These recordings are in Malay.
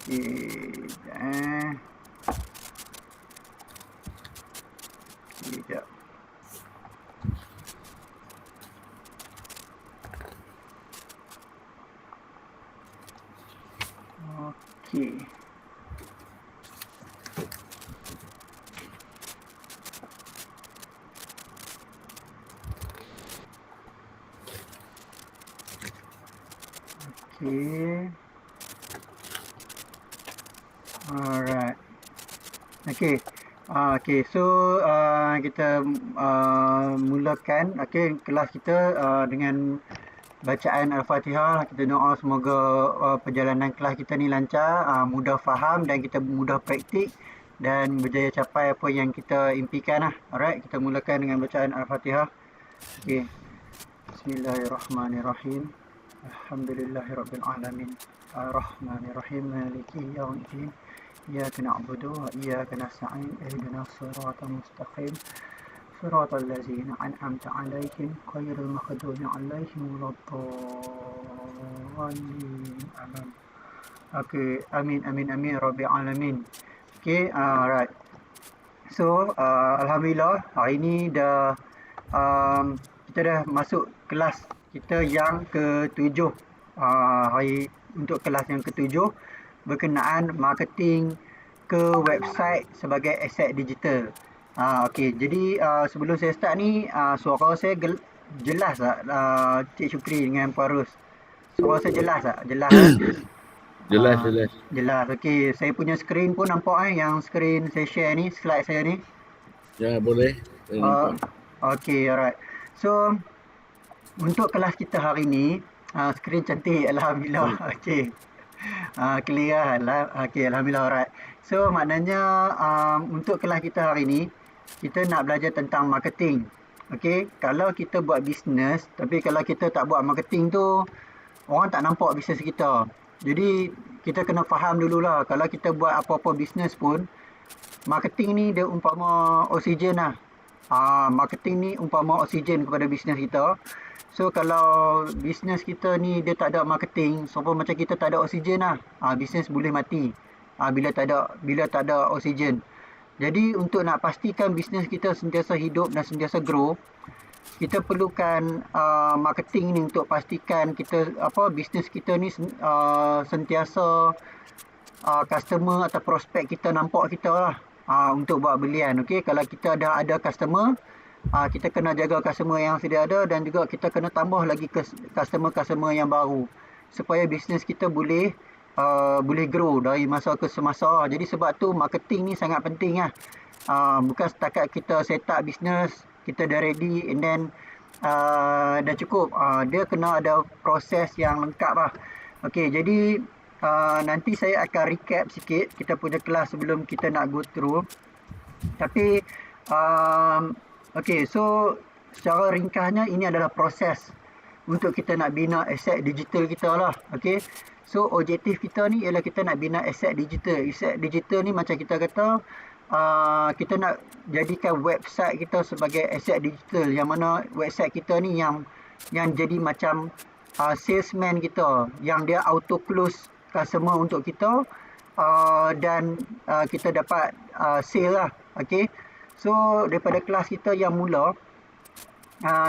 Okey. Sekejap. Okey. Okey. Alright. Okey. Okey. So, kita mulakan kelas kita dengan bacaan Al-Fatihah. Kita doa semoga perjalanan kelas kita ni lancar, mudah faham dan kita mudah praktik dan berjaya capai apa yang kita impikan lah. Alright, kita mulakan dengan bacaan Al-Fatihah. Okey. Bismillahirrahmanirrahim. Alhamdulillahirabbil alamin. Ar-Rahmanir-Rahim. Maliki yaumiddin. إياك نعبد وإياك نستعين اهدنا الصراط المستقيم صراط الذين أنعمت عليهم غير المغضوب عليهم ولا الضالين آمين. Okay, amin rabbil alamin. Okay, right. So, alhamdulillah hari ni kita dah masuk kelas kita yang ke-7. Hari untuk kelas yang ke-7 berkenaan marketing ke website sebagai aset digital. Okey, jadi sebelum saya start ni, suara saya jelas tak, Cik Syukri dengan Puan Ros? Suara saya jelas tak? Jelas kan? Jelas. Jelas. Okey, saya punya skrin pun nampak yang skrin saya share ni, slide saya ni. Ya, boleh. Okey, alright. So, untuk kelas kita hari ni, skrin cantik, alhamdulillah. Okey. Clear lah. Okay, alhamdulillah, alright. So, maknanya untuk kelas kita hari ni, kita nak belajar tentang marketing. Okay, kalau kita buat bisnes, tapi kalau kita tak buat marketing tu, orang tak nampak bisnes kita. Jadi, kita kena faham dululah, kalau kita buat apa-apa bisnes pun, marketing ni dia umpama oksigen lah. Marketing ni umpama oksigen kepada bisnes kita. So kalau bisnes kita ni dia tak ada marketing, so macam kita tak ada oksigen lah. Bisnes boleh mati. Bila tak ada oksigen. Jadi untuk nak pastikan bisnes kita sentiasa hidup dan sentiasa grow, kita perlukan marketing ni untuk pastikan bisnes kita ni sentiasa customer atau prospek kita nampak kita lah untuk buat belian. Okey, kalau kita dah ada customer, kita kena jaga customer yang sedia ada dan juga kita kena tambah lagi customer yang baru supaya bisnes kita boleh grow dari masa ke semasa. Jadi sebab tu marketing ni sangat penting lah. Bukan setakat kita set up bisnes, kita dah ready and then dah cukup. Dia kena ada proses yang lengkap lah. Okey, jadi nanti saya akan recap sikit kita punya kelas sebelum kita nak go through. Tapi okay, so secara ringkasnya ini adalah proses untuk kita nak bina aset digital kita lah. Okay, so objektif kita ni ialah kita nak bina aset digital. Aset digital ni macam kita kata kita nak jadikan website kita sebagai aset digital, yang mana website kita ni yang jadi macam salesman kita, yang dia auto close customer untuk kita dan kita dapat sale lah. Okay, so daripada kelas kita yang mula,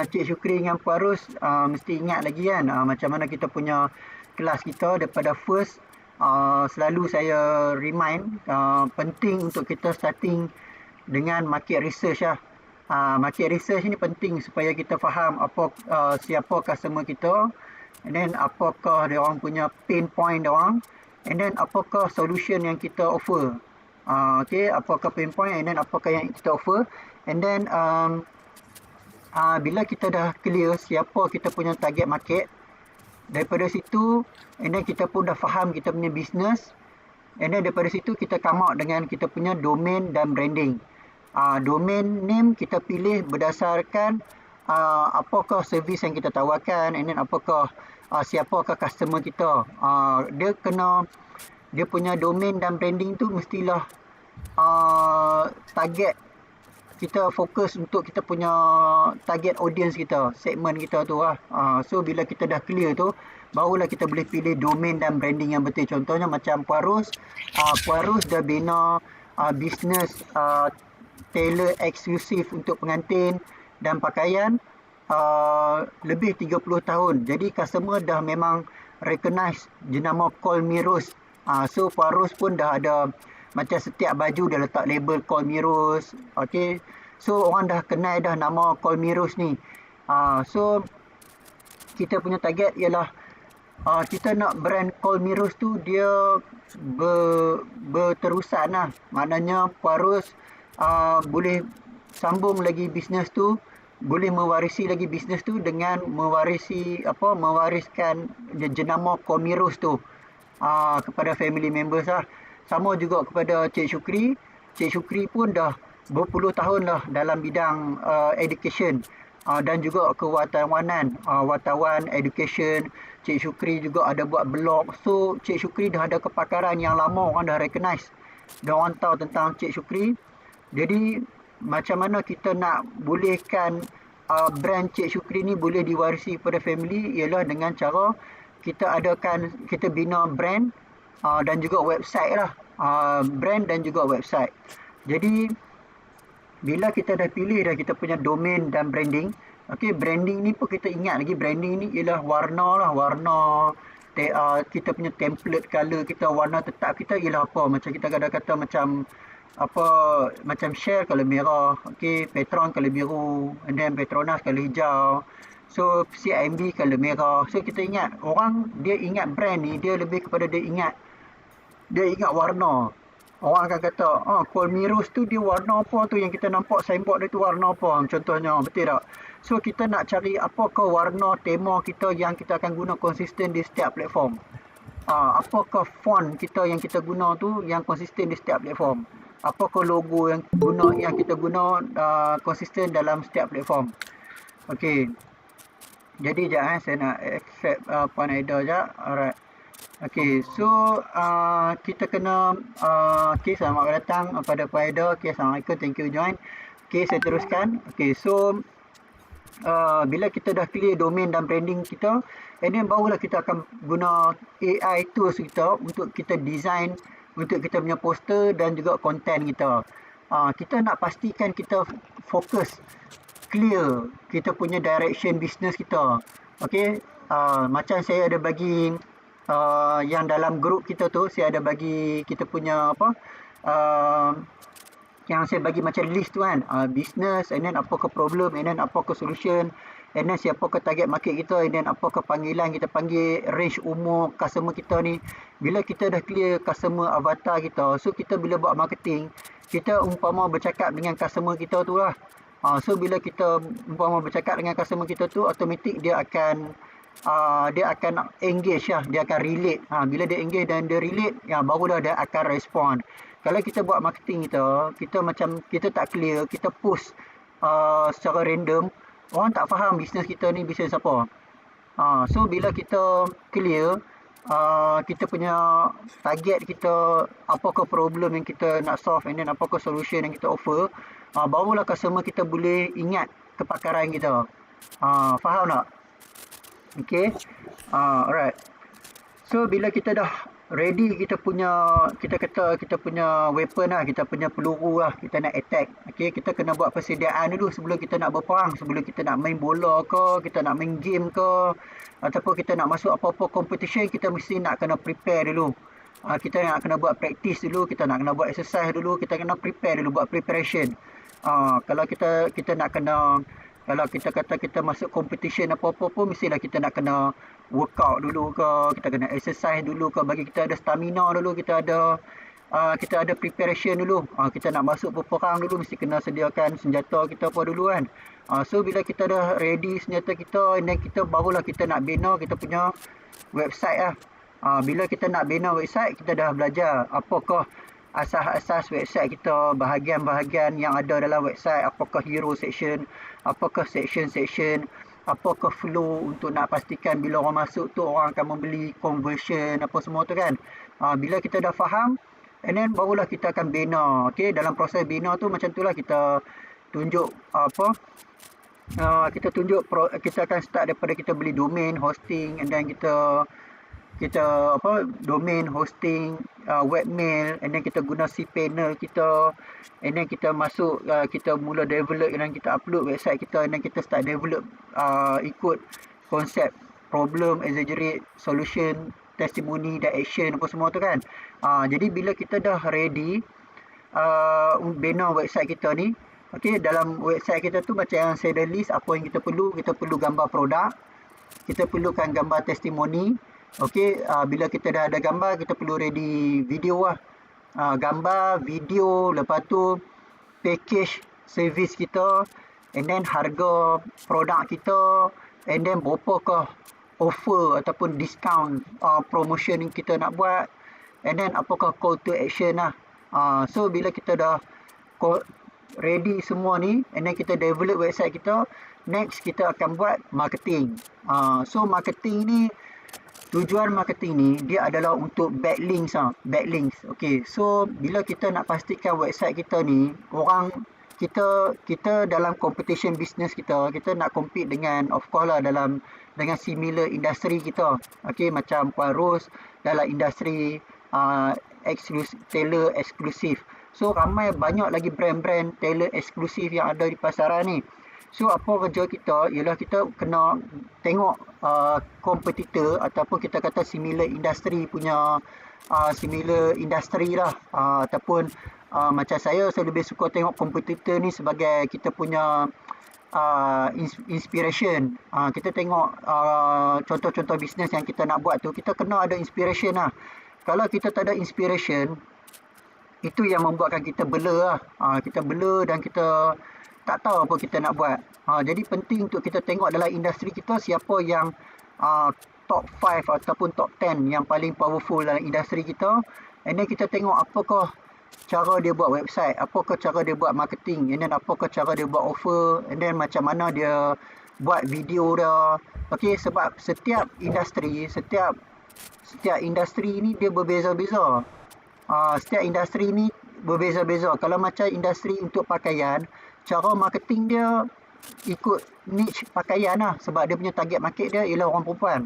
Cik Syukri dengan Puan Ros mesti ingat lagi kan macam mana kita punya kelas kita daripada first. Selalu saya remind penting untuk kita starting dengan market research lah. Market research ni penting supaya kita faham siapa customer kita, and then apakah dia orang punya pain point dia orang, and then apakah solution yang kita offer. Okay, apakah pain point and then apakah yang kita offer, and then bila kita dah clear siapa kita punya target market, daripada situ and then kita pun dah faham kita punya business, and then daripada situ kita come out dengan kita punya domain dan branding. Domain name kita pilih berdasarkan apakah servis yang kita tawarkan, and then apakah siapakah customer kita. Dia punya domain dan branding tu mestilah target kita fokus untuk kita punya target audience kita, segmen kita tu lah. So bila kita dah clear tu, barulah kita boleh pilih domain dan branding yang betul. Contohnya macam Puan Ros dah bina bisnes tailor eksklusif untuk pengantin dan pakaian lebih 30 tahun. Jadi customer dah memang recognize jenama Call Me Ros. So Puan Ros pun dah ada macam setiap baju dia letak label Call Me Ros. Okay. So orang dah kenal dah nama Call Me Ros ni. So kita punya target ialah kita nak brand Call Me Ros tu dia berterusan lah. Maknanya Puan Ros boleh sambung lagi bisnes tu, boleh mewarisi lagi bisnes tu dengan mewariskan jenama Call Me Ros tu kepada family members lah. Sama juga kepada Cik Syukri. Cik Syukri pun dah berpuluh tahun lah dalam bidang education dan juga kewartawanan, wartawan, education. Cik Syukri juga ada buat blog. So, Cik Syukri dah ada kepakaran yang lama, orang dah recognize. Dan orang tahu tentang Cik Syukri. Jadi, macam mana kita nak bolehkan brand Cik Syukri ni boleh diwarisi kepada family ialah dengan cara kita bina brand dan juga website lah. Brand dan juga website. Jadi, bila kita dah pilih dah kita punya domain dan branding, okay, branding ni pun kita ingat lagi, branding ni ialah warna lah, kita punya template color kita, warna tetap kita ialah apa, macam kita kadang kata macam Shell color merah, okay, Petron color biru, and then Petronas color hijau, so CIMB color merah. So kita ingat, orang dia ingat brand ni, dia lebih kepada dia ingat warna. Orang akan kata, Call Me Ros tu dia warna apa tu, yang kita nampak signboard dia tu warna apa, contohnya, betul tak? So kita nak cari apakah warna tema kita yang kita akan guna konsisten di setiap platform. Apakah font kita yang kita guna tu yang konsisten di setiap platform. Apakah logo yang kita guna konsisten dalam setiap platform. Okey. Jadi sekejap saya nak accept Puan Aida sekejap. Alright. Okay, so kita kena okay, selamat datang pada Puan Aida. Okay, Assalamualaikum, thank you join. Okay, saya teruskan. Okay, so bila kita dah clear domain dan branding kita, and then barulah kita akan guna AI tools kita untuk kita design untuk kita punya poster dan juga content kita. Kita nak pastikan kita fokus clear kita punya direction business kita. Okay, macam saya ada bagi yang dalam grup kita tu, saya ada bagi kita punya yang saya bagi macam list tu kan, business, and then apakah problem, and then apakah solution, and then siapakah target market kita, and then apakah panggilan kita panggil, range umur customer kita ni. Bila kita dah clear customer avatar kita, so kita bila buat marketing, kita umpama bercakap dengan customer kita tu lah. So bila kita umpama bercakap dengan customer kita tu, automatik dia akan engage lah, dia akan relate. Bila dia engage dan dia relate, barulah dia akan respond. Kalau kita buat marketing kita tak clear, kita post secara random, orang tak faham bisnes kita ni bisnes apa. So bila kita clear kita punya target kita, apakah problem yang kita nak solve, and then apakah solution yang kita offer, barulah customer kita boleh ingat kepakaran kita. Faham tak? Okay. Alright. So bila kita dah ready kita punya weapon lah, kita punya peluru lah, kita nak attack. Okay, kita kena buat persediaan dulu sebelum kita nak berperang, sebelum kita nak main bola ke, kita nak main game ke, ataupun kita nak masuk apa-apa competition, kita mesti nak kena prepare dulu. Kita nak kena buat practice dulu, kita nak kena buat exercise dulu, kita kena prepare dulu, buat preparation. Kalau kita nak kena, kalau kita kata kita masuk competition apa-apa pun, mestilah kita nak kena workout dulu ke, kita kena exercise dulu ke, bagi kita ada stamina dulu, kita ada preparation dulu. Kita nak masuk berperang dulu, mesti kena sediakan senjata kita apa dulu kan. So bila kita dah ready senjata kita, dan kita barulah kita nak bina kita punya website lah. Bila kita nak bina website, kita dah belajar apakah asas-asas website kita, bahagian-bahagian yang ada dalam website, apakah hero section, apakah section-section, apakah flow untuk nak pastikan bila orang masuk tu orang akan membeli, conversion apa semua tu kan. Bila kita dah faham, and then barulah kita akan bina. Okay, dalam proses bina tu macam tu lah, kita tunjuk Kita tunjuk kita akan start daripada kita beli domain, hosting, and then kita domain, hosting, webmail, and then kita guna cPanel kita, and then kita masuk, kita mula develop, and then kita upload website kita, and then kita start develop ikut konsep problem, exaggerate, solution, testimoni dan action apa semua tu kan. Jadi bila kita dah ready bina website kita ni, okey, dalam website kita tu macam yang saya dah list apa yang kita perlu gambar produk, kita perlukan gambar testimoni. Okey, bila kita dah ada gambar, kita perlu ready video lah. Gambar, video, lepas tu package servis kita, and then harga produk kita, and then berapakah offer ataupun discount promotion yang kita nak buat, and then apakah call to action lah. So bila kita dah ready semua ni, and then kita develop website kita, next kita akan buat marketing. So marketing ni, tujuan marketing ni dia adalah untuk backlinks. Okay, so bila kita nak pastikan website kita ni, kita dalam competition business kita nak compete dengan, of course lah, dengan similar industri kita. Okay, macam Puan Ros dalam industri tailor eksklusif. So banyak lagi brand-brand tailor eksklusif yang ada di pasaran ni. So apa kerja kita ialah kita kena tengok kompetitor ataupun kita kata similar industri punya similar industri lah, ataupun macam saya lebih suka tengok kompetitor ni sebagai kita punya inspiration. Kita tengok contoh-contoh bisnes yang kita nak buat tu, kita kena ada inspiration lah. Kalau kita tak ada inspiration, itu yang membuatkan kita bela lah. Kita bela dan kita tak tahu apa kita nak buat. Jadi penting untuk kita tengok dalam industri kita siapa yang top 5 ataupun top 10 yang paling powerful dalam industri kita. And then kita tengok apakah cara dia buat website, apakah cara dia buat marketing, and then apakah cara dia buat offer, and then macam mana dia buat video dia. Okay, sebab setiap industri ni dia berbeza-beza. Setiap industri ni berbeza-beza. Kalau macam industri untuk pakaian, cara marketing dia ikut niche pakaian lah, sebab dia punya target market dia ialah orang perempuan.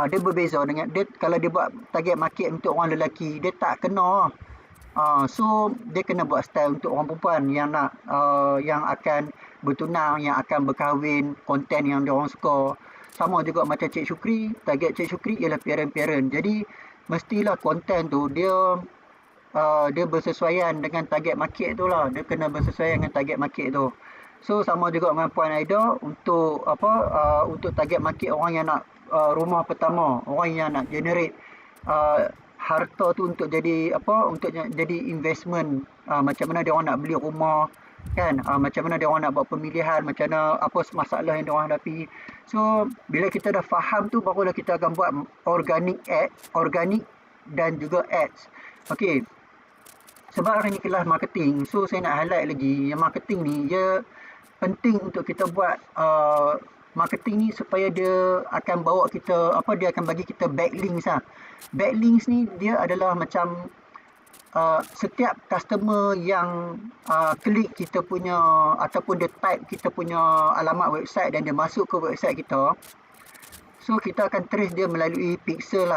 Dia berbeza dengan dia. Kalau dia buat target market untuk orang lelaki, dia tak kena. So dia kena buat style untuk orang perempuan yang nak yang akan bertunang, yang akan berkahwin, konten yang dia orang suka. Sama juga macam Cik Syukri, target Cik Syukri ialah parent-parent. Jadi mestilah konten tu dia bersesuaian dengan target market tu lah. Dia kena bersesuaian dengan target market tu. So sama juga dengan Puan Aida untuk untuk target market orang yang nak rumah pertama, orang yang nak generate harta tu untuk jadi untuk jadi investment. Macam mana dia orang nak beli rumah kan, macam mana dia orang nak buat pemilihan, macam mana apa masalah yang dia orang hadapi. So bila kita dah faham tu, barulah kita akan buat organic dan juga ads. Okey, sebab hari ni kelas marketing, so saya nak highlight lagi yang marketing ni dia penting untuk kita buat marketing ni supaya dia akan bawa kita dia akan bagi kita backlinks lah. Backlinks ni dia adalah macam setiap customer yang klik kita punya ataupun dia type kita punya alamat website dan dia masuk ke website kita, so kita akan trace dia melalui pixel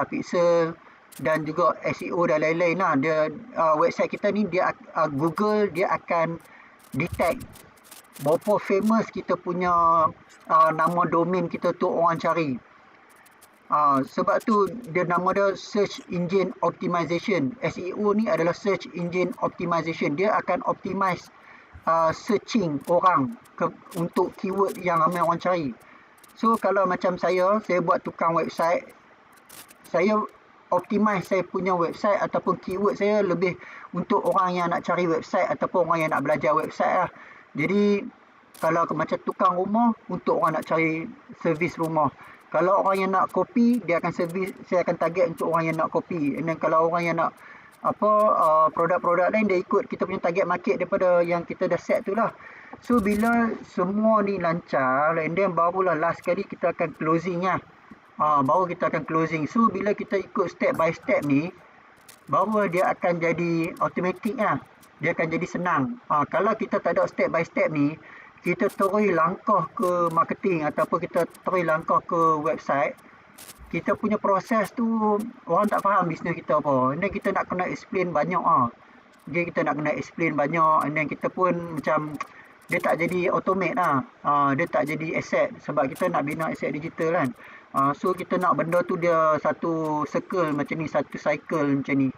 dan juga SEO dan lain-lain lah. Dia website kita ni dia Google dia akan detect berapa famous kita punya nama domain kita tu orang cari. Sebab tu dia nama dia search engine optimization. SEO ni adalah search engine optimization. Dia akan optimize searching orang untuk keyword yang ramai orang cari. So kalau macam saya buat tukang website, saya optimize saya punya website ataupun keyword saya lebih untuk orang yang nak cari website ataupun orang yang nak belajar website lah. Jadi kalau macam tukang rumah, untuk orang nak cari servis rumah. Kalau orang yang nak kopi, dia akan saya akan target untuk orang yang nak kopi. And then kalau orang yang nak produk-produk lain, dia ikut kita punya target market daripada yang kita dah set tu lah. So bila semua ni lancar, and then barulah last kali kita akan closing lah. Baru kita akan closing. So bila kita ikut step by step ni, baru dia akan jadi automatic lah. Dia akan jadi senang. Kalau kita tak ada step by step ni, kita terus langkah ke marketing ataupun kita terus langkah ke website, kita punya proses tu orang tak faham bisnes kita apa. And then kita nak kena explain banyak Okay, kita nak kena explain banyak, and then kita pun macam dia tak jadi automate lah. Dia tak jadi asset sebab kita nak bina asset digital kan. So kita nak benda tu dia satu circle macam ni, satu cycle macam ni.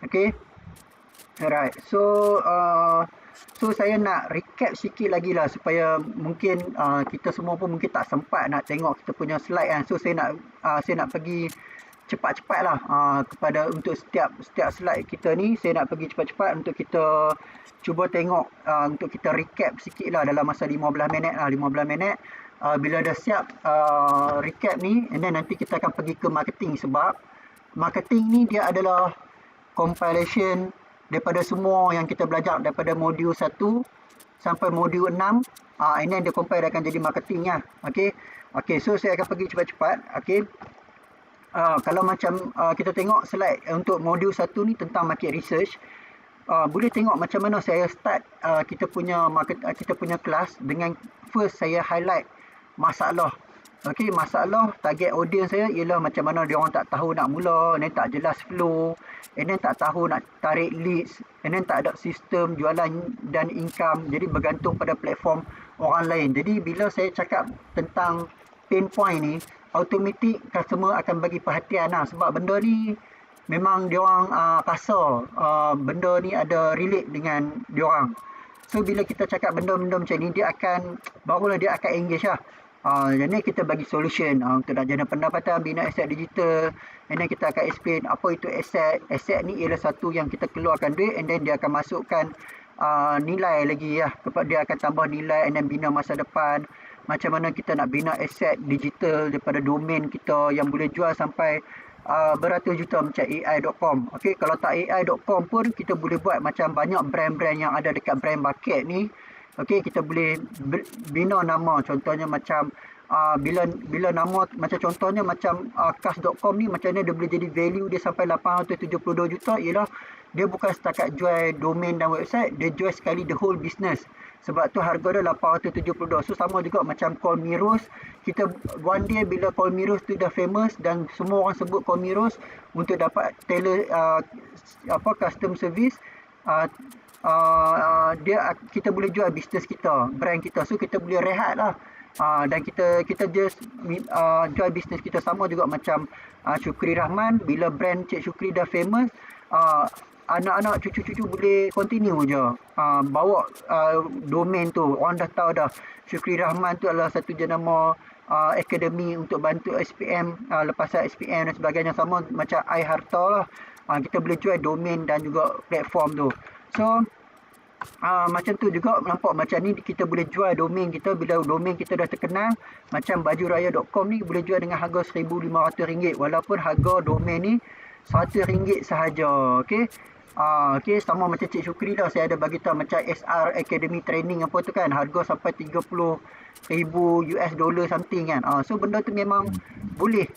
Okay. Alright. So saya nak recap sikit lagi lah supaya mungkin kita semua pun mungkin tak sempat nak tengok kita punya slide kan. So saya nak pergi cepat-cepat lah kepada untuk setiap slide kita ni. Saya nak pergi cepat-cepat untuk kita cuba tengok, untuk kita recap sikit lah dalam masa 15 minit lah, 15 minit. Bila dah siap recap ni, and then nanti kita akan pergi ke marketing, sebab marketing ni dia adalah compilation daripada semua yang kita belajar daripada modul 1 sampai modul 6. And then dia compile akan jadi marketing lah. Okay, so saya akan pergi cepat-cepat. Okay. Kalau macam kita tengok slide untuk modul 1 ni tentang market research, boleh tengok macam mana saya start kita punya kelas dengan first saya highlight masalah. Okay, masalah target audience saya ialah macam mana dia orang tak tahu nak mula, and then tak jelas flow, and then tak tahu nak tarik leads, and then tak ada sistem jualan dan income, jadi bergantung pada platform orang lain. Jadi bila saya cakap tentang pain point ni, automatic customer akan bagi perhatian lah, sebab benda ni memang diorang kasar, benda ni ada relate dengan diorang. So bila kita cakap benda-benda macam ni, barulah dia akan engage lah. Jadi kita bagi solution untuk nak jana pendapatan, bina aset digital, and then kita akan explain apa itu aset. Aset ni ialah satu yang kita keluarkan duit, and then dia akan masukkan nilai lagi lah, dia akan tambah nilai, and then bina masa depan. Macam mana kita nak bina aset digital daripada domain kita yang boleh jual sampai beratus juta macam AI.com. Okay, kalau tak AI.com pun kita boleh buat macam banyak brand-brand yang ada dekat brand bucket ni. Okay, kita boleh bina nama, contohnya macam bila nama macam contohnya macam Kas.com ni, macam mana dia boleh jadi value dia sampai 872 juta ialah dia bukan setakat jual domain dan website, dia jual sekali the whole business. Sebab tu harga dia 872. So sama juga macam Call Me Rose. Kita one day bila Call Me Rose tu dah famous dan semua orang sebut Call Me Rose untuk dapat custom service, kita boleh jual bisnes kita, brand kita. So kita boleh rehat lah. Dan kita just jual bisnes kita. Sama juga macam Syukri Rahman, bila brand Cik Syukri dah famous, anak-anak cucu-cucu boleh continue je bawa domain tu. Orang dah tahu dah Syukri Rahman tu adalah satu jenama akademi untuk bantu SPM, lepasan SPM dan sebagainya. Sama macam iHarta lah, kita boleh jual domain dan juga platform tu. So macam tu juga nampak macam ni kita boleh jual domain kita. Bila domain kita dah terkenal, macam bajuraya.com ni boleh jual dengan harga RM1,500, walaupun harga domain ni RM100 sahaja. Okay, sama macam Cik Syukri lah, saya ada bagi tahu macam SR Academy Training apa tu kan, harga sampai $30,000 something kan. So benda tu memang boleh.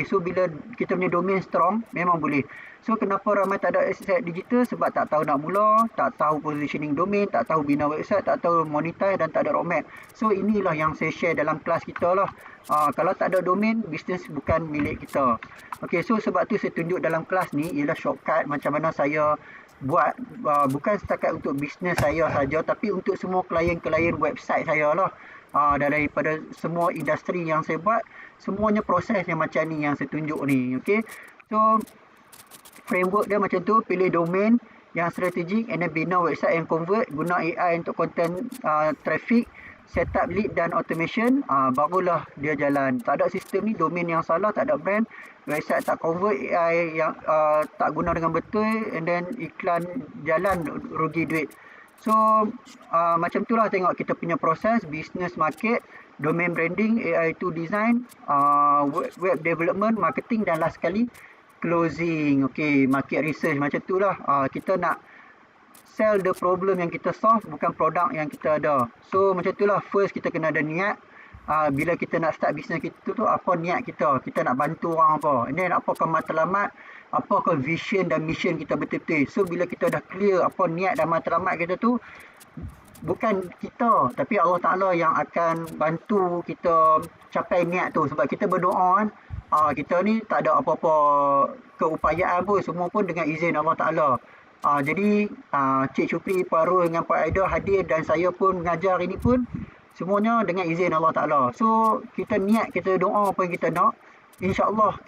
So bila kita punya domain strong, memang boleh. So kenapa ramai tak ada aset digital? Sebab tak tahu nak mula, tak tahu positioning domain, tak tahu bina website, tak tahu monetize dan tak ada roadmap. So inilah yang saya share dalam kelas kita lah. Kalau tak ada domain, bisnes bukan milik kita. Okay, so sebab tu saya tunjuk dalam kelas ni ialah shortcut macam mana saya buat, bukan setakat untuk bisnes saya saja, tapi untuk semua klien-klien website saya lah. Daripada semua industri yang saya buat, semuanya proses yang macam ni yang saya tunjuk ni. Okay, so framework dia macam tu, pilih domain yang strategik, and then bina website yang convert, guna AI untuk content traffic, set up lead dan automation, barulah dia jalan. Tak ada sistem ni, domain yang salah, tak ada brand, website tak convert, AI yang tak guna dengan betul, and then iklan jalan, rugi duit. So macam tu lah, tengok kita punya proses, business, market, domain branding, AI to design, web development, marketing, dan last sekali closing. Okay, market research. Macam tu lah, kita nak sell the problem yang kita solve, bukan produk yang kita ada. So macam tu lah, first kita kena ada niat. Bila kita nak start bisnes kita tu, apa niat kita nak bantu orang apa, and then apakah matlamat, apakah vision dan mission kita betul-betul. So bila kita dah clear apa niat dan matlamat kita tu, bukan kita, tapi Allah Ta'ala yang akan bantu kita capai niat tu. Sebab kita berdoa kan, kita ni tak ada apa-apa keupayaan pun, semua pun dengan izin Allah Ta'ala. Jadi Cik Syukri, Pak Arul dengan Pak Aida hadir dan saya pun mengajar ini pun semuanya dengan izin Allah Ta'ala. So kita niat, kita doa apa yang kita nak, InsyaAllah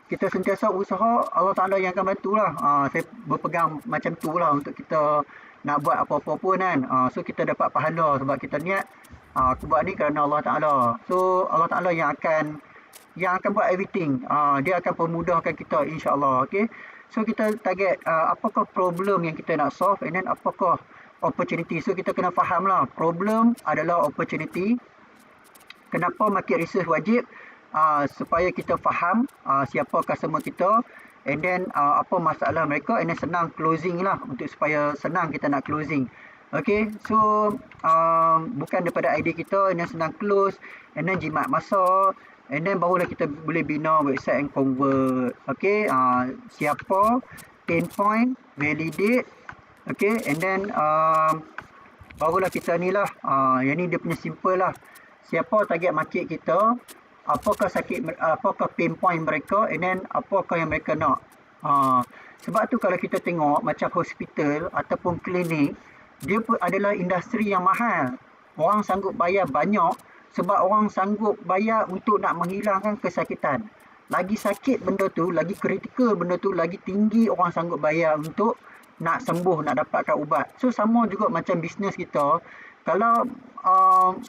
kita sentiasa usaha, Allah Ta'ala yang akan bantulah. Saya berpegang macam tu lah untuk kita nak buat apa-apa pun kan. So kita dapat pahala sebab kita niat aku buat ni kerana Allah Ta'ala. So Allah Ta'ala yang akan buat everything. Dia akan permudahkan kita insyaAllah. Okay. So kita target apakah problem yang kita nak solve, and then apakah opportunity. So kita kena faham lah, problem adalah opportunity. Kenapa market research wajib? Supaya kita faham siapa customer kita, and then apa masalah mereka, and then senang closing lah, untuk supaya senang kita nak closing. Okay, so bukan daripada idea kita, and then senang close, and then jimat masa, and then barulah kita boleh bina website and convert. Okay, siapa, pain point, validate, okay, and then barulah kita ni lah, yang ni dia punya simple lah. Siapa target market kita, apakah pain point mereka, and then apakah yang mereka nak. Sebab tu kalau kita tengok macam hospital ataupun klinik, dia pun adalah industri yang mahal. Orang sanggup bayar banyak sebab orang sanggup bayar untuk nak menghilangkan kesakitan. Lagi sakit benda tu, lagi kritikal benda tu, lagi tinggi orang sanggup bayar untuk nak sembuh, nak dapatkan ubat. So sama juga macam bisnes kita. Kalau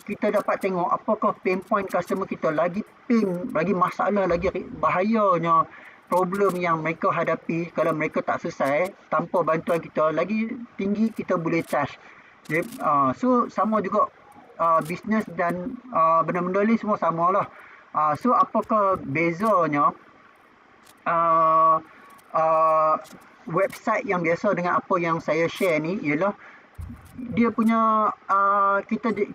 kita dapat tengok apakah pain point customer kita, lagi pain, lagi masalah, lagi bahayanya problem yang mereka hadapi, kalau mereka tak selesai tanpa bantuan kita, lagi tinggi kita boleh charge. So sama juga bisnes dan benda-benda ni semua samalah. So apakah bezanya website yang biasa dengan apa yang saya share ni, ialah dia punya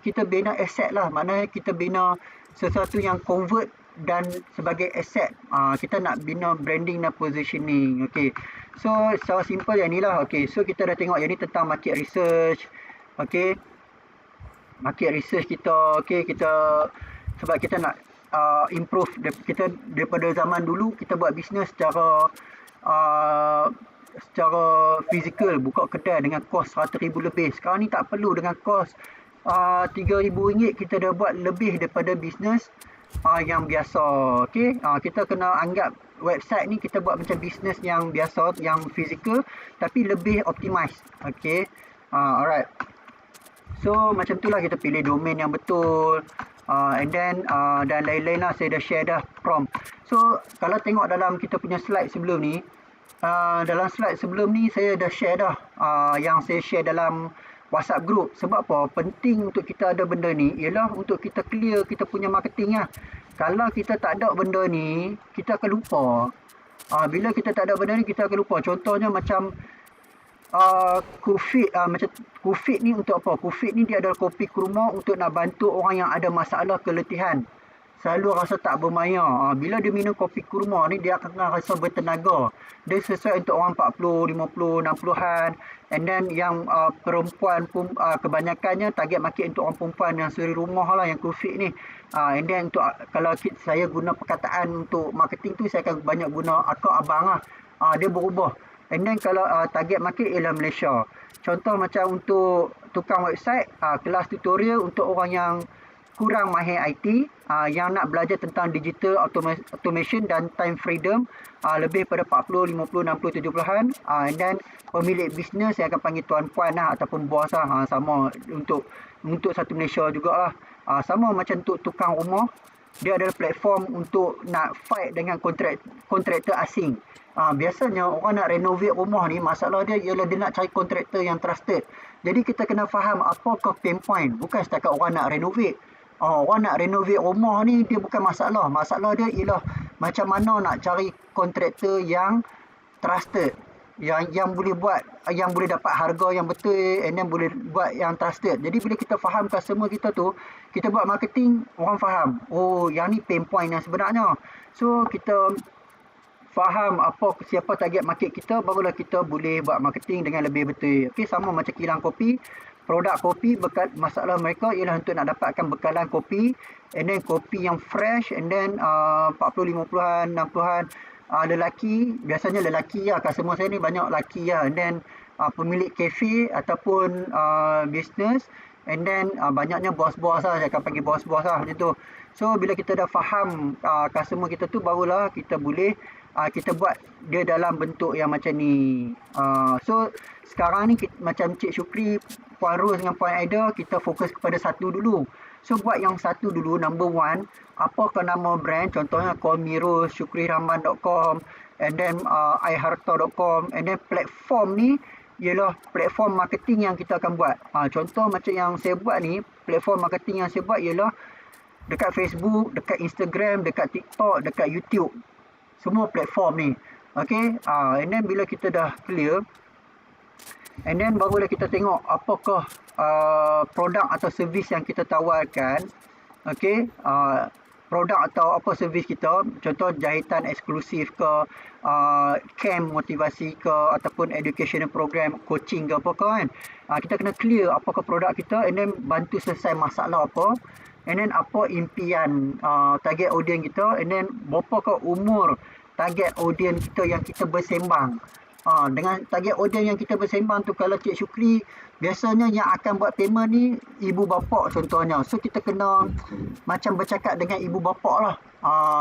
kita bina aset lah. Maknanya kita bina sesuatu yang convert dan sebagai aset. Kita nak bina branding dan positioning. Okay, so secara simple yang ni lah. Okay, so kita dah tengok yang ni tentang market research. Okay, market research kita, okay, kita sebab kita nak improve kita daripada zaman dulu kita buat bisnes secara fizikal, buka kedai dengan kos RM100,000 lebih. Sekarang ni tak perlu, dengan kos RM3,000 kita dah buat lebih daripada bisnes yang biasa. Okay, kita kena anggap website ni kita buat macam bisnes yang biasa, yang fizikal, tapi lebih optimize. Okay, alright. So macam tu lah, kita pilih domain yang betul, and then dan lain-lain lah. Saya dah share dah prompt. So kalau tengok dalam kita punya slide sebelum ni, dalam slide sebelum ni saya dah share dah yang saya share dalam WhatsApp group. Sebab apa? Penting untuk kita ada benda ni, ialah untuk kita clear kita punya marketing lah. Kalau kita tak ada benda ni, kita akan lupa. Bila kita tak ada benda ni, kita akan lupa. Contohnya macam macam Kufit ni untuk apa? Kufit ni dia adalah kopi kurma untuk nak bantu orang yang ada masalah keletihan, selalu rasa tak bermaya. Bila dia minum kopi kurma ni, dia akan rasa bertenaga. Dia sesuai untuk orang 40, 50, 60-an. And then yang perempuan pun kebanyakannya target market untuk orang perempuan yang suri rumah lah, yang Kufit ni. And then untuk kalau saya guna perkataan untuk marketing tu, saya akan banyak guna akak abang lah. Dia berubah. And then kalau target market ialah Malaysia. Contoh macam untuk tukang website, kelas tutorial untuk orang yang kurang mahir IT, yang nak belajar tentang digital automation dan time freedom, lebih pada 40, 50, 60, 70-an. And then pemilik bisnes, saya akan panggil tuan-puan lah, ataupun bos lah. Sama untuk satu Malaysia jugalah. Sama macam untuk tukang rumah, dia adalah platform untuk nak fight dengan kontraktor asing. Biasanya orang nak renovate rumah ni, masalah dia ialah dia nak cari kontraktor yang trusted. Jadi kita kena faham apakah pain point. Bukan setakat orang nak renovate. Orang nak renovate rumah ni, dia bukan masalah. Masalah dia ialah macam mana nak cari kontraktor yang trusted, yang boleh buat, yang boleh dapat harga yang betul, and then boleh buat yang trusted. Jadi bila kita faham customer kita tu, kita buat marketing, orang faham, oh yang ni pain point yang sebenarnya. So kita faham siapa target market kita, barulah kita boleh buat marketing dengan lebih betul. Okey, sama macam kilang kopi. produk kopi, masalah mereka ialah untuk nak dapatkan bekalan kopi, and then kopi yang fresh, and then 40, 50-an, 60-an, lelaki, biasanya lelaki lah, customer saya ni banyak lelaki lah, and then pemilik kafe ataupun business, and then banyaknya bos-bos lah, saya akan panggil bos-bos lah macam tu. So bila kita dah faham customer kita tu, barulah kita boleh kita buat dia dalam bentuk yang macam ni. So sekarang ni macam Cik Syukri, Puan Ros dengan Puan Aida, kita fokus kepada satu dulu. So buat yang satu dulu, number one, apakah nama brand, contohnya callmeros, syukriraman.com, and then iharta.com, and then platform ni ialah platform marketing yang kita akan buat. Contoh macam yang saya buat ni, platform marketing yang saya buat ialah dekat Facebook, dekat Instagram, dekat TikTok, dekat YouTube. Semua platform ni. Okay. And then bila kita dah clear, and then barulah kita tengok apakah produk atau servis yang kita tawarkan. Okay. Produk atau apa servis kita, contoh jahitan eksklusif ke, camp motivasi ke, ataupun educational program, coaching ke apa ke kan. Kita kena clear apakah produk kita, and then bantu selesai masalah apa, and then apa impian target audience kita, and then berapakah umur target audience kita yang kita bersembang. Dengan target audience yang kita bersembang tu, kalau Cik Syukri, biasanya yang akan buat payment ni ibu bapa contohnya. So kita kena macam bercakap dengan ibu bapa lah.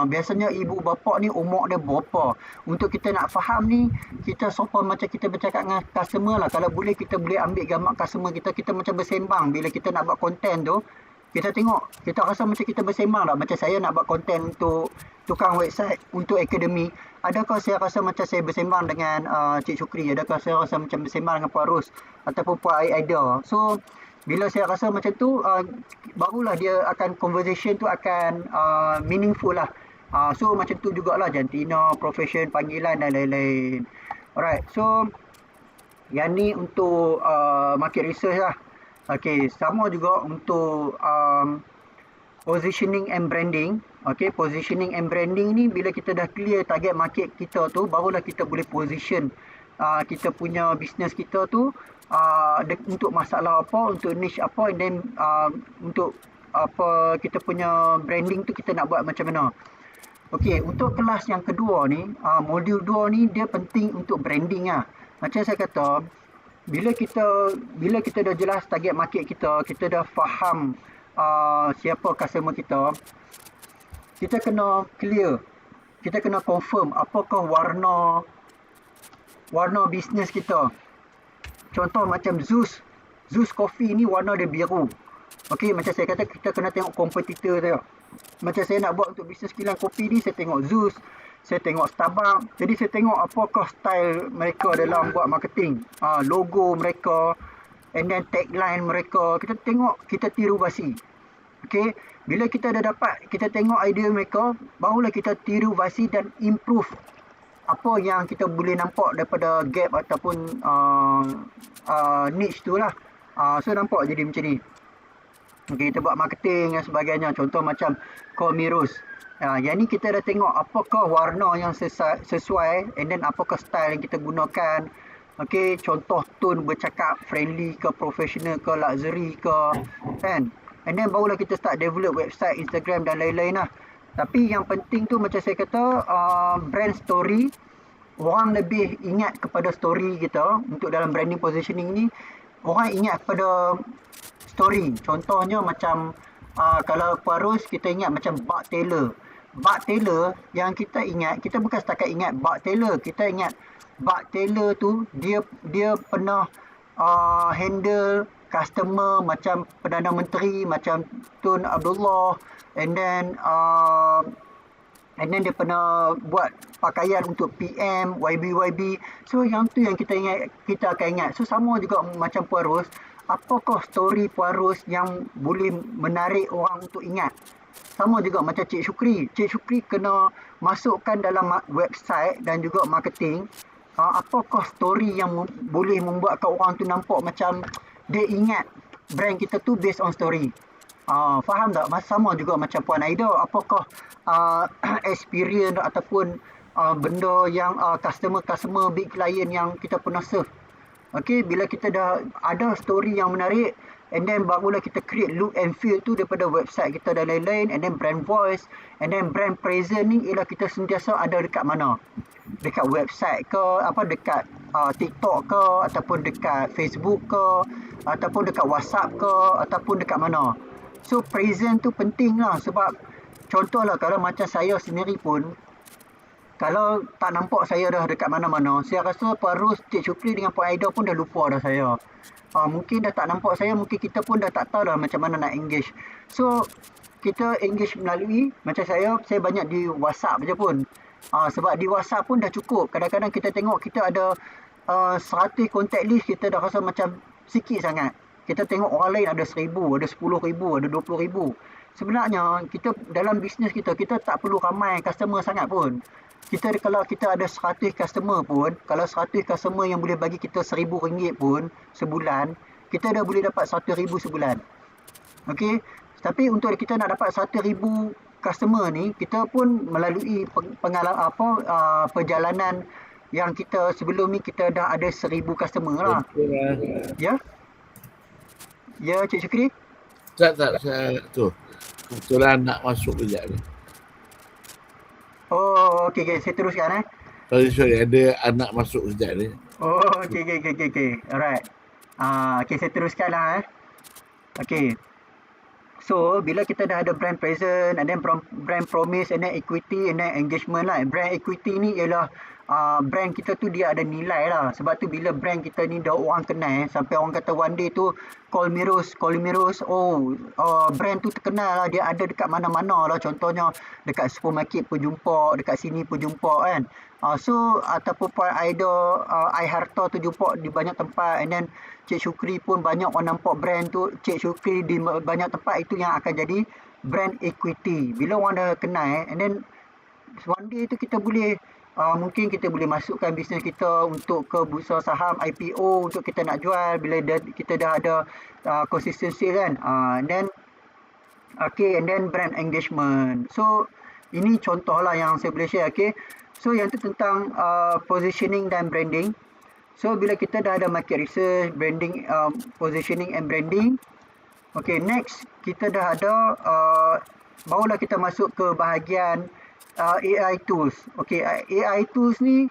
Biasanya ibu bapa ni umur dia berapa. Untuk kita nak faham ni, kita sopan macam kita bercakap dengan customer lah. Kalau boleh, kita boleh ambil gambar customer kita, kita macam bersembang. Bila kita nak buat konten tu, kita tengok, kita rasa macam kita bersembang lah. Macam saya nak buat konten untuk tukang website, untuk akademi. Adakah saya rasa macam saya bersembang dengan Cik Syukri? Adakah saya rasa macam bersembang dengan Puan Ros ataupun Puan Aida? So, bila saya rasa macam tu, barulah dia akan, conversation tu akan meaningful lah. So, macam tu jugalah jantina, profession, panggilan dan lain-lain. Alright, so yang ni untuk market research lah. Okay, sama juga untuk positioning and branding. Okay, positioning and branding ni bila kita dah clear target market kita tu, barulah kita boleh position kita punya business kita tu untuk masalah apa, untuk niche apa, and then untuk apa kita punya branding tu kita nak buat macam mana. Okay, untuk kelas yang kedua ni, modul 2 ni dia penting untuk branding lah. Macam saya kata, bila kita dah jelas target market kita, kita dah faham siapa customer kita, kita kena clear, kita kena confirm apakah warna bisnes kita. Contoh macam Zeus Coffee ni warna dia biru. Okey, macam saya kata, kita kena tengok kompetitor dia. Macam saya nak buat untuk bisnes kilang kopi ni, saya tengok Zeus, saya tengok Starbucks. Jadi saya tengok apakah style mereka dalam buat marketing, logo mereka, and then tagline mereka. Kita tengok, kita tiru basi. Okay, bila kita dah dapat, kita tengok idea mereka, barulah kita tiru basi dan improve apa yang kita boleh nampak daripada gap ataupun niche tu lah. So nampak jadi macam ni. Okay, kita buat marketing dan sebagainya. Contoh macam callmeros. Yang ni kita dah tengok apakah warna yang sesuai, and then apakah style yang kita gunakan. Okay, contoh tone bercakap friendly ke, professional ke, luxury ke, kan. And then barulah kita start develop website, Instagram dan lain-lain lah. Tapi yang penting tu macam saya kata, brand story. Orang lebih ingat kepada story kita. Untuk dalam branding positioning ni, orang ingat kepada story. Contohnya macam kalau Puan Ros, kita ingat macam Bud Taylor. Bud Taylor yang kita ingat, kita bukan setakat ingat Bud Taylor. Kita ingat Bud Taylor tu, dia pernah handle customer macam Perdana Menteri, macam Tun Abdullah, and then dia pernah buat pakaian untuk PM, YB. So yang tu yang kita akan ingat. So sama juga macam Puan Ros, apakah story Puan Ros yang boleh menarik orang untuk ingat. Sama juga macam Cik Syukri. Cik Syukri kena masukkan dalam website dan juga marketing, apakah story yang boleh membuatkan orang tu nampak macam dia ingat brand kita tu based on story. Faham tak? Sama juga macam Puan Aida, apakah experience ataupun benda yang customer big client yang kita pernah serve. Okay, bila kita dah ada story yang menarik, and then barulah kita create look and feel tu daripada website kita dan lain-lain, and then brand voice, and then brand presence ni ialah kita sentiasa ada dekat mana. Dekat website ke, dekat TikTok ke, ataupun dekat Facebook ke, ataupun dekat WhatsApp ke, ataupun dekat mana. So presence tu penting lah, sebab contohlah kalau macam saya sendiri pun, kalau tak nampak saya dah dekat mana-mana, saya rasa Parus, Cik Syukri dengan Puan Aida pun dah lupa dah saya. Mungkin dah tak nampak saya, mungkin kita pun dah tak tahu dah macam mana nak engage. So, kita engage melalui, macam saya banyak di WhatsApp je pun. Sebab di WhatsApp pun dah cukup. Kadang-kadang kita tengok kita ada 100 contact list, kita dah rasa macam sikit sangat. Kita tengok orang lain ada 1,000, ada 10,000, ada 20,000. Sebenarnya, kita dalam bisnes kita tak perlu ramai customer sangat pun. Kalau kita ada 100 customer pun, kalau 100 customer yang boleh bagi kita RM1,000 pun sebulan, kita dah boleh dapat RM1,000 sebulan. Okey, tapi untuk kita nak dapat 1,000 customer ni, kita pun melalui perjalanan yang kita sebelum ni kita dah ada 1,000 customer lah. Ya? Ya, Cik Syukri? Tak, saya tu. Kebetulan nak masuk kejap ni. Oh, okey, saya teruskan Sorry, ada anak masuk sekejap ni. Oh, okey. Alright. Okey, saya teruskan lah Okey. So, bila kita dah ada brand presence, and then brand promise, and then equity, and then engagement lah. Brand equity ni ialah brand kita tu dia ada nilai lah. Sebab tu bila brand kita ni dah orang kenal, sampai orang kata one day tu, Call me Rose, brand tu terkenal lah, dia ada dekat mana-mana lah. Contohnya dekat supermarket pun jumpa, dekat sini pun jumpa kan. So, ataupun Puan Aida, Harta tu jumpa di banyak tempat, and then Cik Syukri pun banyak orang nampak brand tu, Cik Syukri di banyak tempat, itu yang akan jadi brand equity. Bila orang dah kenal, and then one day tu kita boleh, mungkin kita boleh masukkan bisnes kita untuk ke bursa saham IPO untuk kita nak jual bila kita dah ada consistency kan. And then brand engagement. So ini contoh lah yang saya boleh share. Okay, so yang tu tentang positioning dan branding. So bila kita dah ada market research, branding, positioning and branding, okay, next kita dah ada, barulah kita masuk ke bahagian AI tools. Okay, AI tools ni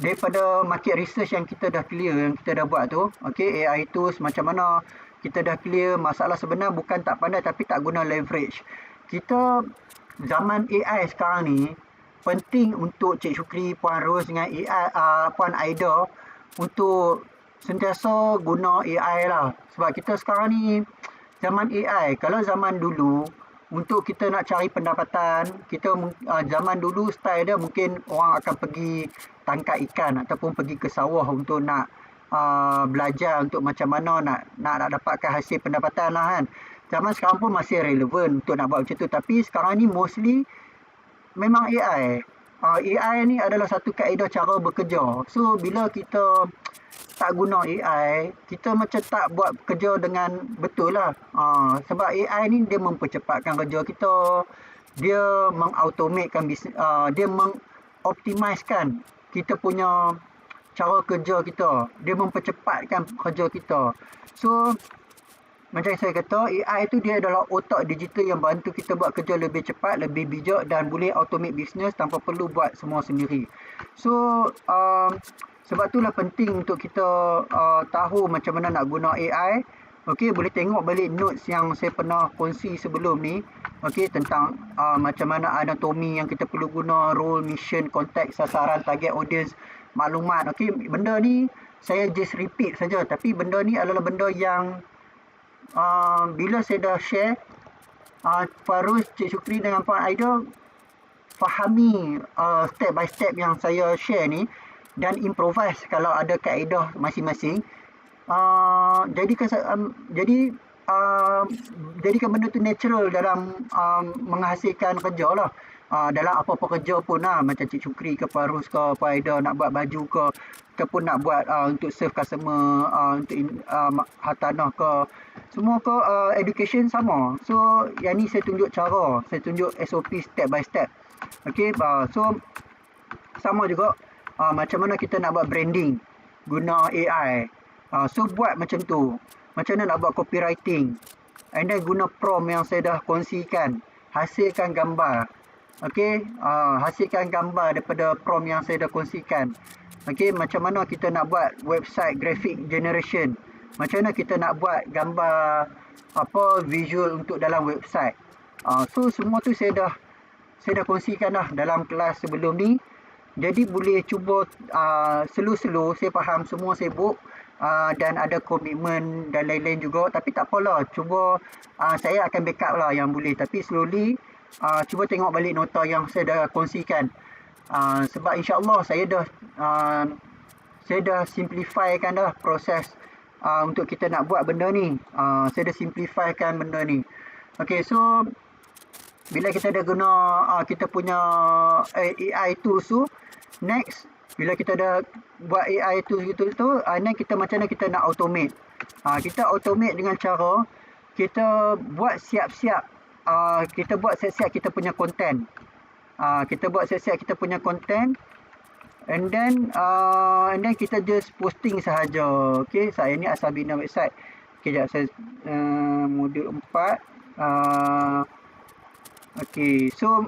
daripada market research yang kita dah clear, yang kita dah buat tu. Okay, AI tools macam mana kita dah clear. Masalah sebenar bukan tak pandai tapi tak guna leverage. Kita zaman AI sekarang ni penting untuk Cik Syukri, Puan Rose dengan Puan Aida untuk sentiasa guna AI lah. Sebab kita sekarang ni zaman AI. Kalau zaman dulu untuk kita nak cari pendapatan, kita zaman dulu style dia mungkin orang akan pergi tangkap ikan ataupun pergi ke sawah untuk nak belajar untuk macam mana nak dapatkan hasil pendapatan lah kan. Zaman sekarang pun masih relevan untuk nak buat macam tu, tapi sekarang ni mostly memang AI. AI ni adalah satu kaedah cara bekerja. So bila kita tak guna AI, kita macam tak buat kerja dengan betul lah. Sebab AI ni dia mempercepatkan kerja kita, dia mengautomatekan bisnes, dia mengoptimiskan kita punya cara kerja kita, dia mempercepatkan kerja kita. So macam saya kata, AI tu dia adalah otak digital yang bantu kita buat kerja lebih cepat, lebih bijak dan boleh automate bisnes tanpa perlu buat semua sendiri. So sebab itulah penting untuk kita tahu macam mana nak guna AI. Okey, boleh tengok balik notes yang saya pernah kongsi sebelum ni. Okey, tentang macam mana anatomi yang kita perlu guna, role, mission, konteks, sasaran, target audience, maklumat. Okey, benda ni saya just repeat saja, tapi benda ni adalah benda yang bila saya dah share, Farus, Cik Syukri dengan Puan Aida fahami step by step yang saya share ni dan improvise kalau ada kaedah masing-masing. Jadikan benda tu natural dalam menghasilkan kerja lah. Dalam apa-apa kerja pun lah, macam Cik Syukri ke Farus ke Puan Aida nak buat baju ke, ataupun nak buat untuk serve customer, untuk hartanah ke, semua ke, education sama. So yang ni saya tunjuk cara, saya tunjuk SOP step by step. Okay, so sama juga macam mana kita nak buat branding guna AI. So buat macam tu. Macam mana nak buat copywriting. And then guna prompt yang saya dah kongsikan. Hasilkan gambar. Okay, hasilkan gambar daripada prompt yang saya dah kongsikan. Okay, macam mana kita nak buat website graphic generation. Macam mana kita nak buat gambar visual untuk dalam website. So semua tu saya dah kongsikan dah dalam kelas sebelum ni. Jadi boleh cuba slow-slow. Saya faham semua sibuk dan ada komitmen dan lain-lain juga. Tapi tak apalah. Cuba saya akan backup lah yang boleh. Tapi slowly cuba tengok balik nota yang saya dah kongsikan. Sebab insyaAllah saya dah simplifykan dah proses untuk kita nak buat benda ni. Saya dah simplifykan benda ni. Okay, so bila kita dah guna kita punya AI tools tu, next bila kita dah buat AI tools gitu tu, then kita macam mana kita nak automate. Kita automate dengan cara kita buat siap-siap kita punya content. Kita buat siap-siap kita punya content, and then kita just posting sahaja. Okay, saya ni asal bina website. Okay, sekejap saya modul 4. Okay, so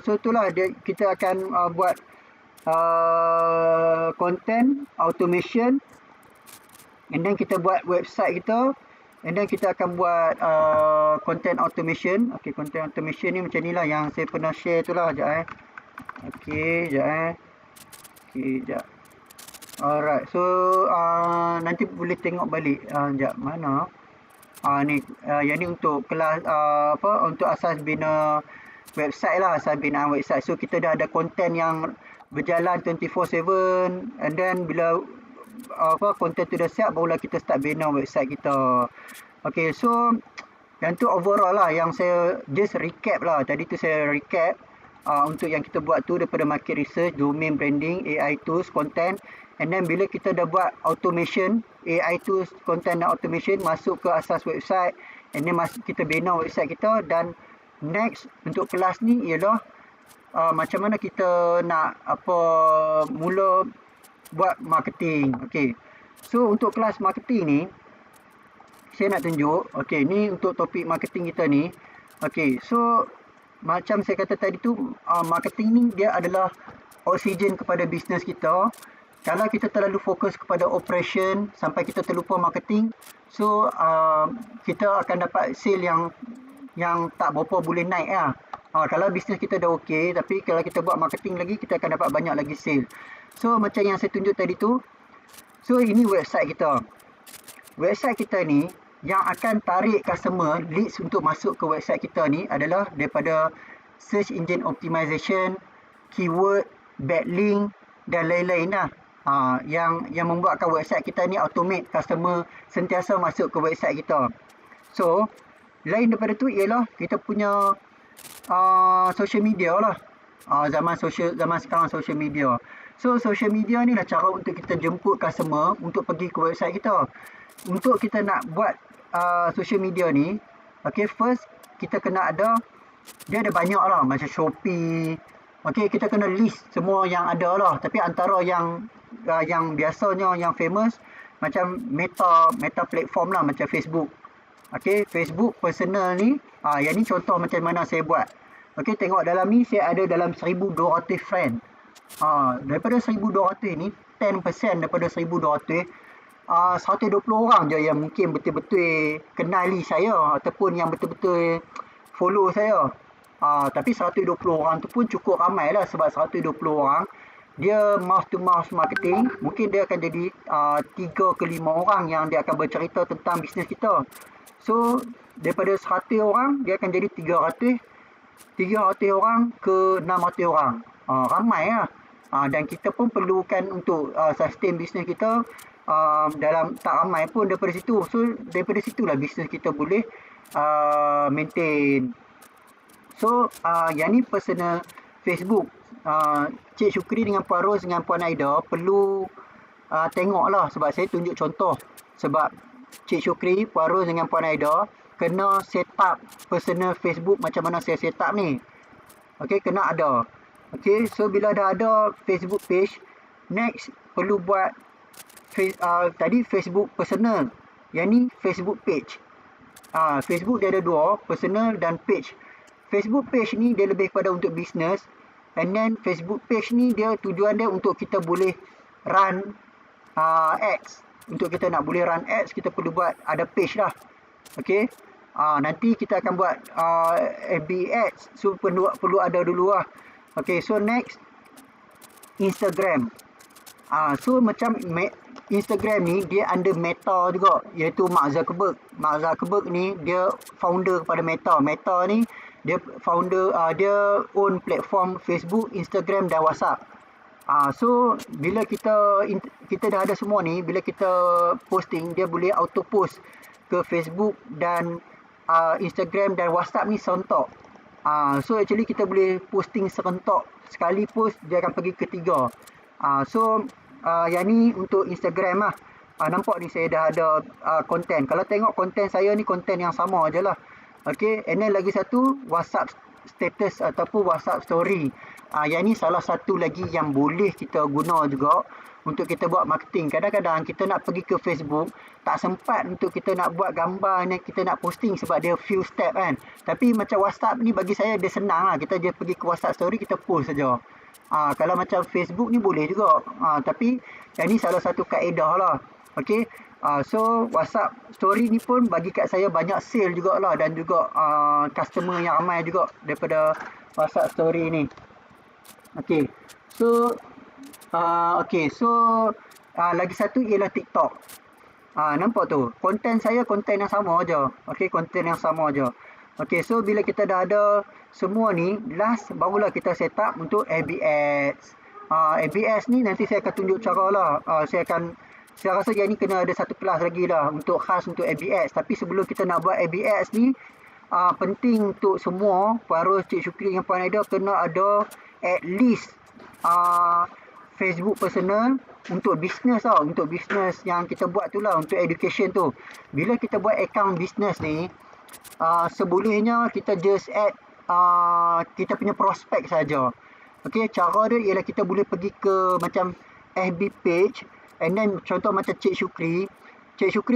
itulah kita akan buat content automation, and then kita buat website kita, and then kita akan buat content automation. Okay, content automation ni macam ni lah yang saya pernah share tu lah. Sekejap Okay, sekejap. Alright, so nanti boleh tengok balik. Sekejap, mana? Ni yang ni untuk kelas untuk asas bina website lah, asas binaan website. So kita dah ada content yang berjalan 24/7, and then bila content tu dah siap, barulah kita start bina website kita. Okay, so yang tu overall lah yang saya just recap lah. Tadi tu saya recap untuk yang kita buat tu daripada market research, domain branding, AI tools, content. And then bila kita dah buat automation, AI tools, content dan automation masuk ke asas website, and then kita bina website kita. Dan next untuk kelas ni ialah macam mana kita nak mula buat marketing. Okay, so untuk kelas marketing ni saya nak tunjuk. Okay, ni untuk topik marketing kita ni. Okay, so macam saya kata tadi tu, marketing ni dia adalah oksigen kepada bisnes kita. Kalau kita terlalu fokus kepada operation sampai kita terlupa marketing, so kita akan dapat sale yang tak berapa boleh naik lah. Kalau bisnes kita dah okey, tapi kalau kita buat marketing lagi, kita akan dapat banyak lagi sale. So macam yang saya tunjuk tadi tu, so ini website kita. Website kita ni yang akan tarik customer leads untuk masuk ke website kita ni adalah daripada search engine optimization, keyword, backlink dan lain-lain lah. Yang membuatkan website kita ni automate customer sentiasa masuk ke website kita. So lain daripada tu ialah kita punya social media lah. Zaman sekarang social media. So social media ni lah cara untuk kita jemput customer untuk pergi ke website kita. Untuk kita nak buat social media ni, okay, first kita kena dia ada banyak lah, macam Shopee. Okay, kita kena list semua yang ada lah. Tapi antara yang biasanya yang famous macam meta platform lah, macam Facebook. Okay, Facebook personal ni, yang ni contoh macam mana saya buat. Okay, tengok dalam ni saya ada dalam 1200 friend. Daripada 1200 ni, 10% daripada 1200, 120 orang je yang mungkin betul-betul kenali saya ataupun yang betul-betul follow saya. Tapi 120 orang tu pun cukup ramai lah, sebab 120 orang dia mouth to mouth marketing. Mungkin dia akan jadi 3 ke 5 orang yang dia akan bercerita tentang bisnes kita. So daripada 100 orang dia akan jadi 300 orang ke 600 orang. Ramai lah. Dan kita pun perlukan untuk sustain bisnes kita dalam tak ramai pun daripada situ. So daripada situlah bisnes kita boleh maintain. So yang ni personal Facebook. Cik Syukri dengan Puan Ros dengan Puan Aida perlu tengok lah, sebab saya tunjuk contoh. Sebab Cik Syukri, Puan Ros dengan Puan Aida kena set up personal Facebook macam mana saya set up ni. Okay, kena ada. Okay, so bila dah ada Facebook page, next perlu buat tadi Facebook personal. Yang ni Facebook page. Facebook dia ada dua, personal dan page. Facebook page ni dia lebih kepada untuk business, and then Facebook page ni dia tujuan dia untuk kita boleh run ads. Untuk kita nak boleh run ads, kita perlu buat ada page lah. Okay. Nanti kita akan buat FB ads, so perlu ada dulu lah. Okay, so next Instagram. So macam Instagram ni dia under Meta juga, iaitu Mark Zuckerberg. Mark Zuckerberg ni dia founder kepada Meta. Meta ni dia founder, dia own platform Facebook, Instagram dan WhatsApp. So bila kita dah ada semua ni, bila kita posting, dia boleh auto post ke Facebook dan Instagram dan WhatsApp ni serentak. So actually kita boleh posting serentak, sekali post dia akan pergi ke 3. So yang ni untuk Instagram lah. Nampak ni saya dah ada konten. Kalau tengok konten saya ni, konten yang sama je lah. Okay, and then lagi satu WhatsApp status ataupun WhatsApp story. Yang ni salah satu lagi yang boleh kita guna juga untuk kita buat marketing. Kadang-kadang kita nak pergi ke Facebook, tak sempat untuk kita nak buat gambar yang kita nak posting sebab dia few step kan. Tapi macam WhatsApp ni bagi saya dia senang lah. Kita je pergi ke WhatsApp story, kita post saja. Kalau macam Facebook ni boleh juga. Tapi yang ni salah satu kaedah lah. Okay. So WhatsApp story ni pun bagi kat saya banyak sale jugalah, dan juga customer yang ramai juga daripada WhatsApp story ni. Okay. So lagi satu ialah TikTok. Nampak tu, konten saya konten yang sama aja. Okay, konten yang sama aja. Okay, so bila kita dah ada semua ni, last barulah kita set up untuk FB Ads. FB Ads ni nanti saya akan tunjuk cara lah. Saya rasa yang ni kena ada satu kelas lagi lah untuk khas untuk FB Ads. Tapi sebelum kita nak buat FB Ads ni, penting untuk semua Farouz, Cik Syukri dengan Puan Aida kena ada at least Facebook personal untuk business tau. Untuk business yang kita buat tu lah, untuk education tu. Bila kita buat account business ni, sebolehnya kita just add kita punya prospek saja. Okay, cara dia ialah kita boleh pergi ke macam FB page, and then contoh macam Cik Syukri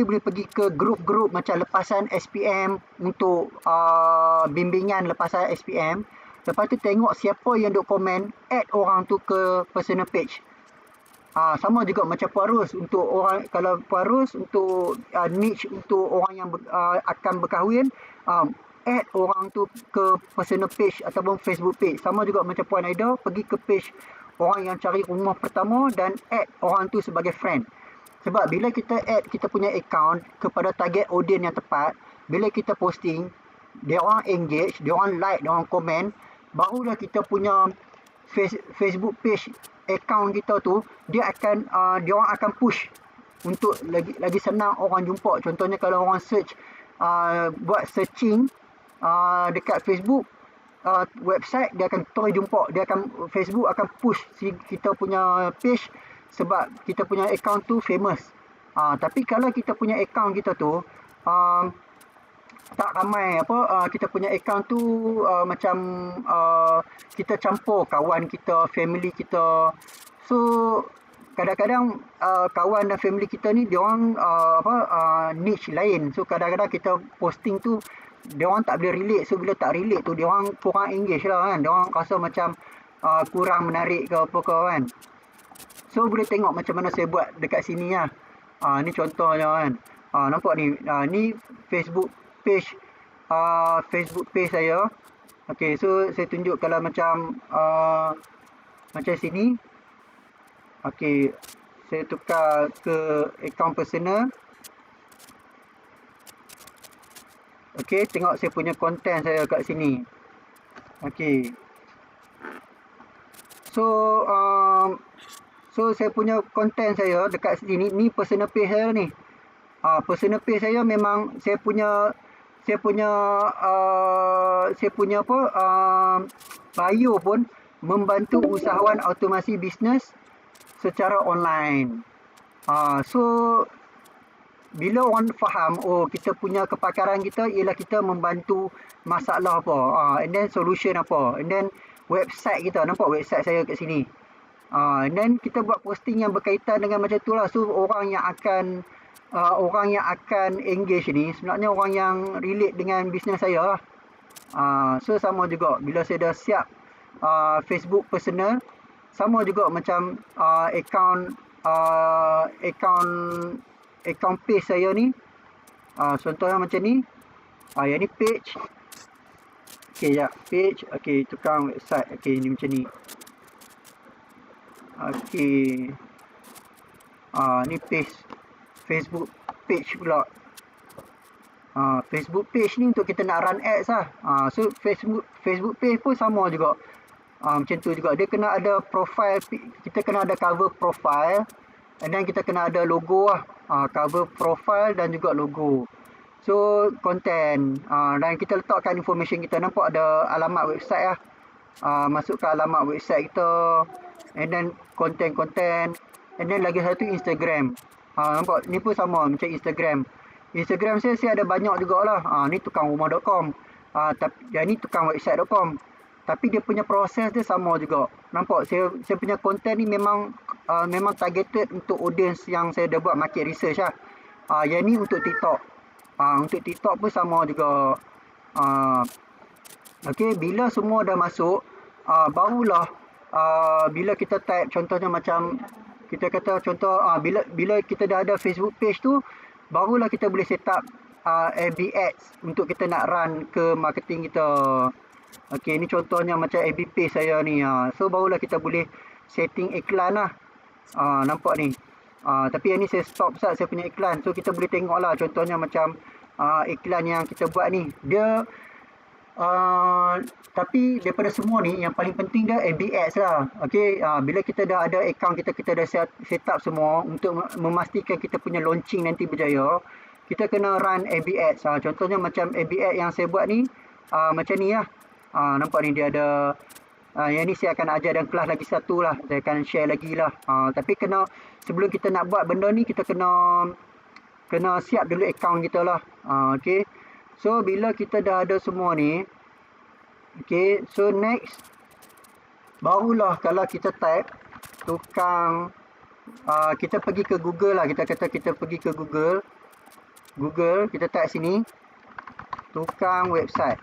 boleh pergi ke grup-grup macam lepasan SPM untuk bimbingan lepasan SPM. Lepas tu tengok siapa yang duk komen, add orang tu ke personal page. Sama juga macam Farouz, untuk orang, kalau Farouz untuk niche untuk orang yang akan berkahwin, add orang tu ke personal page ataupun Facebook page. Sama juga macam Puan Aida, pergi ke page orang yang cari rumah pertama dan add orang tu sebagai friend. Sebab bila kita add kita punya account kepada target audience yang tepat, bila kita posting, dia orang engage, dia orang like, dia orang komen, barulah kita punya Facebook page account kita tu dia orang akan push untuk lagi senang orang jumpa. Contohnya kalau orang search, buat searching dekat Facebook website, dia akan terus jumpa, Facebook akan push kita punya page sebab kita punya account tu famous. Tapi kalau kita punya account kita tu tak ramai kita punya account tu macam kita campur kawan kita, family kita. So kadang-kadang kawan dan family kita ni dia orang niche lain. So kadang-kadang kita posting tu dia orang tak boleh relate. So bila tak relate tu dia orang kurang engage lah kan. Dia orang rasa macam kurang menarik ke apa ke kan. So boleh tengok macam mana saya buat dekat sini lah. Ni contohnya kan. Nampak ni, ni Facebook page saya. Okay, so saya tunjuk kalau macam sini. Okay, saya tukar ke account personal. Okay, tengok saya punya konten saya kat sini. Okay. So saya punya konten saya dekat sini, ni personal page saya ni. Personal page saya memang saya punya bio pun membantu usahawan automasi bisnes secara online. So bila orang faham, kita punya kepakaran kita ialah kita membantu masalah apa, and then solution apa, and then website kita, nampak website saya kat sini. And then kita buat posting yang berkaitan dengan macam tu lah. So orang yang akan engage ni sebenarnya orang yang relate dengan bisnes saya lah. So sama juga bila saya dah siap Facebook personal, sama juga macam account page saya ni. Contohnya macam ni. Yang ni page. Okay, ya, page. Okay, tukang website. Okay, ni macam ni. Okay. Ni page. Facebook page pula. Facebook page ni untuk kita nak run ads lah. So Facebook page pun sama juga. Macam tu juga. Dia kena ada profile. Kita kena ada cover profile. And then kita kena ada logo lah. Cover profile dan juga logo. So content. Dan kita letakkan information kita. Nampak ada alamat website lah. Masukkan alamat website kita. And then content. And then lagi satu Instagram. Nampak? Ni pun sama macam Instagram. Instagram saya ada banyak jugalah. Ni tukangrumah.com. Yang ni tukangwebsite.com. Tapi dia punya proses dia sama juga. Nampak? Saya punya content ni memang targeted untuk audience yang saya dah buat market research lah. Yang ni untuk TikTok. Untuk TikTok pun sama juga. Okay, bila semua dah masuk, barulah bila kita type contohnya macam kita kata contoh bila kita dah ada Facebook page tu, barulah kita boleh set up FB ads untuk kita nak run ke marketing kita. Okay, ni contohnya macam FB page saya ni. So barulah kita boleh setting iklan lah. Nampak ni. Tapi yang ni saya stop Ustaz, saya punya iklan. So kita boleh tengok lah contohnya macam iklan yang kita buat ni. Dia tapi daripada semua ni yang paling penting dia FB ads lah. Okay, bila kita dah ada account kita dah set up semua untuk memastikan kita punya launching nanti berjaya, kita kena run FB ads. Contohnya macam FB ads yang saya buat ni, macam ni lah. Nampak ni dia ada. Yang ni saya akan ajar dalam kelas lagi satu lah. Saya akan share lagi lah. Tapi sebelum kita nak buat benda ni, kita kena siap dulu account kita lah. Okay. So bila kita dah ada semua ni, okay, so next barulah kalau kita type tukang, kita pergi ke Google lah. Kita kata kita pergi ke Google, kita type sini tukang website.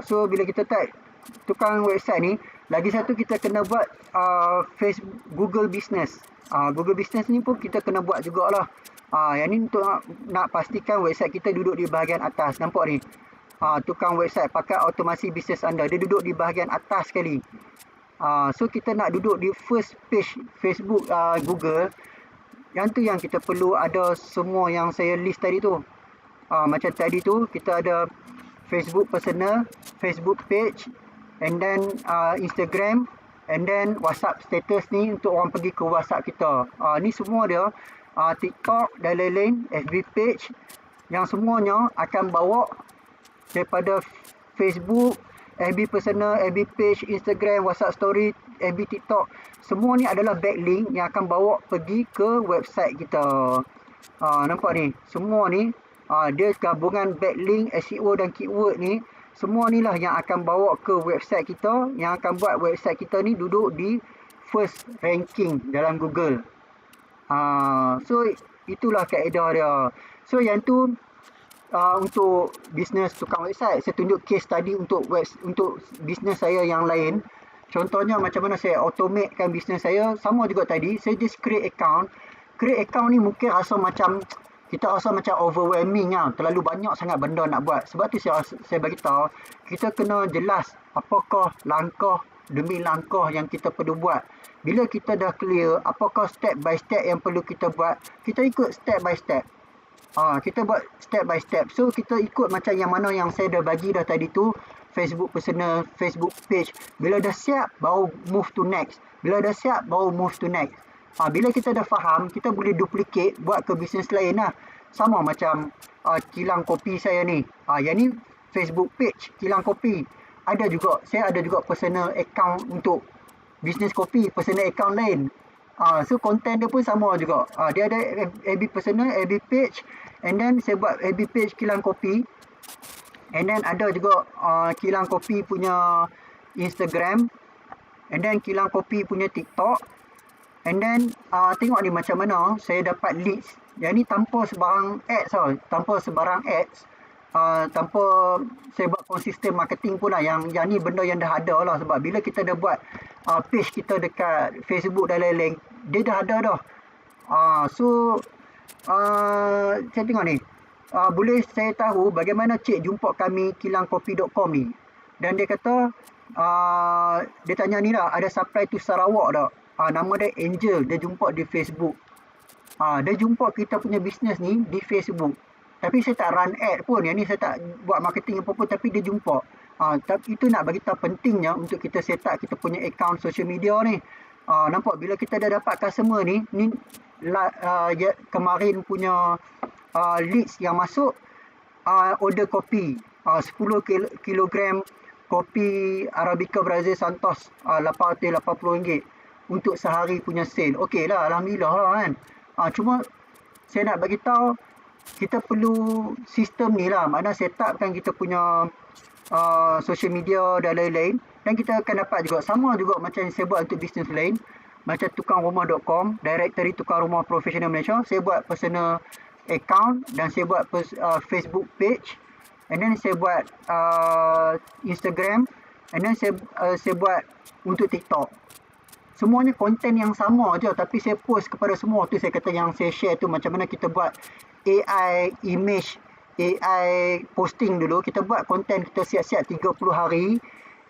So bila kita type tukang website ni, lagi satu kita kena buat Facebook Google Business. Google Business ni pun kita kena buat jugalah. Yang ni untuk nak pastikan website kita duduk di bahagian atas. Nampak ni? Tukang website pakai automasi bisnes anda. Dia duduk di bahagian atas sekali. So kita nak duduk di first page Facebook Google. Yang tu yang kita perlu ada semua yang saya list tadi tu. Macam tadi tu kita ada Facebook personal, Facebook page, and then Instagram, and then WhatsApp status ni untuk orang pergi ke WhatsApp kita. Ni semua dia TikTok dan lain-lain, FB page, yang semuanya akan bawa daripada Facebook, FB personal, FB page, Instagram, WhatsApp story, FB TikTok. Semua ni adalah backlink yang akan bawa pergi ke website kita. Nampak ni? Semua ni dia gabungan backlink, SEO dan keyword ni. Semua ni lah yang akan bawa ke website kita, yang akan buat website kita ni duduk di first ranking dalam Google. So itulah kaedah dia. So yang tu untuk bisnes tukang website. Saya tunjuk case tadi untuk bisnes saya yang lain. Contohnya macam mana saya automatekan bisnes saya. Sama juga tadi, saya just create account. Create account ni mungkin kita rasa macam overwhelming lah. Terlalu banyak sangat benda nak buat. Sebab tu saya bagi tahu, kita kena jelas apakah langkah demi langkah yang kita perlu buat. Bila kita dah clear apakah step by step yang perlu kita buat, kita ikut step by step. Kita buat step by step. So kita ikut macam yang mana yang saya dah bagi dah tadi tu, Facebook personal, Facebook page. Bila dah siap baru move to next. Bila dah siap baru move to next. Bila kita dah faham, kita boleh duplicate buat ke bisnes lain lah. Sama macam kilang kopi saya ni. Yang ni Facebook page kilang kopi. Saya ada juga personal account untuk bisnes kopi, personal account lain. So content dia pun sama juga. Dia ada FB personal, FB page, and then saya buat FB page kilang kopi. And then ada juga kilang kopi punya Instagram. and then Kilang Kopi punya TikTok, and then tengok ni macam mana saya dapat leads. Yang ni tanpa sebarang ads tau, tanpa sebarang ads. Tanpa saya buat konsisten marketing pun lah. Yang ni benda yang dah ada lah, sebab bila kita dah buat page kita dekat Facebook dan lain-lain, dia dah ada dah. So saya tengok ni, boleh saya tahu bagaimana cik jumpa kami kilangkopi.com ni. Dan dia kata dia tanya ni lah, ada supply to Sarawak tak? Nama dia Angel, dia jumpa di Facebook. Dia jumpa kita punya bisnes ni di Facebook. Tapi saya tak run ad pun, yang ni saya tak buat marketing apa pun, tapi dia jumpa. Tapi itu nak bagi tahu pentingnya untuk kita set up kita punya account social media ni. Nampak bila kita dah dapat customer ni kemarin punya leads yang masuk, order kopi 10 kilogram kopi Arabica Brazil Santos RM880 untuk sehari punya sale. Okey lah, alhamdulillah lah kan. Cuma saya nak bagi tahu kita perlu sistem ni lah, makna set up kan kita punya social media dan lain-lain, dan kita akan dapat juga sama juga macam yang saya buat untuk bisnes lain, macam tukangrumah.com, directory tukang rumah profesional Malaysia. Saya buat personal account dan saya buat Facebook page, and then saya buat Instagram, and then saya buat untuk TikTok. Semuanya konten yang sama je, tapi saya post kepada semua tu. Saya kata yang saya share tu macam mana kita buat AI image, AI posting dulu. Kita buat konten, kita siap-siap 30 hari,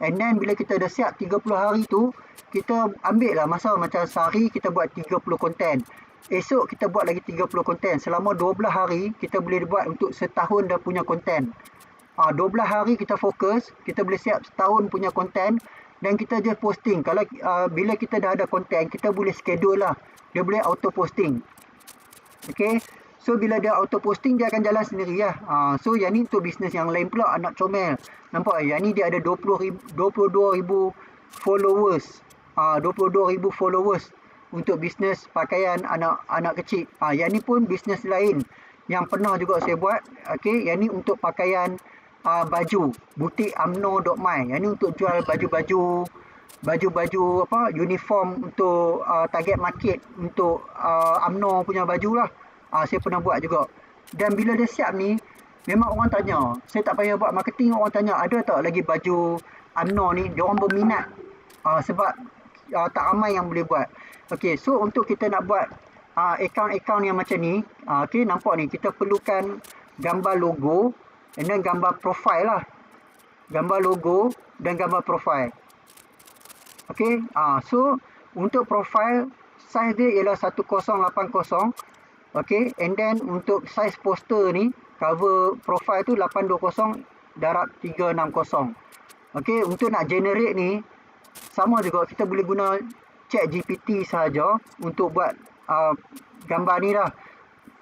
and then bila kita dah siap 30 hari tu, kita ambil lah masa macam sehari kita buat 30 konten. Esok kita buat lagi 30 konten. Selama 12 hari kita boleh buat untuk setahun dah punya konten. 12 hari kita fokus, kita boleh siap setahun punya konten. Dan kita je posting. Kalau bila kita dah ada konten, kita boleh schedule lah. Dia boleh auto posting. Okay. So bila dia auto posting, dia akan jalan sendiri lah. So yang ni untuk bisnes yang lain pula, anak comel. Nampak? Yang ni dia ada 22,000 followers. 22,000 followers untuk bisnes pakaian anak kecil. Yang ni pun bisnes lain yang pernah juga saya buat. Okay. Yang ni untuk pakaian baju, butik amno.my. Yang ni untuk jual baju-baju uniform untuk target market untuk amno punya baju lah. Saya pernah buat juga. Dan bila dia siap ni, memang orang tanya, saya tak payah buat marketing, orang tanya ada tak lagi baju amno ni, dia orang berminat. Sebab tak ramai yang boleh buat. Okay, so untuk kita nak buat account yang macam ni, okay, nampak ni, kita perlukan gambar logo, and then gambar profile lah. Gambar logo dan gambar profile. Okay. So untuk profile, size dia ialah 1080. Okay. And then untuk size poster ni, cover profile tu 820 darab 360. Okay. Untuk nak generate ni, sama juga kita boleh guna ChatGPT sahaja untuk buat gambar ni lah.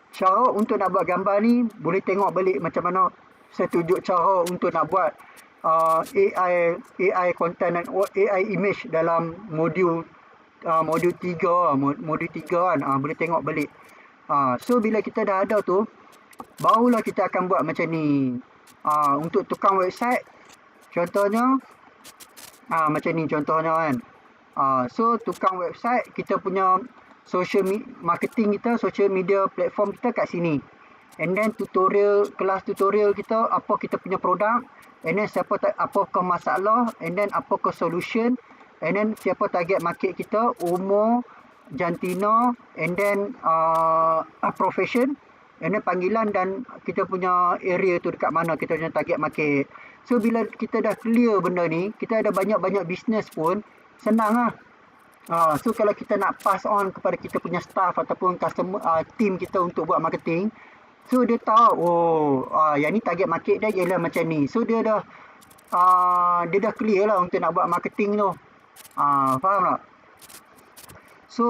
Cara untuk nak buat gambar ni, boleh tengok balik macam mana saya tunjuk cara untuk nak buat AI content dan AI image dalam modul 3 kan. Boleh tengok balik. So bila kita dah ada tu, barulah kita akan buat macam ni. Untuk tukang website, contohnya macam ni contohnya kan. So tukang website, kita punya marketing kita, social media platform kita kat sini. And then kelas tutorial kita, apa kita punya produk, and then apakah masalah, and then apakah solution, and then siapa target market kita, umur, jantina, and then profession, and then panggilan, dan kita punya area tu dekat mana kita punya target market. So bila kita dah clear benda ni, kita ada banyak-banyak business pun senang lah. So kalau kita nak pass on kepada kita punya staff ataupun customer, team kita untuk buat marketing, so dia tahu, yang ni target market dia ialah macam ni. So dia dah clear lah untuk nak buat marketing tu. Faham tak? So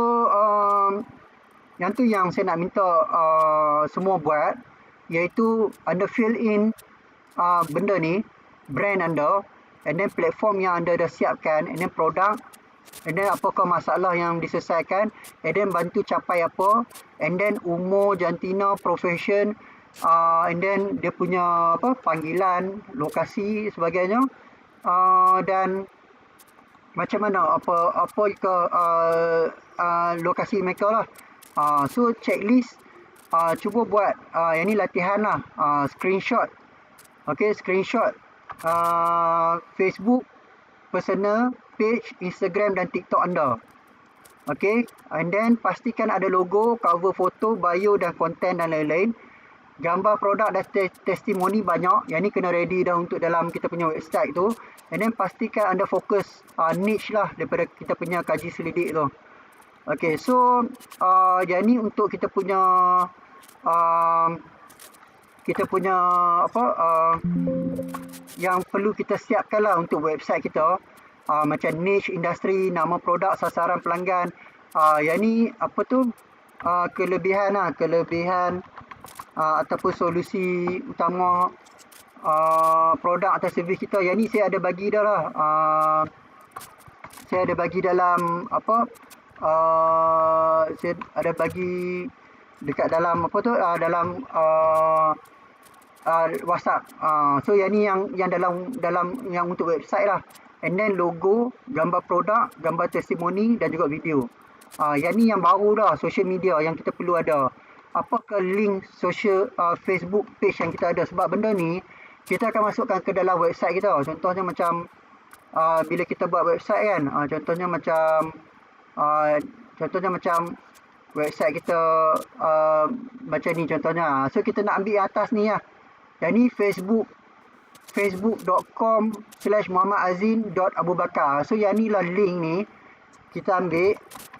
yang tu yang saya nak minta semua buat, iaitu anda fill in benda ni, brand anda, and then platform yang anda dah siapkan, and then produk, and then apakah masalah yang diselesaikan, and then bantu capai apa, and then umur, jantina, profession, and then dia punya panggilan, lokasi sebagainya, dan macam mana apa ke lokasi mereka lah. So checklist cuba buat yang ni latihan lah, screenshot. Okay, screenshot Facebook personal page, Instagram dan TikTok anda. Okay, and then pastikan ada logo, cover foto, bio dan konten dan lain-lain. Gambar produk dan testimoni banyak. Yang ni kena ready dah untuk dalam kita punya website tu. And then pastikan anda fokus niche lah daripada kita punya kaji selidik tu. Okay, so yang ni untuk kita punya apa yang perlu kita siapkan lah untuk website kita. Macam niche, industri, nama produk, sasaran pelanggan. Yang ni apa tu kelebihan lah, ataupun solusi utama produk atau servis kita. Yang ni saya ada bagi dah lah. Saya ada bagi dalam apa, saya ada bagi dekat dalam apa tu, dalam WhatsApp. So yang ni yang dalam yang untuk website lah. And then logo, gambar produk, gambar testimoni dan juga video. Yang ni yang baru dah, social media yang kita perlu ada. Apakah link social Facebook page yang kita ada? Sebab benda ni kita akan masukkan ke dalam website kita. Contohnya macam bila kita buat website kan, contohnya macam website kita macam ni contohnya. So kita nak ambil atas ni lah. Yang ni facebook.com/muhammadazin.abubakar. So yang ni lah link ni kita ambil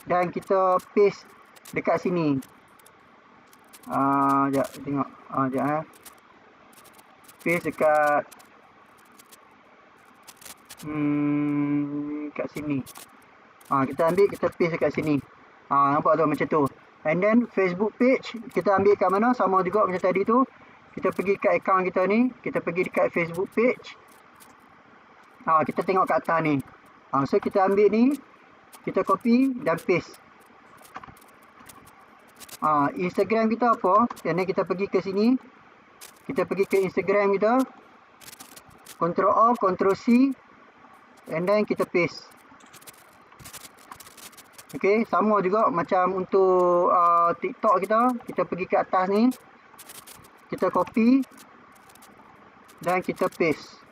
dan kita paste dekat sini. Sekejap tengok. Paste dekat kat sini. Kita ambil, kita paste dekat sini. Nampak tu macam tu. And then Facebook page kita ambil kat mana, sama juga macam tadi tu. Kita pergi kat account kita ni, kita pergi dekat Facebook page. Kita tengok kat atas ni. So kita ambil ni, kita copy dan paste. Instagram kita apa? Yang ni kita pergi ke sini. Kita pergi ke Instagram kita. Ctrl O, Ctrl C. And then kita paste. Okay, sama juga macam untuk TikTok kita. Kita pergi ke atas ni. Kita copy. Dan kita paste.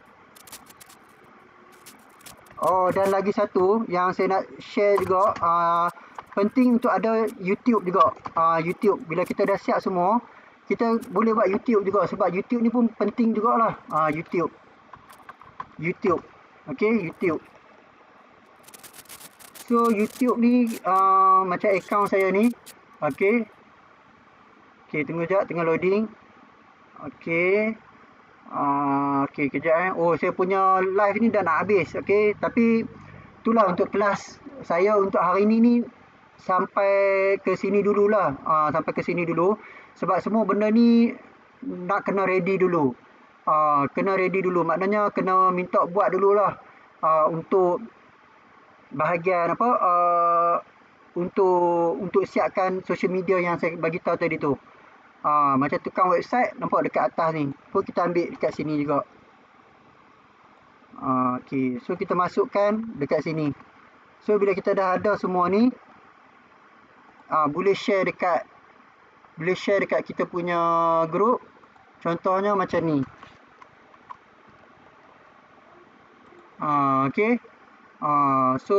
Dan lagi satu yang saya nak share juga. Penting untuk ada YouTube juga. YouTube. Bila kita dah siap semua, kita boleh buat YouTube juga. Sebab YouTube ni pun penting jugalah. YouTube. Okay, YouTube. So YouTube ni macam account saya ni. Okay, tunggu sekejap, tengah loading. Okay, kejap saya punya live ni dah nak habis. Okay, tapi itulah untuk kelas saya untuk hari ni sampai ke sini dululah. Sampai ke sini dulu. Sebab semua benda ni nak kena ready dulu. Maknanya kena minta buat dululah. Untuk bahagian apa, untuk siapkan social media yang saya bagi tahu tadi tu. Macam tukang website nampak dekat atas ni. Pun kita ambil dekat sini juga. Okay, so kita masukkan dekat sini. So bila kita dah ada semua ni, boleh share dekat kita punya group. Contohnya macam ni. Okay. So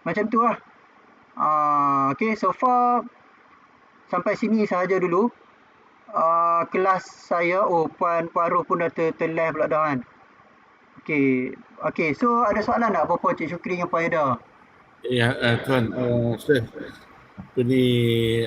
macam tu lah. Okay, so far sampai sini sahaja dulu. Kelas saya. Puan Roh pun dah terlive pula dah kan. Okay, so ada soalan tak apa-apa Cik Syukri dengan Puan Eda? Ya, Tuan, Sir, apa ni,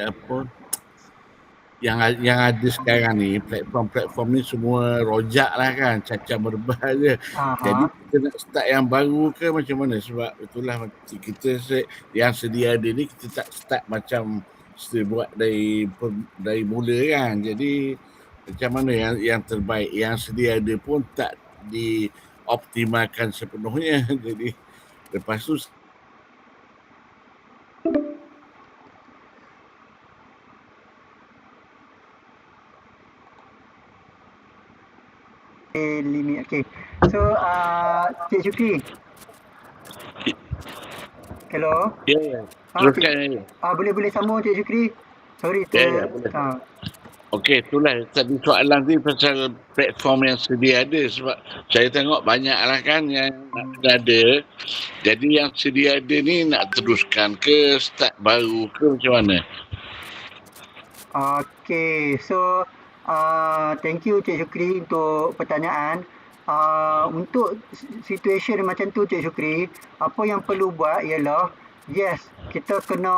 yang ada sekarang ni, platform ni semua rojak lah kan, cacah merbah je. Jadi kita nak start yang baru ke macam mana? Sebab itulah kita yang sedia ada ni, kita tak start macam buat dari mula kan. Jadi macam mana yang terbaik? Yang sedia ada pun tak dioptimalkan sepenuhnya. Jadi lepas tu limit. Okay, so Cik Syukri, Hello. Ya, Okey. teruskan. Boleh sambung Cik Syukri. Sorry Ya, boleh. Okey, itulah tadi soalan tu pasal platform yang sedia ada, sebab saya tengok banyaklah kan yang dah ada. Jadi yang sedia ada ni nak teruskan ke, start baru ke, macam mana? Okey. So, thank you Cik Syukri untuk pertanyaan. Untuk situation macam tu Cik Syukri, apa yang perlu buat ialah, yes, kita kena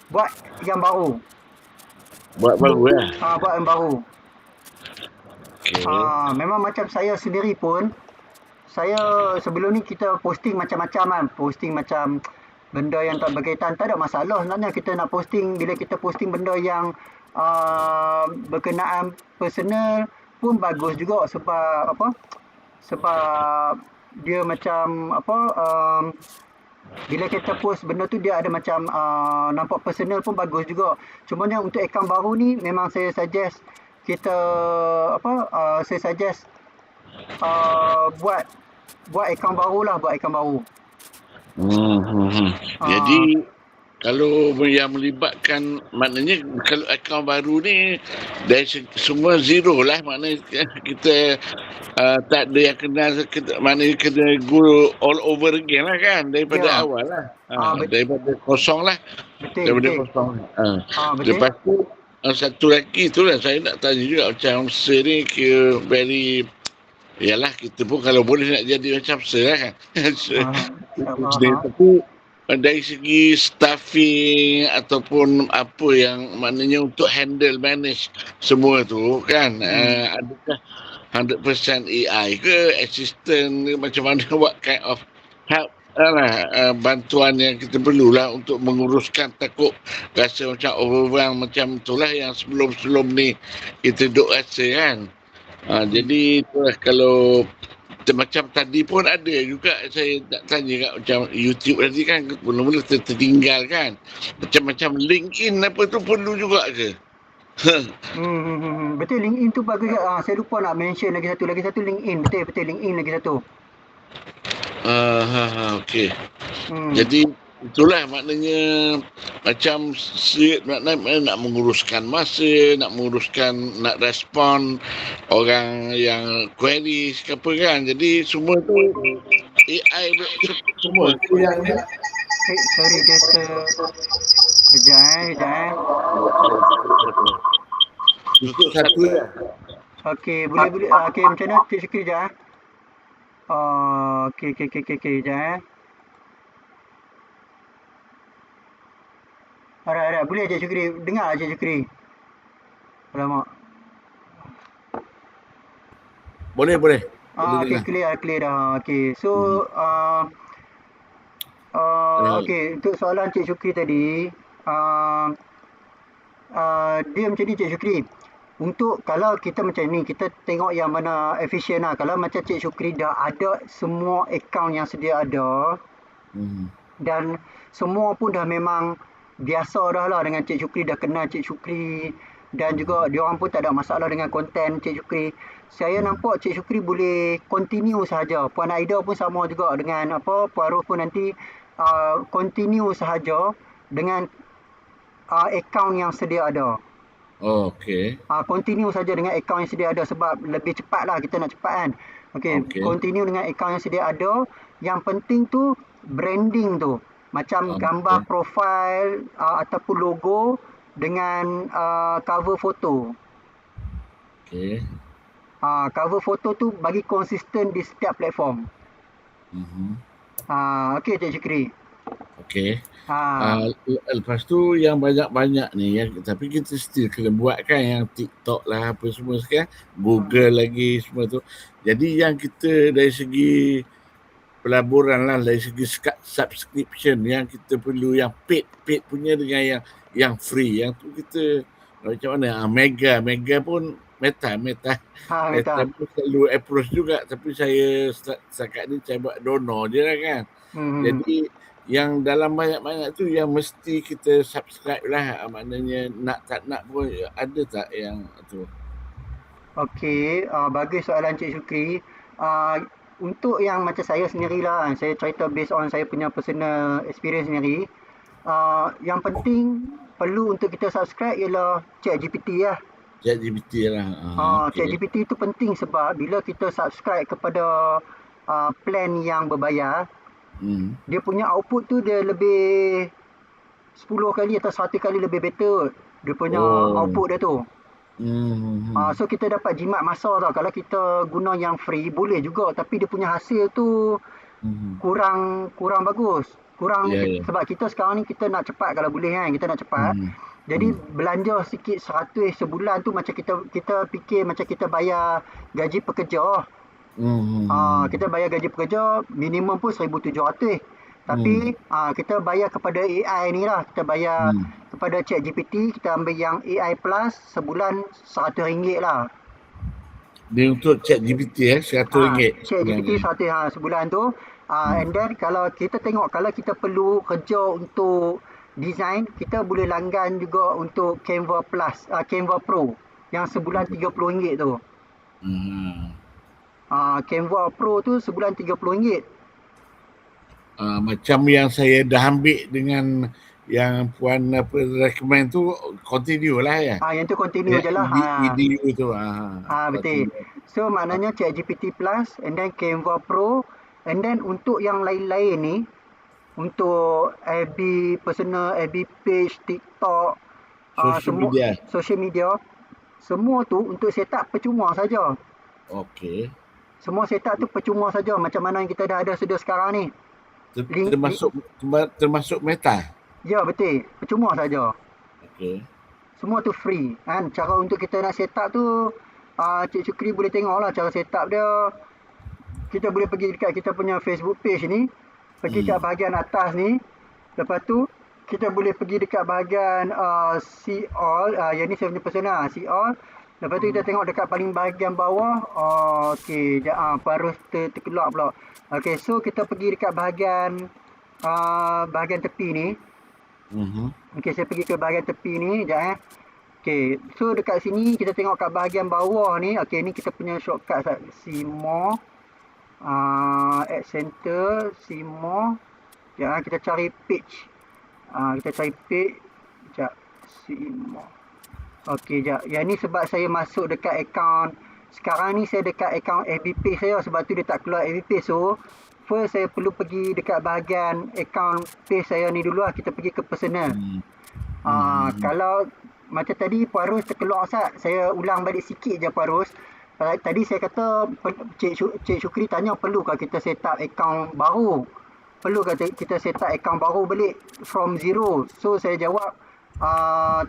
buat yang baru. Buat baru lah. Buat yang baru. Okey. Memang macam saya sendiri pun, saya sebelum ni kita posting macam-macam kan. Posting macam benda yang tak berkaitan, tak ada masalah sebenarnya kita nak posting. Bila kita posting benda yang berkenaan personal pun bagus juga, sebab apa? Sebab dia macam apa, bila kita post benda tu dia ada macam nampak personal pun bagus juga. Cumanya untuk akaun baru ni memang saya suggest kita apa, saya suggest buat akaun baru lah, buat akaun baru. Jadi kalau yang melibatkan, maknanya kalau akaun baru ni dari semua zero lah, maknanya kita tak ada yang kenal, maknanya kena go all over again lah kan, daripada awal lah. Daripada kosong lah. Betul. Kosong. Betul. Lepas tu satu lagi tu lah saya nak tanya juga, macam Sir ni kira very, yalah kita pun kalau boleh nak jadi macam Sir lah kan. Tapi dari segi staffing ataupun apa yang maknanya untuk handle manage semua tu kan, adakah 100% AI ke, assistant ke, macam mana, what kind of help bantuan yang kita perlulah untuk menguruskan, takut rasa macam overwhelm macam itulah yang sebelum-sebelum ni kita duk rasa kan. Jadi itulah, kalau macam tadi pun ada juga saya nak tanya kat macam YouTube tadi kan, mula-mula tertinggal kan, macam LinkedIn apa tu perlu juga ke? Betul, LinkedIn tu bagus juga. Saya lupa nak mention lagi satu LinkedIn. Betul LinkedIn lagi satu. Okey. Jadi itulah maknanya, macam maknanya nak menguruskan masa, nak respon orang yang query ke apa kan. Jadi semua tu AI semua tu yang sorry kita kejap. Tutup satu ya. Okey, boleh. Okey, macam mana Cik Syukri kejap. Okey, kejap. Alright. Boleh Cik Syukri, dengar Cik Syukri. Alamak. Boleh. Okey, clear dah. Okey. So, okey, untuk soalan Cik Syukri tadi, dia macam ni Cik Syukri. Untuk kalau kita macam ni, kita tengok yang mana efisien lah. Kalau macam Cik Syukri dah ada semua akaun yang sedia ada, dan semua pun dah memang biasa dah lah dengan Cik Syukri, dah kenal Cik Syukri, dan juga diorang pun tak ada masalah dengan konten Cik Syukri. Saya nampak Cik Syukri boleh continue sahaja. Puan Aida pun sama juga dengan apa, Puan Ros pun nanti continue sahaja dengan akaun yang sedia ada. Okey. Continue saja dengan akaun yang sedia ada, sebab lebih cepat lah, kita nak cepat kan. Okey. Continue dengan akaun yang sedia ada. Yang penting tu branding tu. Macam gambar profile ataupun logo dengan cover foto. Okey. Cover foto tu bagi konsisten di setiap platform. Okey Cik Syukri. Okey. Lepas tu yang banyak-banyak ni yang, tapi kita still kena buat kan, yang TikTok lah apa semua sekarang, Google lagi semua tu. Jadi yang kita dari segi pelaburan lah, dari segi subscription yang kita perlu, yang paid punya dengan yang free, yang tu kita macam mana? Mega pun Meta pun selalu approach juga, tapi saya setakat ni saya buat donor je lah kan. Jadi yang dalam banyak-banyak tu yang mesti kita subscribe lah, maknanya nak tak nak pun ada tak yang tu? Okey, bagus soalan Cik Syukri. untuk yang macam saya sendirilah, saya cerita based on saya punya personal experience sendiri. Yang penting perlu untuk kita subscribe ialah ChatGPT lah. ChatGPT lah. Okay. ChatGPT itu penting sebab bila kita subscribe kepada plan yang berbayar, dia punya output tu dia lebih 10 kali atau 1 kali lebih better dia punya output dia tu. So kita dapat jimat masa tau. Kalau kita guna yang free boleh juga, tapi dia punya hasil tu kurang bagus. Sebab kita sekarang ni kita nak cepat kalau boleh kan, kita nak cepat. Jadi belanja sikit 100 sebulan tu macam kita fikir macam kita bayar gaji pekerja. Kita bayar gaji pekerja minimum pun 1,700. Tapi kita bayar kepada AI ni lah. Kita bayar kepada ChatGPT, kita ambil yang AI Plus sebulan RM100 lah. Dia untuk ChatGPT RM100. ChatGPT RM100 sebulan tu. And then kalau kita tengok, kalau kita perlu kerja untuk design, kita boleh langgan juga untuk Canva Plus, Canva Pro yang sebulan RM30 tu. Canva Pro tu sebulan RM30. Macam yang saya dah ambil dengan yang puan recommend tu, continue lah ya. Yang tu continue je lah. Video tu. Betul. So maknanya ChatGPT Plus and then Canva Pro, and then untuk yang lain-lain ni, untuk FB personal, FB page, TikTok, social media, semua tu untuk setup percuma saja. Okey. Semua setup tu percuma saja, macam mana yang kita dah ada sedia sekarang ni. Termasuk Meta? Ya, betul. Percuma saja. Okey. Semua tu free kan. Cara untuk kita nak setup tu, Cik Syukri boleh tengok lah cara setup dia. Kita boleh pergi dekat kita punya Facebook page ni, pergi kat bahagian atas ni. Lepas tu kita boleh pergi dekat bahagian see all. Yang ni saya punya personal, see all. Lepas tu kita tengok dekat paling bahagian bawah. Okey, baru terkelak pula. Okey, so kita pergi dekat bahagian tepi ni. Okey, saya pergi ke bahagian tepi ni sekejap Okey, so dekat sini kita tengok kat bahagian bawah ni. Okey, ni kita punya shortcut. See more, add center, see more. Sekejap kita cari page. Kita cari page. Sekejap, see more. Okey, sekejap. Yang ni sebab saya masuk dekat akaun. Sekarang ni saya dekat akaun FB page saya, sebab tu dia tak keluar FB page. So first saya perlu pergi dekat bahagian akaun page saya ni dulu lah. Kita pergi ke personal. Kalau macam tadi Puan Ros terkeluar Ustaz, saya ulang balik sikit je Puan Ros. Tadi saya kata Cik Syukri tanya perlukah kita set up akaun baru, perlukah kita set up akaun baru balik from zero. So saya jawab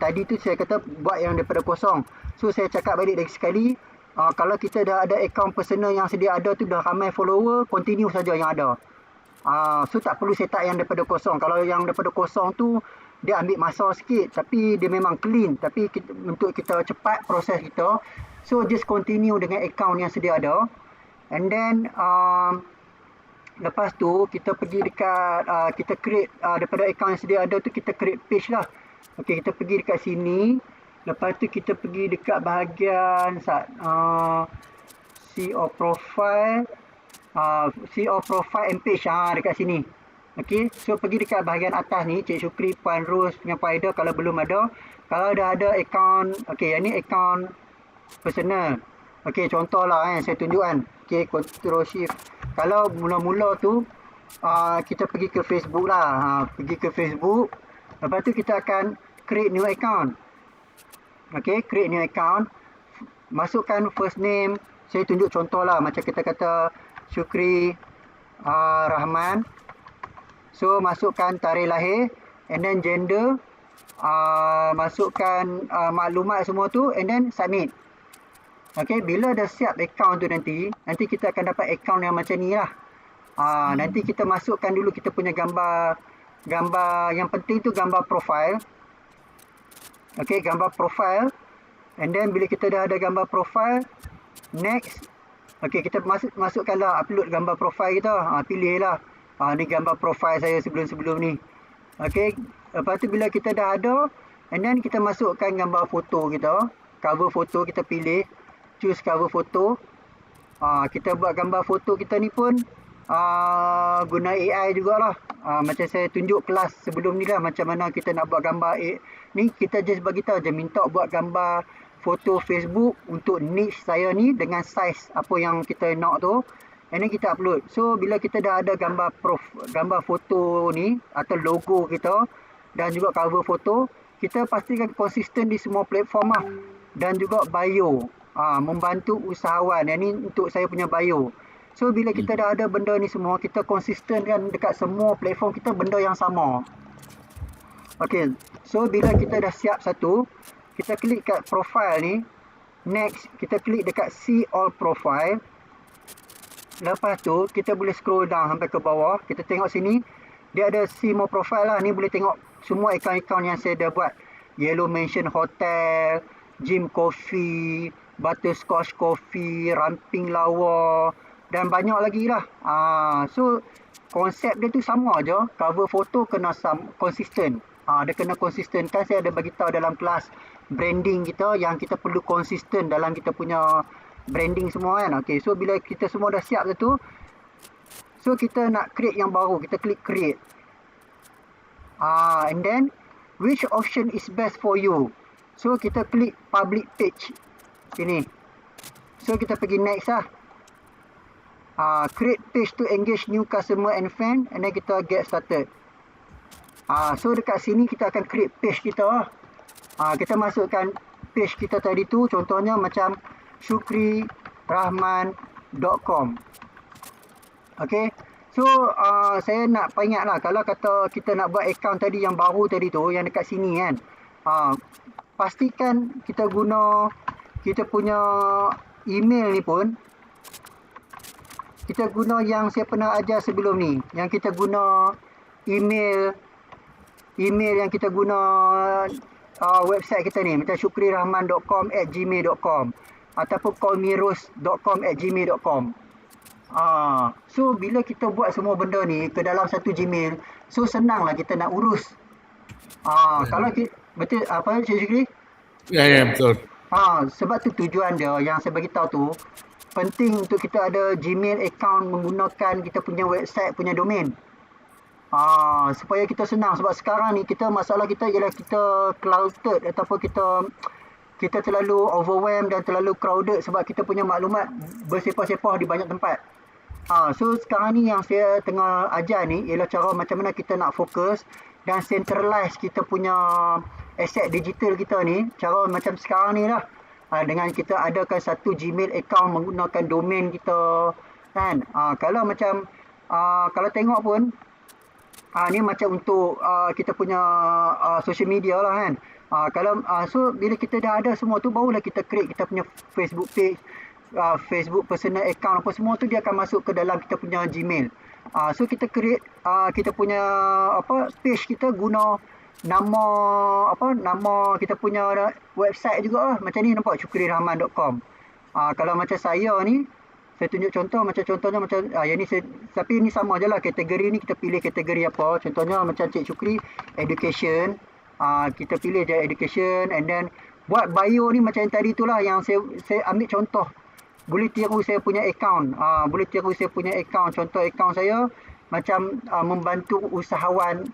tadi tu saya kata buat yang daripada kosong. So saya cakap balik lagi sekali, kalau kita dah ada akaun personal yang sedia ada tu, dah ramai follower, continue saja yang ada. So tak perlu set up yang daripada kosong. Kalau yang daripada kosong tu dia ambil masa sikit, tapi dia memang clean. Tapi untuk kita cepat proses kita, so just continue dengan akaun yang sedia ada. And then lepas tu kita pergi dekat kita create daripada akaun yang sedia ada tu, kita create page lah. Okey, kita pergi dekat sini. Lepas tu kita pergi dekat bahagian see all profile, see all profile and page dekat sini. Okey, so pergi dekat bahagian atas ni, Cik Syukri, Puan Ros punya faedah kalau belum ada. Kalau dah ada akaun, okey, yang ni akaun personal. Okey, contohlah saya tunjukkan. Okey, Ctrl Shift. Kalau mula-mula tu kita pergi ke Facebook lah. Pergi ke Facebook. Lepas tu kita akan create new account. Okey, create new account. Masukkan first name. Saya tunjuk contoh lah, macam kita kata Syukri Rahman. So masukkan tarikh lahir, and then gender, masukkan maklumat semua tu, and then submit. Okay, bila dah siap account tu nanti kita akan dapat account yang macam ni lah. Nanti kita masukkan dulu kita punya gambar yang penting tu gambar profile. Okay, gambar profile. And then bila kita dah ada gambar profile, next. Okay, kita masukkanlah upload gambar profile kita. Pilih lah. Ni gambar profile saya sebelum-sebelum ni. Okay, lepas tu bila kita dah ada, and then kita masukkan gambar foto kita. Cover foto kita pilih. Choose cover foto. Kita buat gambar foto kita ni pun guna AI jugalah. Macam saya tunjuk kelas sebelum ni lah macam mana kita nak buat gambar ni, kita just bagi tahu je minta buat gambar foto Facebook untuk niche saya ni dengan size apa yang kita nak tu, and then kita upload. So bila kita dah ada gambar foto ni atau logo kita dan juga cover foto, kita pastikan konsisten di semua platform lah. Dan juga bio, membantu usahawan. Yang ni untuk saya punya bio. So bila kita dah ada benda ni semua, kita konsisten kan dekat semua platform kita benda yang sama. Okay, so bila kita dah siap satu, kita klik kat profile ni. Next, kita klik dekat see all profile. Lepas tu, kita boleh scroll down sampai ke bawah. Kita tengok sini, dia ada see more profile lah. Ni boleh tengok semua akaun-akaun yang saya dah buat. Yellow Mansion Hotel, Jim Coffee, Butterscotch Coffee, Ramping Lawa dan banyak lagi lah. So konsep dia tu sama aja. Cover foto kena konsisten. Dia kena konsisten. Kan saya ada bagi tahu dalam kelas branding kita yang kita perlu konsisten dalam kita punya branding semua kan. Okay, so bila kita semua dah siap tu, so kita nak create yang baru, kita klik create. And then which option is best for you? So kita klik public page sini. So kita pergi next lah. Create page to engage new customer and fan, and then kita get started. So dekat sini kita akan create page kita lah. Kita masukkan page kita tadi tu, contohnya macam syukrirahman.com. Okay, so saya nak peringat lah, kalau kata kita nak buat account tadi yang baru tadi tu, yang dekat sini kan, pastikan kita guna kita punya email ni pun, kita guna yang saya pernah ajar sebelum ni, yang kita guna email yang kita guna website kita ni, macam syukrirahman.com@gmail.com ataupun callmeros.com@gmail.com. So bila kita buat semua benda ni ke dalam satu Gmail, so senanglah kita nak urus. Kalau kita, betul apa Cik Syukri? Ya, betul. Sebab tu tujuan dia yang saya bagi tahu tu, penting untuk kita ada Gmail account menggunakan kita punya website punya domain. Supaya kita senang. Sebab sekarang ni masalah kita ialah kita clouded ataupun kita terlalu overwhelmed dan terlalu crowded sebab kita punya maklumat bersepah-sepah di banyak tempat. So sekarang ni yang saya tengah ajar ni ialah cara macam mana kita nak fokus dan centralize kita punya aset digital kita ni. Cara macam sekarang ni lah, dengan kita adakan satu Gmail account menggunakan domain kita kan. Kalau macam kalau tengok pun, ni macam untuk kita punya social media lah kan. So bila kita dah ada semua tu, barulah kita create kita punya Facebook page, Facebook personal account, apa semua tu dia akan masuk ke dalam kita punya Gmail. So kita create kita punya page kita guna nama kita punya website juga lah. Macam ni nampak, syukrirahman.com. Kalau macam saya ni, saya tunjuk contoh, macam contohnya macam yang ni tapi ini sama je lah, kategori ni kita pilih kategori apa. Contohnya macam Cik Syukri education, kita pilih je education, and then buat bio ni macam yang tadi tu lah, yang saya ambil contoh. Boleh tiru saya punya account, contoh account saya macam membantu usahawan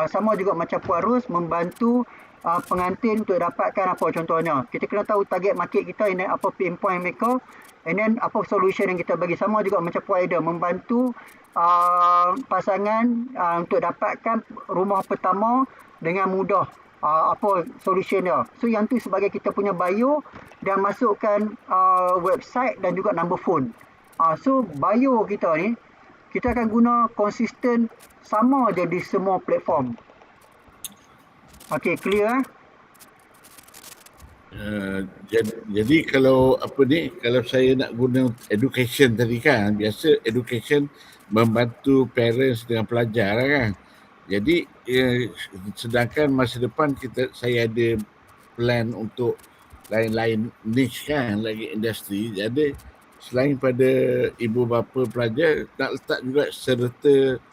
sama juga macam Puan Ros membantu pengantin untuk dapatkan apa contohnya. Kita kena tahu target market kita, and then apa pain point mereka, and then apa solution yang kita bagi. Sama juga macam Puan Aida membantu pasangan untuk dapatkan rumah pertama dengan mudah. Apa solution dia. So yang tu sebagai kita punya bio, dan masukkan website dan juga number phone. So bio kita ni kita akan guna konsisten sama je di semua platform. Okay, clear? Jadi kalau kalau saya nak guna education tadi kan, biasa education membantu parents dengan pelajar lah kan. Jadi sedangkan masa depan saya ada plan untuk lain-lain niche kan, lagi industri. Jadi selain pada ibu bapa pelajar, nak letak juga serta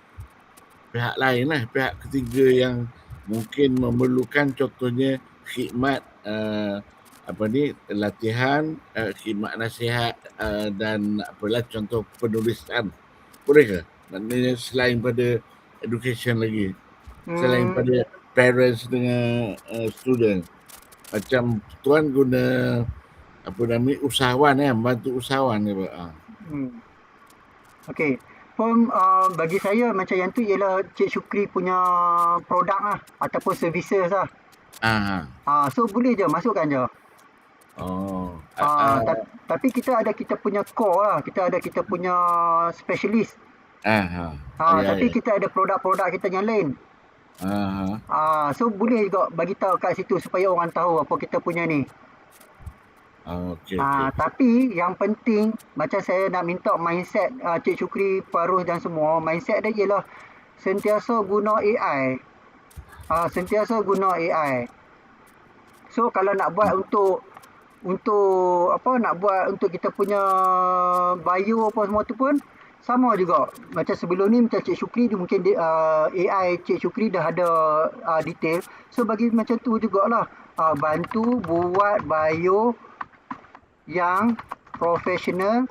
pihak lain lah, pihak ketiga yang mungkin memerlukan, contohnya khidmat latihan, khidmat nasihat, dan apalah contoh penulisan. Boleh ke? Maknanya selain pada education lagi. Selain Hmm, pada parents dengan student. Macam tuan guna usahawan bantu usahawan ke apa? hmm. Okey. Bagi saya macam yang tu ialah Cik Syukri punya produk lah ataupun services lah. Ah. So boleh je masukkan je. Oh. Tapi kita punya core lah. Kita ada kita punya specialist. Ya, Tapi ya. kita ada produk-produk kita yang lain. So boleh juga bagi tahu kat situ supaya orang tahu apa kita punya ni. Okey. Tapi yang penting macam saya nak minta mindset Cik Syukri, Farouz dan semua, mindset dia ialah sentiasa guna AI. Sentiasa guna AI. So kalau nak buat untuk apa nak buat untuk kita punya bio apa semua tu pun sama juga. Macam sebelum ni macam Cik Syukri dia mungkin AI Cik Syukri dah ada detail. So bagi macam tu jugalah. Bantu buat bio yang profesional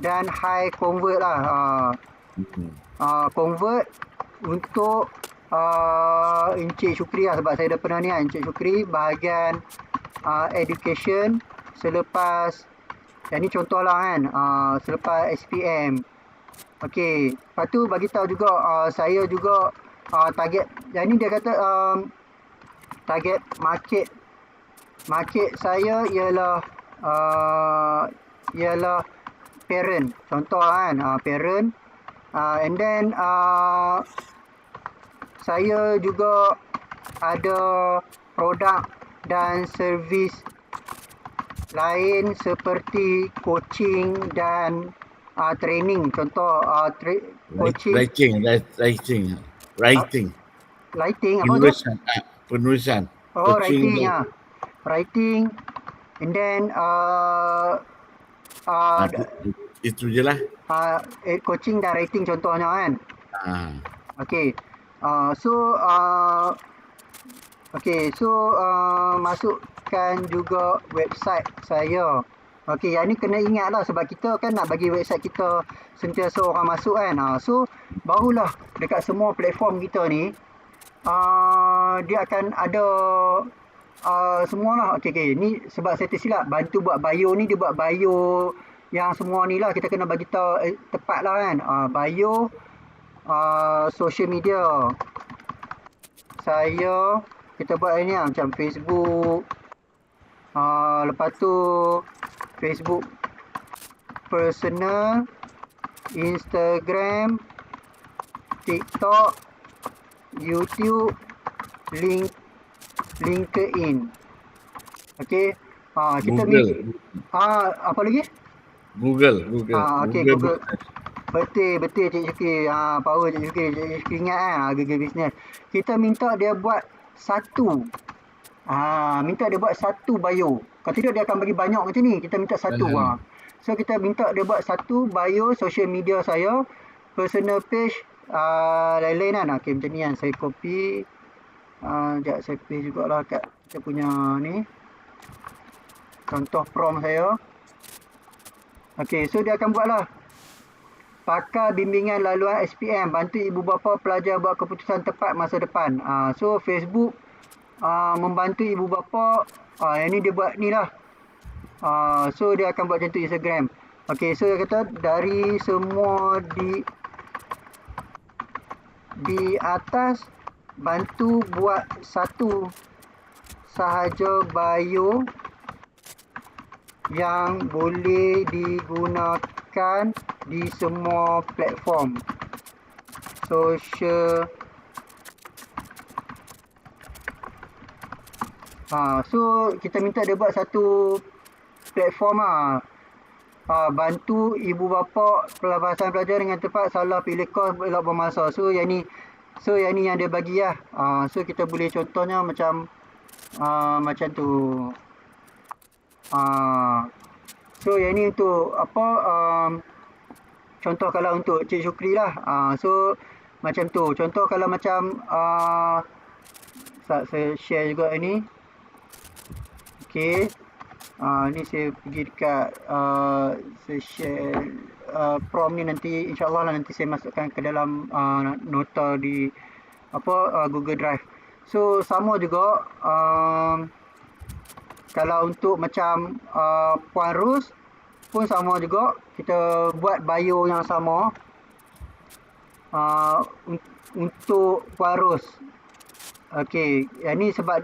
dan high convert lah. Convert untuk Encik Syukri lah, sebab saya dah pernah ni lah Encik Syukri bahagian education selepas yang ni contoh lah kan, selepas SPM. Okey, lepas tu bagi tahu juga saya juga target yang ni dia kata target market saya ialah parent, contoh kan, parent, and then saya juga ada produk dan servis lain seperti coaching dan training, contoh coaching, Writing. lighting apa tu? Penulisan. Writing writing, and then itu je lah. coaching dan writing contohnya kan. Okey. So masukkan juga website saya. Okey, yang ni kena ingat lah sebab kita kan nak bagi website kita sentiasa orang masuk kan. So barulah dekat semua platform kita ni dia akan ada semualah. Okey. Ni sebab saya tersilap bantu buat bio ni, dia buat bio yang semua ni lah kita kena bagi tahu tepat lah kan. Bio social media saya kita buat ni lah, macam Facebook, lepas tu Facebook personal, Instagram, TikTok, YouTube, LinkedIn. Okey. Kita apa lagi? Google. Okey, Google. Betul Cik Syukri. Power Cik Syukri ingat kan, Google Business. Kita minta dia buat satu. Minta dia buat satu bio. Kalau tidak dia akan bagi banyak macam ni. Kita minta satu. So kita minta dia buat satu bio social media saya, personal page, lain-lain kan. Okey, macam ni kan. Saya copy. Sekejap saya paste jugalah kat kita punya ni. Contoh prompt saya. Okey, so dia akan buat lah. Pakar bimbingan laluan SPM, bantu ibu bapa pelajar buat keputusan tepat masa depan. So Facebook membantu ibu bapa. Yang ni dia buat ni lah. So dia akan buat macam tu Instagram. Okey, so dia kata dari semua di atas, bantu buat satu sahaja bio yang boleh digunakan di semua platform social. So kita minta dia buat satu platform bantu ibu bapa pelepasan pelajar dengan tepat, salah pilih kos, elok bermasa. So yang ni yang dia bagi lah. So kita boleh contohnya macam tu. So yang ni untuk apa, contoh kalau untuk Cik Syukri lah. So macam tu. Contoh kalau macam saya share juga ini. Okey. Ni saya pergi dekat saya share prompt ni, nanti insyaAllah lah nanti saya masukkan ke dalam nota di Google Drive. So sama juga kalau untuk macam Puan Ros pun sama juga, kita buat bio yang sama untuk Puan Ros. Okey, yang ni sebab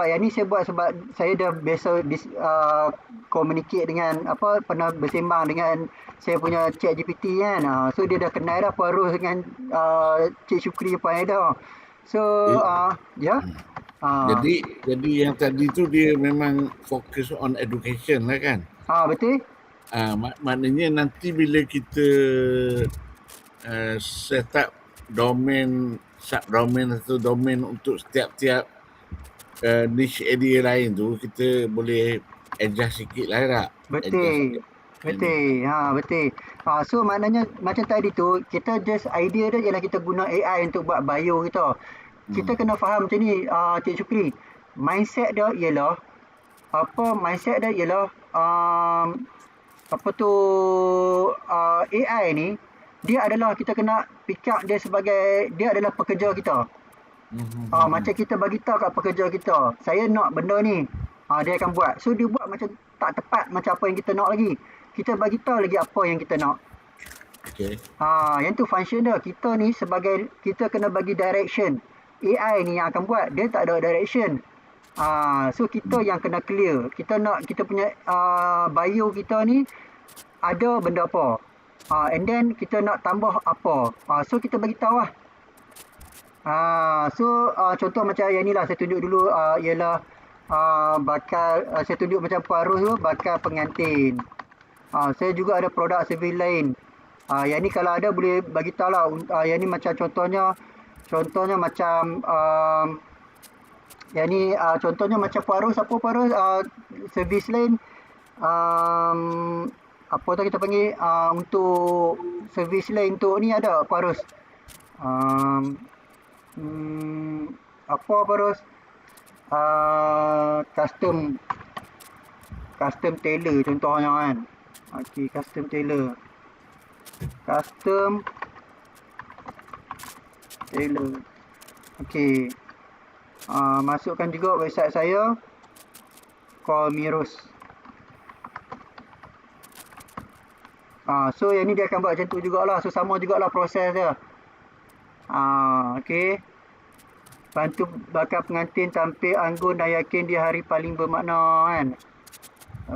yang ni saya buat sebab saya dah biasa communicate dengan pernah bersembang dengan saya punya Chat GPT kan. So dia dah kenal dah Puan Ros dengan Cik Syukri Puan Eda. So ya. Jadi yang tadi tu dia memang fokus on education lah kan? Betul. Maknanya nanti bila kita set up domain, subdomain atau domain untuk setiap-tiap niche area lain tu, kita boleh adjust sikit lah tak? Betul. Betul. So maknanya macam tadi tu, kita just idea dia ialah kita guna AI untuk buat bio kita. Kita kena faham macam ni, Cik Syukri. Mindset dia ialah AI ni, dia adalah, kita kena pick up dia sebagai, dia adalah pekerja kita. Macam kita bagi tahu kat pekerja kita, saya nak benda ni, dia akan buat. So dia buat macam tak tepat macam apa yang kita nak lagi. Kita bagi tahu lagi apa yang kita nak. Okay. Yang tu function dia. Kita ni sebagai, kita kena bagi direction. AI ni yang akan buat, dia tak ada direction. So kita yang kena clear. Kita nak kita punya bio kita ni ada benda apa. And then kita nak tambah apa. So kita bagi tahu lah. So contoh macam yang ni lah, saya tunjuk dulu ialah bakal saya tunjuk macam Puan Ros tu bakal pengantin. Saya juga ada produk servis lain. Yang ni kalau ada boleh bagi tahu lah. Yang ni macam contohnya macam yang ni contohnya macam Puan Ros, apa Puan Ros, servis lain apa tu kita panggil, untuk servis lain untuk ni ada Puan Ros, apa Puan Ros, custom tailor contohnya kan. Okey, custom tailor. Okey. Masukkan juga website saya, Call Me Ros. So yang ni dia akan buat macam tu jugalah. So sama jugalah proses dia. Okey. Bantu bakal pengantin tampil anggun dan yakin di hari paling bermakna kan.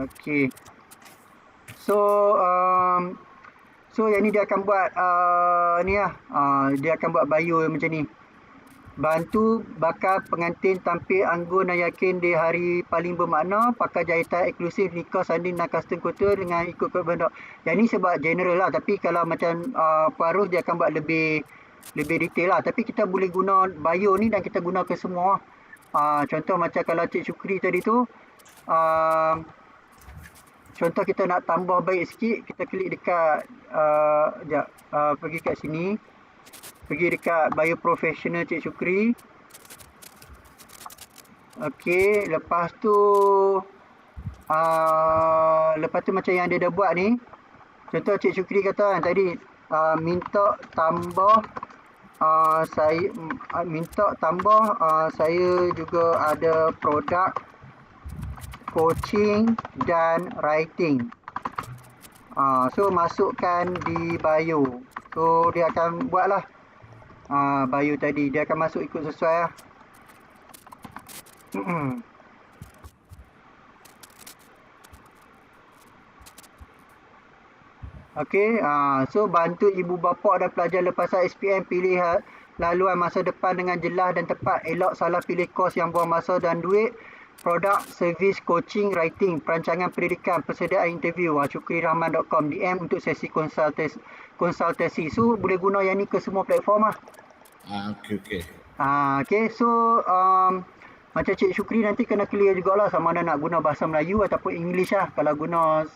Okey. So yang ni dia akan buat dia akan buat bio macam ni. Bantu bakal pengantin tampil anggun dan yakin di hari paling bermakna, pakai jahitan eksklusif nikah sanding dan custom couture dengan ikut benda. Yang ni sebab general lah, tapi kalau macam Puan Ros dia akan buat lebih detail lah. Tapi kita boleh guna bio ni dan kita guna ke semua. Contoh macam kalau Cik Syukri tadi tu, contoh kita nak tambah baik sikit, kita klik dekat pergi kat sini. Pergi dekat bio professional Cik Syukri. Okey, lepas tu macam yang dia dah buat ni. Contoh Cik Syukri kata kan tadi, minta tambah saya juga ada produk coaching dan writing. So masukkan di bio. So dia akan buatlah bio tadi, dia akan masuk ikut sesuai lah. Okey, so bantu ibu bapa dan pelajar lepasan SPM pilih laluan masa depan dengan jelas dan tepat. Elok salah pilih kos yang buang masa dan duit. Produk, servis, coaching, writing, perancangan pendidikan, persediaan interview. syukrirahman.com, DM untuk sesi konsultasi. So boleh guna yang ni ke semua platform lah. Okey, so macam Cik Syukri nanti kena clear jugalah sama ada nak guna bahasa Melayu ataupun English lah. Kalau guna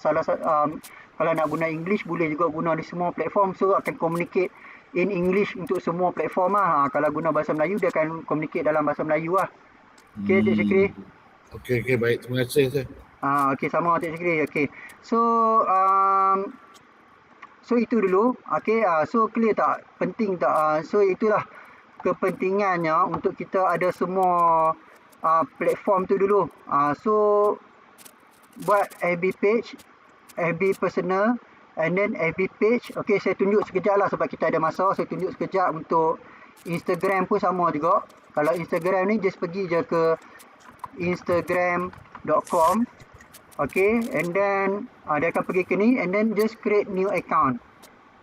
kalau nak guna English boleh juga guna di semua platform. So akan communicate in English untuk semua platform lah. Kalau guna bahasa Melayu dia akan communicate dalam bahasa Melayu lah. Okey Cik Syukri. Okey, baik. Terima kasih, Sir. Okey, sama Cik Syukri. Okey. So, so itu dulu. Okey, so clear tak? Penting tak? So itulah kepentingannya untuk kita ada semua platform tu dulu. So buat FB page, FB personal, and then FB page. Okey, saya tunjuk sekejap lah sebab kita ada masa. Saya tunjuk sekejap untuk Instagram pun sama juga. Kalau Instagram ni just pergi je ke instagram.com. Okay, and then dia akan pergi ke ni, and then just create new account.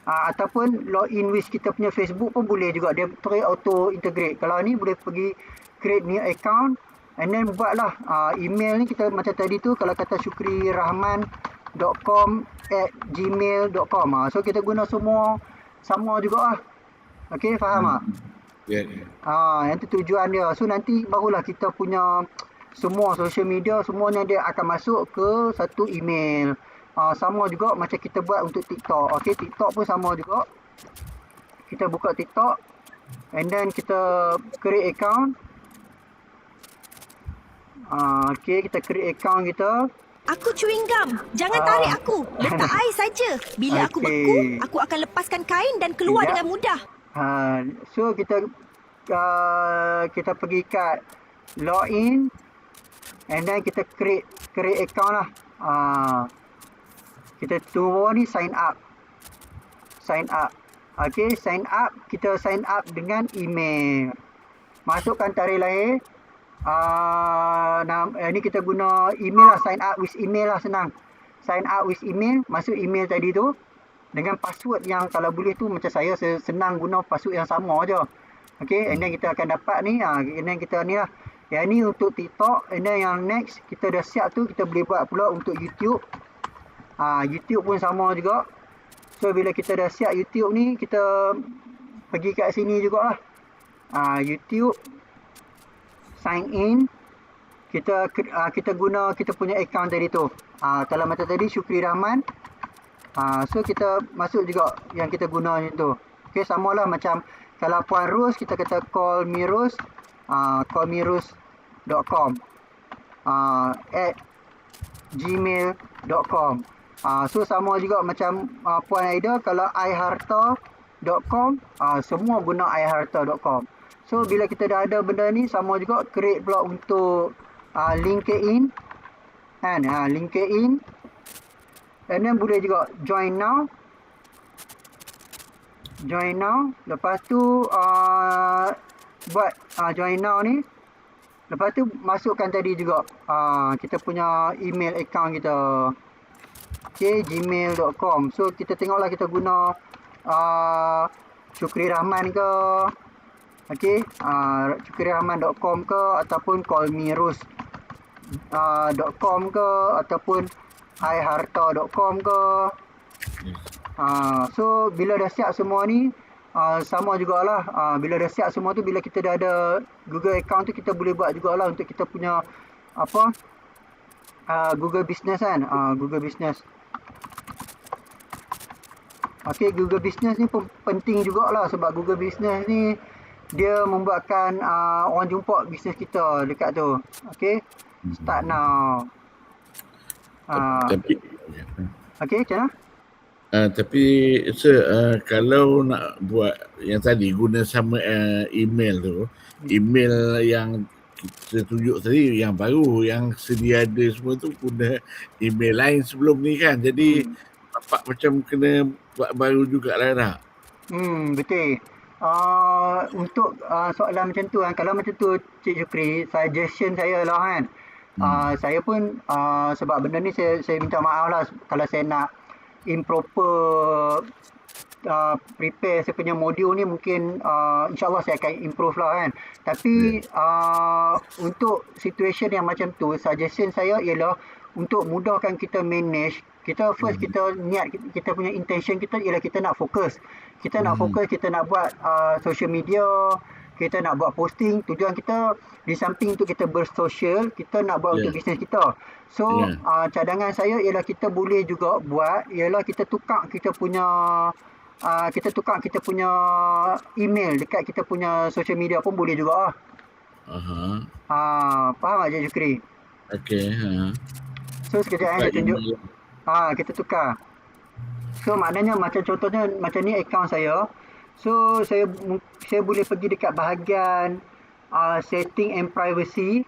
Ataupun login with kita punya Facebook pun boleh juga, dia terus auto integrate. Kalau ni boleh pergi create new account, and then buatlah email ni kita macam tadi tu, kalau kata syukrirahman.com@gmail.com. So kita guna semua sama juga lah. Okay, faham tak? Ya. Yang tu tujuan dia. So nanti barulah kita punya semua social media semuanya dia akan masuk ke satu email. Sama juga macam kita buat untuk TikTok. Okey, TikTok pun sama juga. Kita buka TikTok and then kita create account. Okey, kita create account kita. Aku chewing gum. Jangan tarik aku. Letak air saja. Bila aku beku, aku akan lepaskan kain dan keluar dengan mudah. So kita pergi kat login and then kita create account lah. Kita tunggu ni sign up. Okay, sign up. Kita sign up dengan email. Masukkan tarikh lahir. Ni kita guna email lah. Sign up with email lah, senang. Sign up with email. Masuk email tadi tu. Dengan password yang kalau boleh tu macam saya senang guna password yang sama je. Okay, and then kita akan dapat ni. And then kita ni lah. Yang ni untuk TikTok. And then yang next, kita dah siap tu, kita boleh buat pula untuk YouTube. YouTube pun sama juga. So bila kita dah siap YouTube ni, kita pergi kat sini jugalah. YouTube, sign in. Kita guna kita punya account tadi tu. Kalau macam tadi Syukri Rahman. So kita masuk juga yang kita guna tu. Okay, samalah macam kalau Puan Ros, kita kata call me Ros. callmeros.com at gmail.com. So sama juga macam Puan Aida, kalau iharta.com, semua guna iharta.com. So bila kita dah ada benda ni, sama juga create pula untuk LinkedIn kan, LinkedIn, and then boleh juga join now. Lepas tu buat join now ni. Lepas tu masukkan tadi juga kita punya email account kita. Okay, gmail.com. So kita tengoklah kita guna Syukri Rahman ke, okay, syukrirahman.com ke, ataupun callmeros.com ke, ataupun iharta.com ke. So bila dah siap semua ni, sama jugalah. Bila dah siap semua tu, bila kita dah ada Google account tu, kita boleh buat jugalah untuk kita punya Google Business kan. Google Business. Okay, Google Business ni pun penting jugalah, sebab Google Business ni dia membuatkan orang jumpa bisnes kita dekat tu. Okay, start now. Tapi okay, macam mana? Tapi kalau nak buat yang tadi guna sama email tu, email yang kita tunjuk tadi yang baru, yang sedia ada semua tu guna email lain sebelum ni kan. Jadi nampak macam kena buat baru jugalah tak? Betul. Untuk soalan macam tu kan, kalau macam tu Cik Syukri, suggestion saya lah kan. Saya pun sebab benda ni saya minta maaf lah kalau saya nak improper prepare saya punya modul ni, mungkin insyaAllah saya akan improve lah kan. Tapi untuk situation yang macam tu, suggestion saya ialah untuk mudahkan kita manage, kita first kita niat, kita punya intention kita ialah kita nak fokus. Kita nak fokus, kita nak buat social media, kita nak buat posting. Tujuan kita di samping tu kita bersosial, kita nak buat untuk bisnes kita. So cadangan saya ialah kita boleh juga buat ialah kita tukar kita punya email dekat kita punya social media pun boleh juga lah. Faham tak Cik Syukri? Okey. So sekejap Tukar saya tunjuk. email. Kita tukar. So maknanya macam contohnya macam ni akaun saya. So saya boleh pergi dekat bahagian setting and privacy.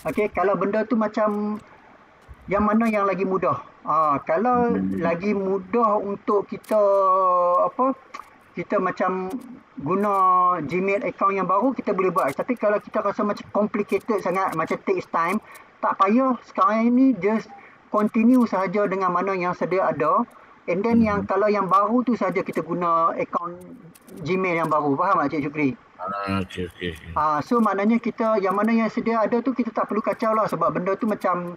Okey, kalau benda tu macam yang mana yang lagi mudah. Kalau lagi mudah untuk kita kita macam guna Gmail account yang baru, kita boleh buat. Tapi kalau kita rasa macam complicated sangat, macam takes time, tak payah. Sekarang ini just continue sahaja dengan mana yang sedia ada. And then kalau yang baru tu saja kita guna account Gmail yang baru. Faham tak Cik Syukri? Okey. So maknanya kita yang mana yang sedia ada tu kita tak perlu kacau lah, sebab benda tu macam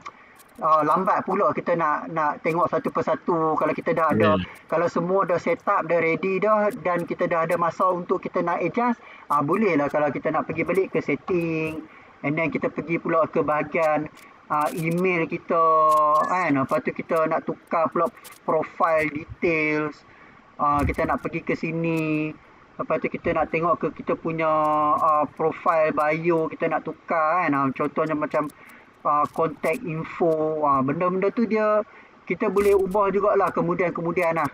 lambat pula kita nak tengok satu persatu. Kalau kita dah ada, kalau semua dah set up, dah ready dah, dan kita dah ada masa untuk kita nak adjust, boleh lah kalau kita nak pergi balik ke setting, and then kita pergi pula ke bahagian email kita kan. Lepas tu kita nak tukar pula profile details, kita nak pergi ke sini. Lepas tu kita nak tengok ke kita punya profile bio, kita nak tukar kan. Contohnya macam contact info, benda-benda tu kita boleh ubah jugalah kemudian lah.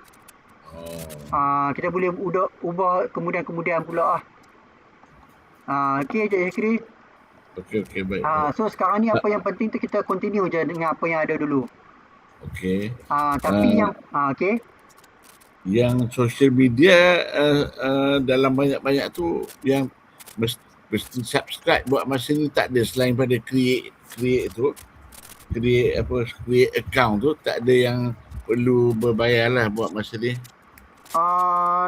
Kita boleh ubah kemudian pula lah. Okey Cik Syukri. Okey, baik. So sekarang ni apa yang penting tu kita continue je dengan apa yang ada dulu. Okey. Tapi okey. Yang social media dalam banyak-banyak tu yang mesti subscribe buat masa ni tak ada, selain pada create account tu, tak ada yang perlu berbayar lah buat masa ni.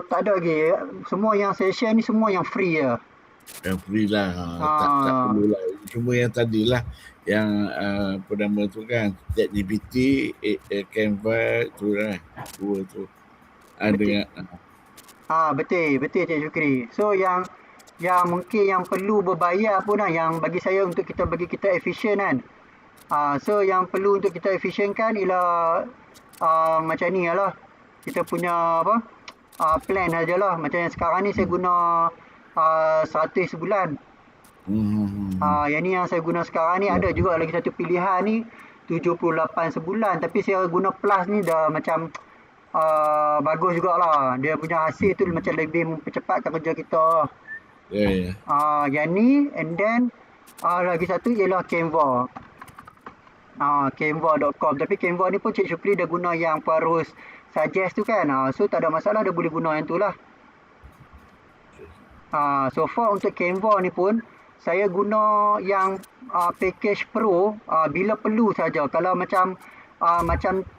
Tak ada lagi. Semua yang saya share ni semua yang free je. Yang free lah. Tak perlu lah. Cuma yang tadi lah, yang apa nama tu kan, ChatGPT, Canva tu lah, dua tu. Betul Cik Syukri. So yang mungkin yang perlu berbayar pun yang bagi saya untuk bagi kita efisien kan. So yang perlu untuk kita efisienkan ialah macam ni lah. Kita punya plan sajalah. Macam yang sekarang ni saya guna 100 sebulan. Yang ni yang saya guna sekarang ni, ada juga lagi satu pilihan ni 78 sebulan, tapi saya guna plus ni dah macam bagus jugalah. Dia punya hasil tu macam lebih mempercepatkan kerja kita. Yang ni, and then lagi satu ialah Canva. Canva.com. Tapi Canva ni pun Cik Syukri dah guna yang Parus suggest tu kan. So tak ada masalah, dia boleh guna yang tu lah. So far untuk Canva ni pun saya guna yang package pro bila perlu saja. Kalau macam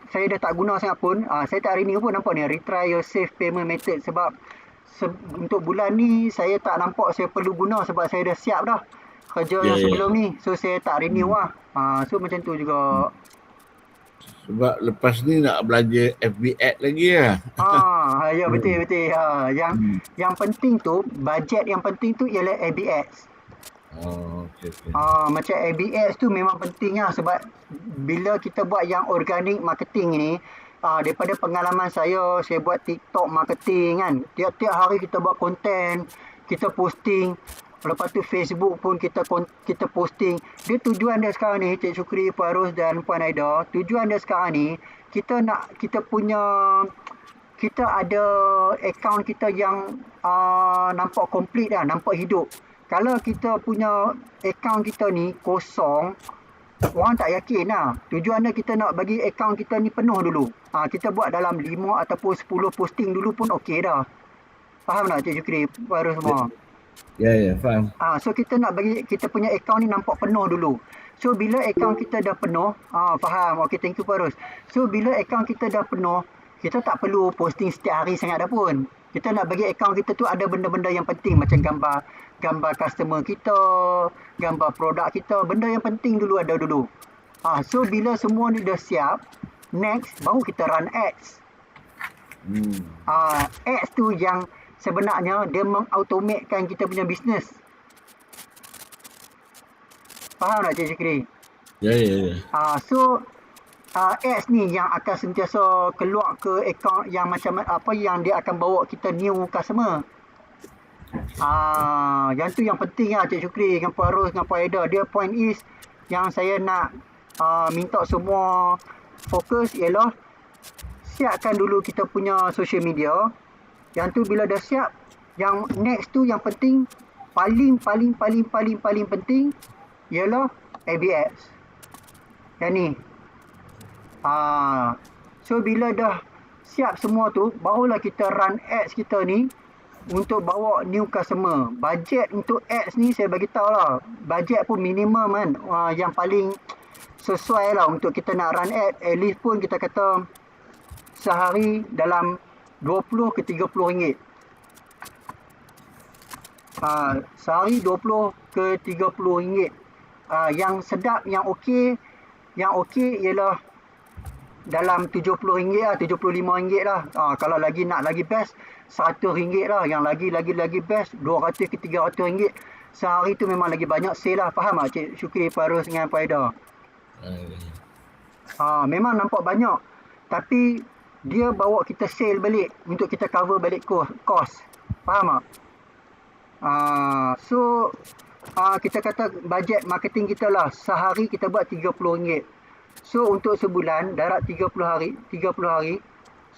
saya dah tak guna sangat pun, saya tak renew pun. Nampak ni, retry your safe payment method. Sebab untuk bulan ni saya tak nampak saya perlu guna, sebab saya dah siap dah kerja yang sebelum ni. So saya tak renew lah. So macam tu juga. Sebab lepas ni nak belanja FB ad lagi lah. Ya betul. Yang penting tu, bajet yang penting tu ialah FB ads. Okay. Macam FB ads tu memang penting lah, sebab bila kita buat yang organic marketing ni, daripada pengalaman saya buat TikTok marketing kan. Tiap-tiap hari kita buat konten, kita posting. Lepas tu Facebook pun kita posting. Dia tujuan dia sekarang ni, Cik Syukri, Puan Ros dan Puan Aida, tujuan dia sekarang ni, kita ada akaun kita yang nampak komplit dah, nampak hidup. Kalau kita punya akaun kita ni kosong, orang tak yakin lah. Tujuan dia kita nak bagi akaun kita ni penuh dulu. Kita buat dalam 5 ataupun 10 posting dulu pun okey dah. Faham tak Cik Syukri, Puan Ros semua? Ya, faham. So kita nak bagi kita punya akaun ni nampak penuh dulu. So bila akaun kita dah penuh, faham. Okey, thank you Farus. So bila akaun kita dah penuh, kita tak perlu posting setiap hari sangat dah pun. Kita nak bagi akaun kita tu ada benda-benda yang penting, macam gambar customer kita, gambar produk kita, benda yang penting dulu ada dulu. So bila semua ni dah siap, next baru kita run ads. Ads tu yang sebenarnya dia mengautomatekan kita punya bisnes. Faham tak Cik Syukri? Ya. So ads ni yang akan sentiasa keluar ke akaun yang macam apa yang dia akan bawa kita new customer. Yang tu yang penting lah Cik Syukri dengan Puan Ros dengan Puan Aida. Dia point is yang saya nak minta semua fokus ialah siapkan dulu kita punya social media. Yang tu bila dah siap, yang next tu yang penting, paling penting ialah ABS. Yang ni. So bila dah siap semua tu, barulah kita run ads kita ni untuk bawa new customer. Bajet untuk ads ni saya bagi tahu lah. Bajet pun minimum kan. Yang paling sesuai lah untuk kita nak run ad. At least pun kita kata sehari dalam 20 ke 30 ringgit. Sehari 20 ke 30 ringgit. Yang sedap, yang okey ialah dalam 70 ringgit lah, 75 ringgit lah. Kalau lagi nak lagi best, 100 ringgit lah. Yang lagi best, 200 ke 300 ringgit. Sehari tu memang lagi banyak sale lah. Faham tak Cik Syukri, Farus dengan Faida? Memang nampak banyak. Tapi dia bawa kita sale balik untuk kita cover balik cost. Faham tak? So kita kata bajet marketing kita lah sehari kita buat RM30. So untuk sebulan darab 30 hari.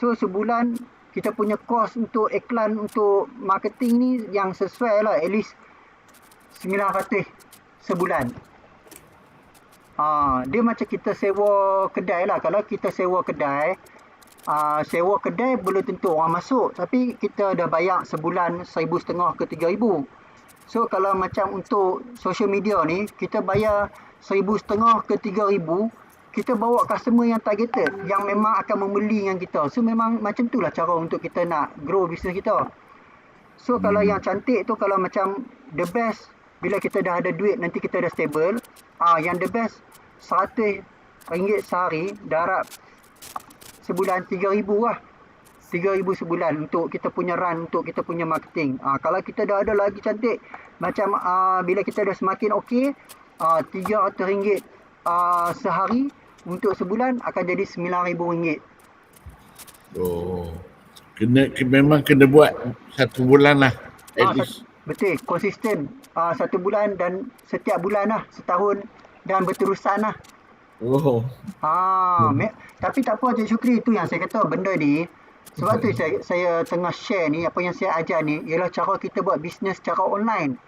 So sebulan kita punya cost untuk iklan untuk marketing ni yang sesuai lah, at least 900 sebulan. Dia macam kita sewa kedai lah. Kalau kita sewa kedai belum tentu orang masuk, tapi kita dah bayar sebulan 1,500 ke 3,000. So kalau macam untuk social media ni, kita bayar 1,500 ke 3,000, kita bawa customer yang targeted, yang memang akan membeli dengan kita. So memang macam tu lah cara untuk kita nak grow bisnes kita. So kalau yang cantik tu, kalau macam the best, bila kita dah ada duit, nanti kita dah stable, yang the best RM100 sehari, darab sebulan 3,000 lah. 3,000 sebulan untuk kita punya run, untuk kita punya marketing. Kalau kita dah ada lagi cantik, macam bila kita dah semakin okey, RM300 sehari, untuk sebulan akan jadi RM9,000. Memang kena buat 1 bulan lah. Betul, konsisten 1 bulan dan setiap bulan lah, setahun dan berterusan lah. Tapi tak apa Cik Syukri, tu yang saya kata benda ni. Sebab tu saya tengah share ni, apa yang saya ajar ni ialah cara kita buat bisnes secara online.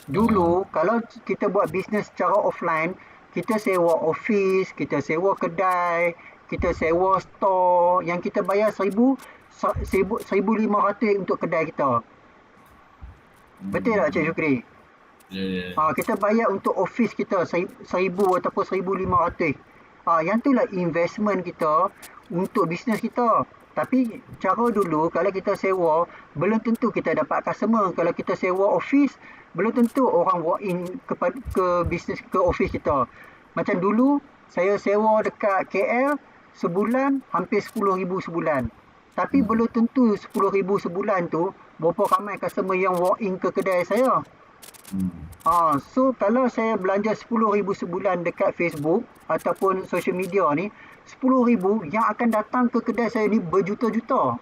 Dulu kalau kita buat bisnes secara offline, kita sewa office, kita sewa kedai, kita sewa store yang kita bayar 1,500 untuk kedai kita. Betul tak Cik Syukri? Kita bayar untuk office kita 1,000 ataupun 1,500. Yang tu lah investment kita untuk bisnes kita. Tapi cara dulu kalau kita sewa, belum tentu kita dapat customer. Kalau kita sewa office, belum tentu orang walk in ke bisnes, ke office kita. Macam dulu saya sewa dekat KL sebulan hampir 10,000 sebulan. Tapi belum tentu 10,000 sebulan tu berapa ramai customer yang walk in ke kedai saya. So kalau saya belanja 10,000 sebulan dekat Facebook ataupun social media ni, 10,000 yang akan datang ke kedai saya ni berjuta-juta.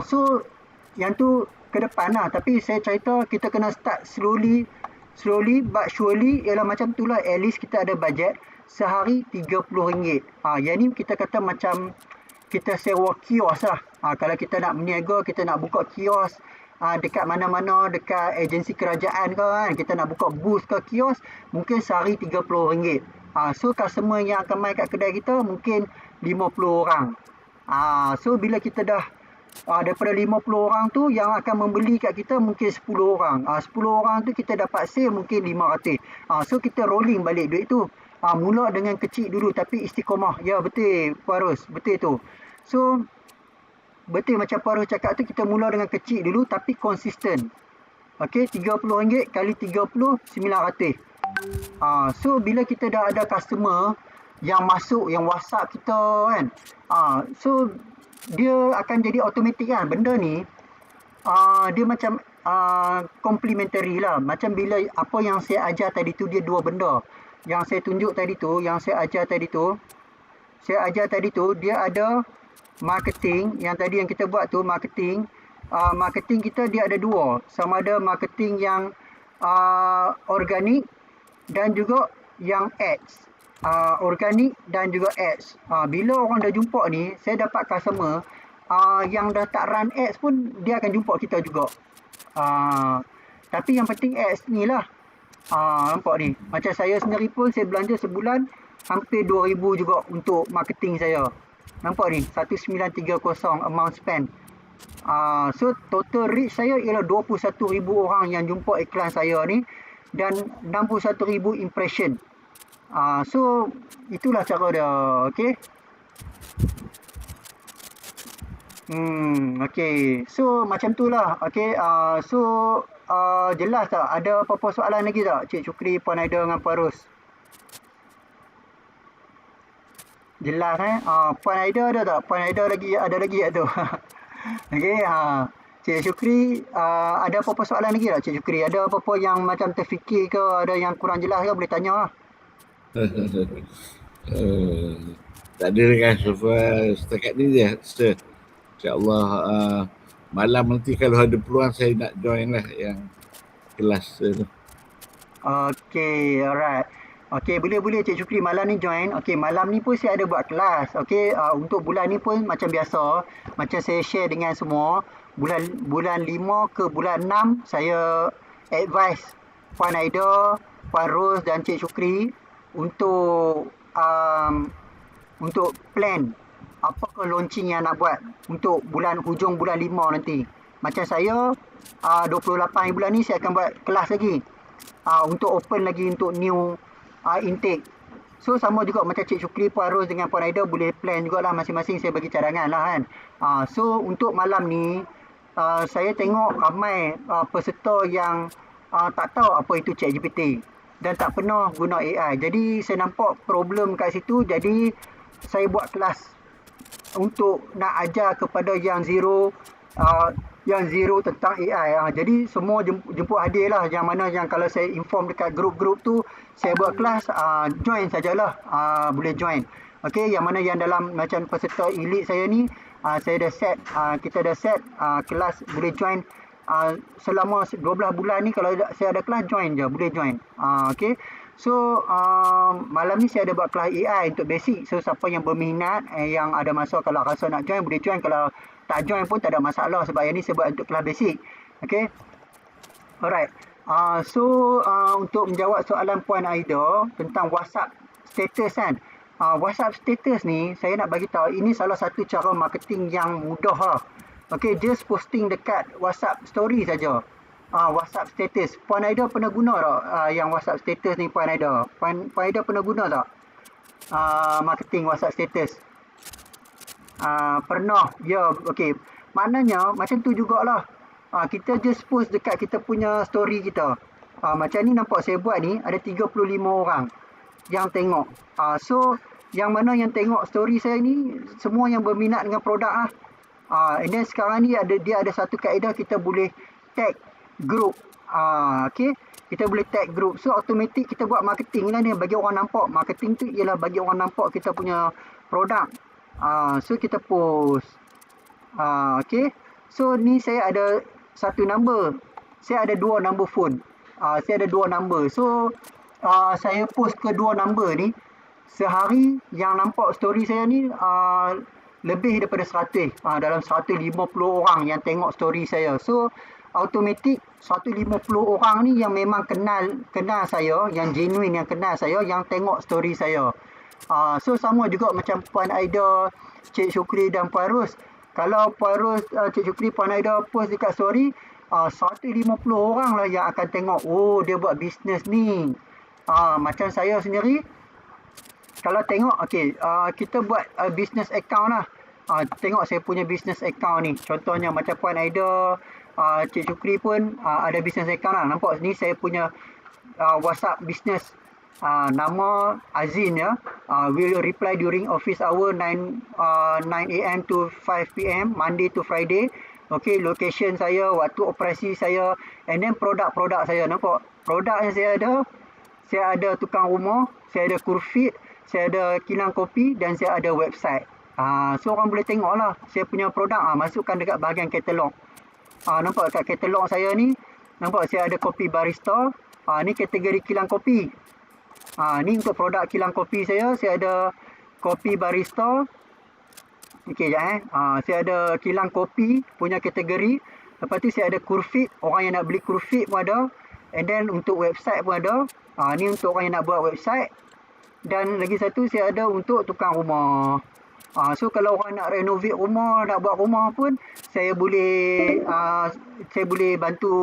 So yang tu ke depan lah. Tapi saya cerita kita kena start slowly but surely. Ialah macam tu lah, at least kita ada bajet sehari RM30. Yang ni kita kata macam kita sewa kios lah. Kalau kita nak berniaga, kita nak buka kios dekat mana-mana, dekat agensi kerajaan ke kan, kita nak buka booth ke kios, mungkin sehari RM30. So customer yang akan main kat kedai kita mungkin 50 orang. So bila kita dah daripada 50 orang tu yang akan membeli kat kita mungkin 10 orang. 10 orang tu kita dapat sale mungkin 500. So kita rolling balik duit tu. Mula dengan kecil dulu tapi istiqomah. Ya betul Farus, betul tu. So betul macam Farus cakap tu, kita mula dengan kecil dulu tapi konsisten. Okey, RM30 kali 30, 900. So bila kita dah ada customer yang masuk, yang WhatsApp kita kan, so dia akan jadi automatik kan. Benda ni dia macam complementary lah. Macam bila apa yang saya ajar tadi tu, dia dua benda. Yang saya tunjuk tadi tu, yang saya ajar tadi tu, dia ada marketing. Yang tadi yang kita buat tu marketing. Marketing kita dia ada dua. Sama ada marketing yang organik dan juga yang ads. Organik dan juga ads. Bila orang dah jumpa ni, saya dapat customer yang dah tak run ads pun dia akan jumpa kita juga. Tapi yang penting ads ni lah. Nampak ni. Macam saya sendiri pun saya belanja sebulan hampir 2,000 juga untuk marketing saya. Nampak ni, 1930 amount spend. So total reach saya ialah 21,000 orang yang jumpa iklan saya ni dan 61,000 impression. So itulah cara dia. Okay. Okay. So macam tu lah. Okay. Jelas tak? Ada apa-apa soalan lagi tak? Cik Syukri, Puan Aida dengan Puan Ros? Jelas Puan Aida ada tak? Puan Aida ada lagi tak tu? Okay. Cik Syukri, ada apa-apa soalan lagi tak Cik Syukri? Ada apa-apa yang macam terfikir ke? Ada yang kurang jelas ke? Boleh tanya lah. Tak ada kan so far setakat ni je. InsyaAllah malam nanti kalau ada peluang saya nak join lah yang kelas tu. Okay, alright. Okay, boleh Cik Syukri malam ni join. Okay, malam ni pun saya ada buat kelas. Okay, untuk bulan ni pun macam biasa. Macam saya share dengan semua. Bulan 5 ke bulan 6, saya advise Puan Aida, Puan Ros dan Cik Syukri untuk plan apakah launching yang nak buat untuk hujung bulan 5 nanti. Macam saya, 28 bulan ni saya akan buat kelas lagi. Untuk open lagi untuk new intake. So sama juga macam Cik Syukri, Puan Ros dengan Puan Aida boleh plan jugalah masing-masing, saya bagi cadangan lah kan. So untuk malam ni, saya tengok ramai peserta yang tak tahu apa itu ChatGPT dan tak pernah guna AI. Jadi saya nampak problem kat situ, jadi saya buat kelas untuk nak ajar kepada yang zero tentang AI. Jadi semua jemput hadir lah. Yang mana yang kalau saya inform dekat grup-grup tu, saya buat kelas, join sajalah. Boleh join. Okay, yang mana yang dalam macam peserta elite saya ni, saya dah set, kita dah set kelas boleh join selama 12 bulan ni. Kalau saya ada kelas, join je, boleh join. Okay. So malam ni saya ada buat kelas AI untuk basic. So siapa yang berminat, yang ada masa kalau rasa nak join, boleh join. Kalau tak join pun tak ada masalah, sebab yang ni saya buat untuk kelas basic. Okay. Alright. Untuk menjawab soalan Puan Aida tentang WhatsApp status kan. WhatsApp status ni saya nak bagi tahu, ini salah satu cara marketing yang mudah lah. Okay, just posting dekat WhatsApp story saja. WhatsApp status. Puan Aida pernah guna tak yang WhatsApp status ni Puan Aida? Puan Aida pernah guna tak marketing WhatsApp status? Pernah. Ya, okey. Maknanya macam tu jugalah. Kita just post dekat kita punya story kita. Macam ni nampak saya buat ni ada 35 orang yang tengok. So yang mana yang tengok story saya ni semua yang berminat dengan produk and then sekarang ni dia ada satu kaedah, kita boleh tag group. Okay, kita boleh tag group. So automatic kita buat marketing lah ni, bagi orang nampak. Marketing tu ialah bagi orang nampak kita punya produk. So kita post. Okay. So ni saya ada satu number. Saya ada dua number phone. Saya ada dua number. So saya post ke dua number ni. Sehari yang nampak story saya ni lebih daripada 100. Dalam 150 orang yang tengok story saya. So automatik 150 orang ni yang memang kenal saya, yang genuine, yang kenal saya, yang tengok story saya. So sama juga macam Puan Aida, Cik Syukri dan Puan Ros. Kalau Puan Ros, Cik Syukri, Puan Aida post dekat story, 150 orang lah yang akan tengok. Oh, dia buat bisnes ni. Macam saya sendiri, kalau tengok, okay, kita buat business account lah. Tengok saya punya business account ni. Contohnya macam Puan Aida, Cik Syukri pun ada business account lah. Nampak ni saya punya WhatsApp business. Nama Azin ya. Will reply during office hour 9 AM to 5 PM Monday to Friday. Okay, location saya, waktu operasi saya, and then produk-produk saya. Nampak produk yang saya ada tukang rumah, saya ada kurfit, saya ada kilang kopi, dan saya ada website. So orang boleh tengok lah saya punya produk. Masukkan dekat bahagian katalog. Nampak kat katalog saya ni, nampak saya ada kopi barista, Ni kategori kilang kopi. Ni untuk produk kilang kopi saya ada kopi barista. Okey, sekejap saya ada kilang kopi punya kategori. Lepas tu saya ada kurfit, orang yang nak beli kurfit pun ada. And then untuk website pun ada. Ni untuk orang yang nak buat website. Dan lagi satu saya ada untuk tukang rumah. So kalau orang nak renovate rumah, nak buat rumah pun saya boleh bantu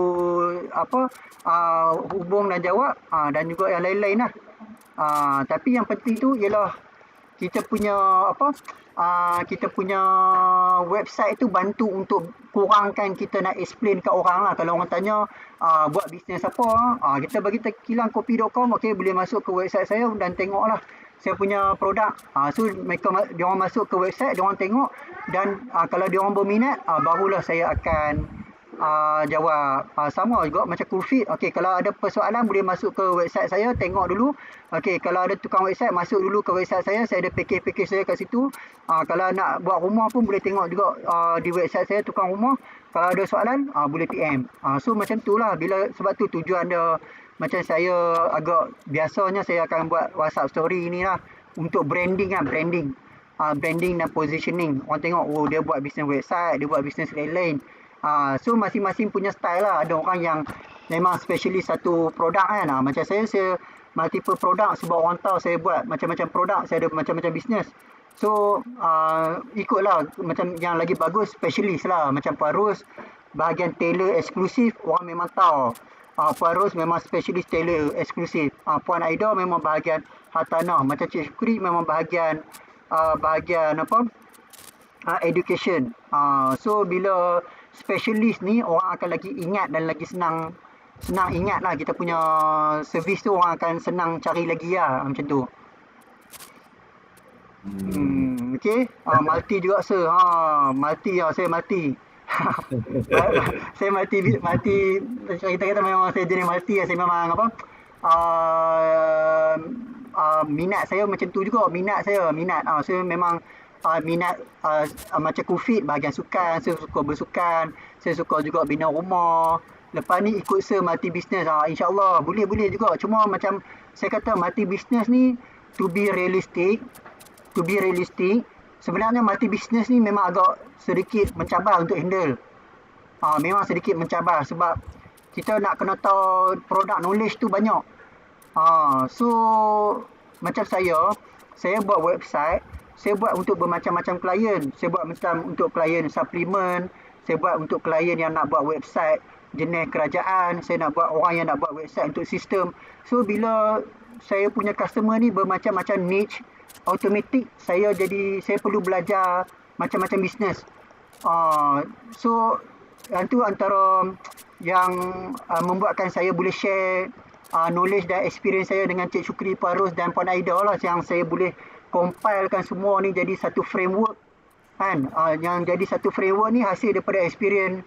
hubung dan jawab dan juga yang lain-lain lah. Tapi yang penting tu ialah kita punya website tu bantu untuk kurangkan kita nak explain kat orang lah. Kalau orang tanya buat bisnes apa, kita bagi kilangkopi.com, okey, boleh masuk ke website saya dan tengok lah saya punya produk. So diorang masuk ke website, diorang tengok dan kalau diorang berminat, barulah saya akan jawab. Sama juga macam kurfit. Okey, kalau ada persoalan boleh masuk ke website saya, tengok dulu. Okey, kalau ada tukang website, masuk dulu ke website saya ada package saya kat situ. Kalau nak buat rumah pun boleh tengok juga di website saya tukang rumah. Kalau ada soalan, boleh PM. So macam tu lah. Sebab tu tujuan dia, macam saya agak biasanya saya akan buat WhatsApp story ni lah untuk branding lah, branding dan positioning. Orang tengok, oh dia buat bisnes website, dia buat bisnes lain-lain. So masing-masing punya style lah. Ada orang yang memang specialist satu produk kan. Macam saya multiple produk sebab orang tahu saya buat macam-macam produk, saya ada macam-macam bisnes. So ikutlah macam yang lagi bagus specialist lah. Macam Puan Ros, bahagian tailor eksklusif, orang memang tahu. Puan Ros memang specialist tailor eksklusif. Puan Aida memang bahagian hartanah. Macam Cik Syukri memang bahagian education. So bila specialist ni orang akan lagi ingat dan lagi senang ingat lah kita punya servis tu, orang akan senang cari lagi lah macam tu. Okay, multi juga sir. Multi lah, saya multi. Saya multi kita kata memang saya jenis multi lah. Saya memang minat saya macam tu juga. Saya memang minat macam kurfit, bahagian sukan. Saya suka bersukan, saya suka juga bina rumah. Lepas ni ikut multi business. InsyaAllah boleh juga. Cuma macam saya kata multi business ni, to be realistic, sebenarnya multi business ni memang agak sedikit mencabar untuk handle. Memang sedikit mencabar sebab kita nak kena tahu produk knowledge tu banyak. So macam saya buat website, saya buat untuk bermacam-macam klien. Saya buat macam untuk klien suplemen, saya buat untuk klien yang nak buat website jenis kerajaan, saya nak buat orang yang nak buat website untuk sistem. So bila saya punya customer ni bermacam-macam niche, automatik saya perlu belajar macam-macam bisnes. So itu antara yang membuatkan saya boleh share knowledge dan experience saya dengan Cik Syukri, Puan Ros dan Puan Aida lah, yang saya boleh compilekan semua ni jadi satu framework kan. Yang jadi satu framework ni hasil daripada experience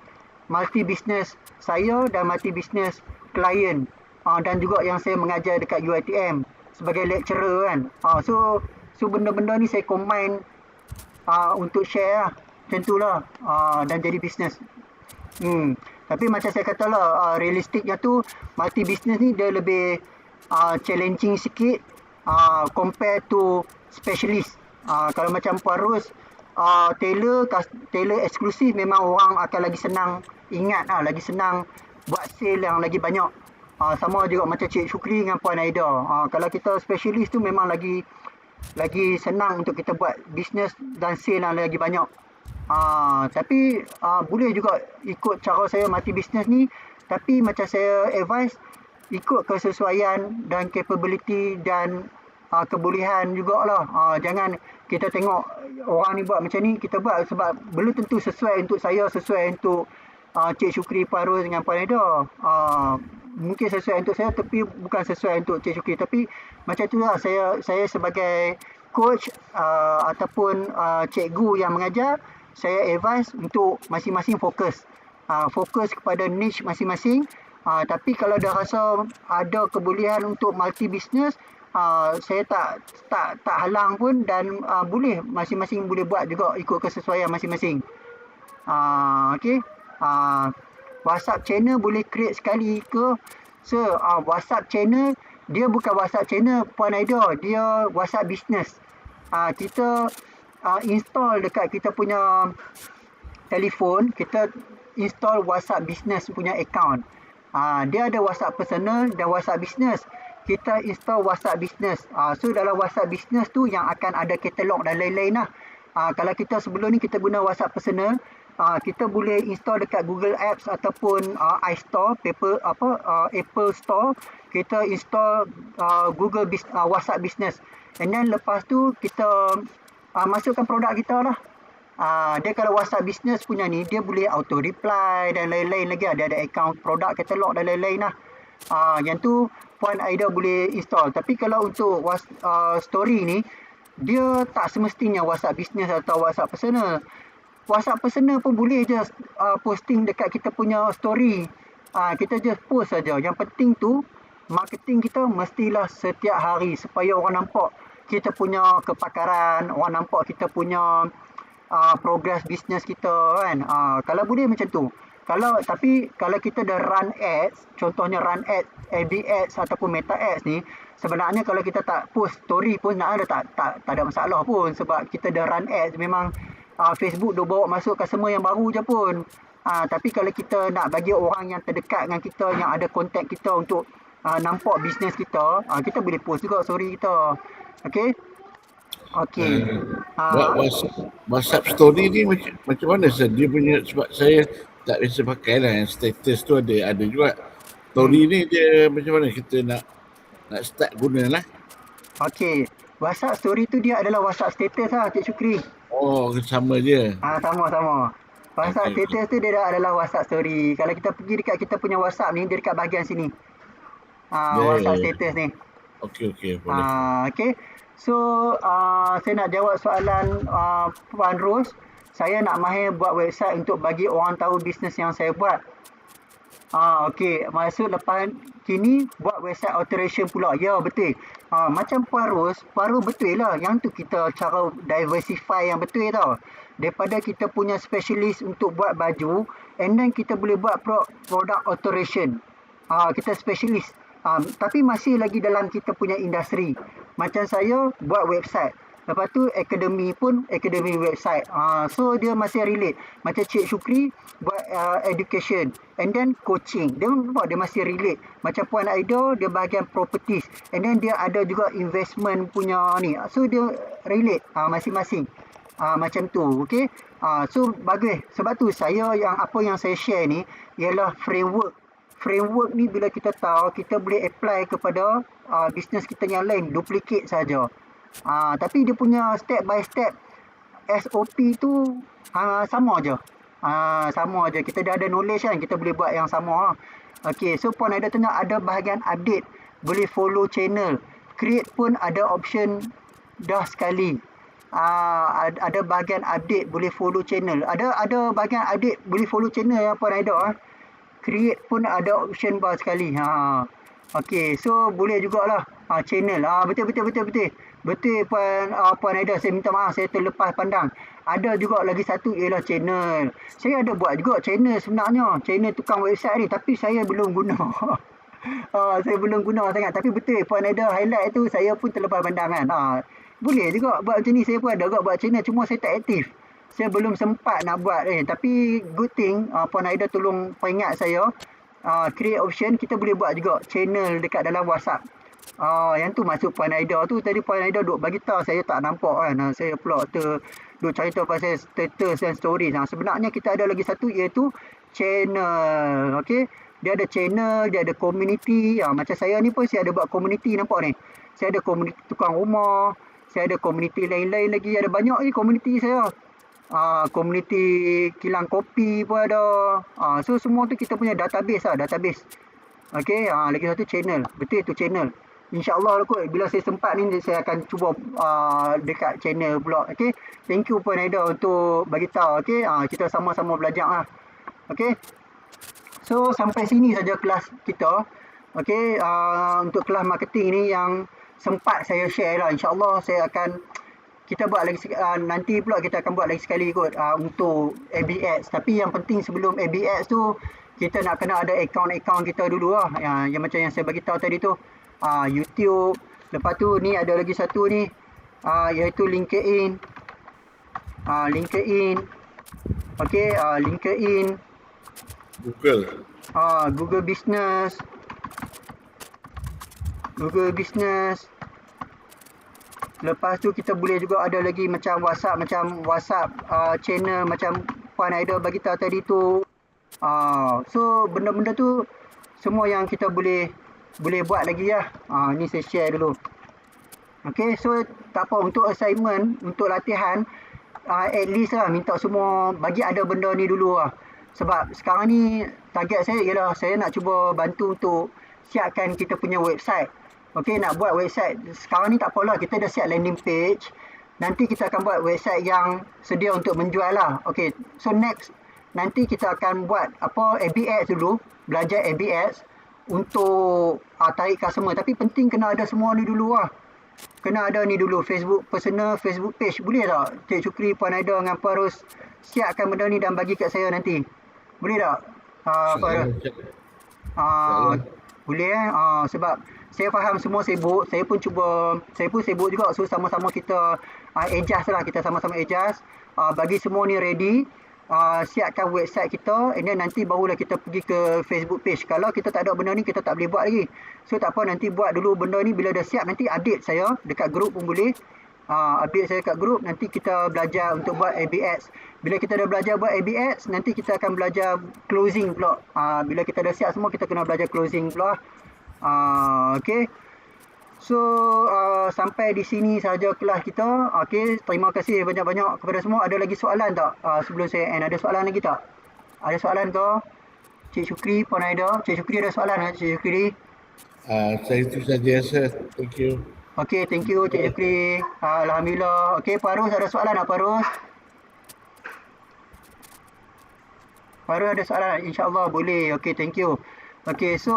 multi business saya dan multi business klien, dan juga yang saya mengajar dekat UiTM sebagai lecturer kan. So benda-benda ni saya combine untuk share lah. Macam tu lah, dan jadi bisnes. Tapi macam saya kata lah, realistiknya tu multi business ni dia lebih challenging sikit compare to specialist. Kalau macam Puan Ros, tailor eksklusif, memang orang akan lagi senang ingat lah, lagi senang buat sale yang lagi banyak. Sama juga macam Cik Syukri dengan Puan Aida. Kalau kita specialist tu memang lagi senang untuk kita buat bisnes dan sale yang lagi banyak. Tapi boleh juga ikut cara saya multi business ni, tapi macam saya advise, ikut kesesuaian dan capability dan kebolehan jugalah. Jangan kita tengok orang ni buat macam ni, kita buat, sebab belum tentu sesuai untuk saya, sesuai untuk Cik Syukri, Puan Ros dengan Puan Aida. Mungkin sesuai untuk saya tapi bukan sesuai untuk Cik Syukri. Tapi macam tu lah, saya sebagai coach ataupun cikgu yang mengajar, saya advise untuk masing-masing fokus kepada niche masing-masing. Tapi kalau dah rasa ada kebolehan untuk multi business, saya tak halang pun, dan boleh masing-masing boleh buat juga ikut kesesuaian masing-masing. Okay. WhatsApp channel boleh create sekali ke? So WhatsApp channel, dia bukan WhatsApp channel Puan Aida, dia WhatsApp business. Kita install dekat kita punya telefon, kita install WhatsApp business punya account. Dia ada WhatsApp personal dan WhatsApp business. Kita install WhatsApp business. So dalam WhatsApp business tu yang akan ada katalog dan lain-lain lah. Kalau kita sebelum ni kita guna WhatsApp personal, kita boleh install dekat Google Apps ataupun iStore, Apple Store. Kita install WhatsApp business. And then lepas tu kita masukkan produk kita lah. Dia kalau WhatsApp business punya ni, dia boleh auto reply dan lain-lain lagi. Dia ada account produk katalog dan lain-lain lah. Yang tu Puan Aida boleh install. Tapi kalau untuk story ni, dia tak semestinya WhatsApp business atau WhatsApp personal. WhatsApp personal pun boleh je posting dekat kita punya story. Kita just post saja. Yang penting tu marketing kita mestilah setiap hari supaya orang nampak kita punya kepakaran, orang nampak kita punya progress bisnes kita kan. Kalau boleh macam tu. Tapi kalau kita dah run ads, contohnya run ads, FB ads ataupun meta ads ni, sebenarnya kalau kita tak post story pun tak ada masalah pun, sebab kita dah run ads. Memang Facebook dah bawa masuk customer yang baru je pun. Tapi kalau kita nak bagi orang yang terdekat dengan kita, yang ada kontak kita untuk nampak bisnes kita, kita boleh post juga story kita. Okay. WhatsApp story ni macam mana dia punya, sebab saya tak biasa pakai lah. Yang status tu ada juga. Story ni dia macam mana kita nak start guna lah. Okay, WhatsApp story tu dia adalah WhatsApp status lah Cik Syukri. Oh, sama je. Sama. WhatsApp status tu dia adalah WhatsApp story. Kalau kita pergi dekat kita punya WhatsApp ni, dia dekat bahagian sini. WhatsApp status ni. Okey, boleh. Okay. So, saya nak jawab soalan Puan Ros. Saya nak mahir buat website untuk bagi orang tahu bisnes yang saya buat. Okey, maksud lepas kini buat website alteration pula. Ya, betul. Macam Puan Ros betul lah. Yang tu kita cara diversify yang betul tau. Daripada kita punya specialist untuk buat baju, and then kita boleh buat product alteration. Kita specialist. Tapi masih lagi dalam kita punya industri. Macam saya buat website. Lepas tu akademi website. So dia masih relate. Macam Cik Syukri buat education and then coaching. Dia masih relate. Macam Puan Aida dia bahagian properties and then dia ada juga investment punya ni. So dia relate masing-masing. Macam tu, okey. So bagus. Sebab tu apa yang saya share ni ialah framework. Framework ni bila kita tahu, kita boleh apply kepada bisnes kita yang lain, duplicate saja. Tapi dia punya step by step SOP tu sama je. Sama je. Kita dah ada knowledge kan, kita boleh buat yang sama. Okay, so Puan Aida tengah ada bahagian update, boleh follow channel. Create pun ada option dah sekali. Ada bahagian update, boleh follow channel. Ada bahagian update, boleh follow channel ya Puan Aida. Create pun ada option bar sekali. Okay, so boleh jugalah channel. Betul Puan Aida, saya minta maaf saya terlepas pandang. Ada juga lagi satu ialah channel. Saya ada buat juga channel sebenarnya, channel tukang website ni, tapi saya belum guna. Saya belum guna sangat, tapi betul Puan Aida highlight tu, saya pun terlepas pandangan. Boleh juga buat macam ni, saya pun ada juga buat channel, cuma saya tak aktif. Saya belum sempat nak buat tapi good thing Puan Aida tolong peringat saya. Create option, kita boleh buat juga channel dekat dalam WhatsApp. Yang tu masuk Puan Aida tu. Tadi Puan Aida duk bagi tahu, saya tak nampak kan. Saya pula duk cerita pasal status dan story. Sebenarnya kita ada lagi satu, iaitu channel. Okey, dia ada channel, dia ada community. Macam saya ni pun saya ada buat community, nampak ni. Saya ada community tukang rumah, saya ada community lain-lain lagi. Ada banyak community saya. Community kilang kopi pun ada. So semua tu kita punya database. Okey, lagi satu channel. Betul tu channel. InsyaAllah lah kot, bila saya sempat ni saya akan cuba dekat channel pula. Okey, thank you Puan Aida untuk bagi tahu. Okey, kita sama-sama belajar lah. Okey, so sampai sini saja kelas kita. Okey, untuk kelas marketing ni yang sempat saya share lah. InsyaAllah saya akan kita buat lagi nanti pula kita akan buat lagi sekali kot untuk FB Ads. Tapi yang penting sebelum FB Ads tu, kita nak kena ada akaun kita dulu lah. Yang macam yang saya bagi tahu tadi tu. YouTube. Lepas tu ni ada lagi satu ni. Iaitu LinkedIn. LinkedIn. Okey, LinkedIn. Google Business. Lepas tu kita boleh juga ada lagi macam WhatsApp channel macam Puan Aida bagi tahu tadi tu. So benda-benda tu semua yang kita boleh buat lagi lah. Ni saya share dulu. Okay, so tak apa, untuk assignment, untuk latihan, at least lah minta semua bagi ada benda ni dulu lah. Sebab sekarang ni target saya ialah saya nak cuba bantu untuk siapkan kita punya website. Okay, nak buat website. Sekarang ni tak apalah, kita dah siap landing page. Nanti kita akan buat website yang sedia untuk menjual lah. Okay, so next, nanti kita akan buat ABS dulu. Belajar ABS untuk tarik customer. Tapi penting kena ada semua ni dulu lah. Kena ada ni dulu, Facebook personal, Facebook page. Boleh tak Cik Syukri, Puan Aida dengan Puan Ros siapkan benda ni dan bagi kat saya nanti? Boleh tak? Puan boleh sebab saya faham semua sibuk. Saya pun sibuk juga. So sama-sama kita adjust lah. Kita sama-sama adjust. Bagi semua ni ready. Siapkan website kita. And then nanti barulah kita pergi ke Facebook page. Kalau kita tak ada benda ni, kita tak boleh buat lagi. So tak apa, nanti buat dulu benda ni. Bila dah siap, nanti update saya. Dekat group pun boleh. Update saya kat group. Nanti kita belajar untuk buat ABS. Bila kita dah belajar buat ABS, nanti kita akan belajar closing pula. Bila kita dah siap semua, kita kena belajar closing pula. Okay. So sampai di sini saja kelas kita. Okay, terima kasih banyak-banyak kepada semua. Ada lagi soalan tak sebelum saya end? Ada soalan lagi tak? Ada soalan ke? Cik Syukri, Puan Aida. Cik Syukri ada soalan tak, Cik Syukri? Saya itu saja, sir. Thank you. Okay, thank you Cik Syukri. Alhamdulillah. Okay, Pak Ros ada soalan tak, Pak Ros? Pak Ros ada soalan? InsyaAllah boleh. Okay, thank you. Okay, so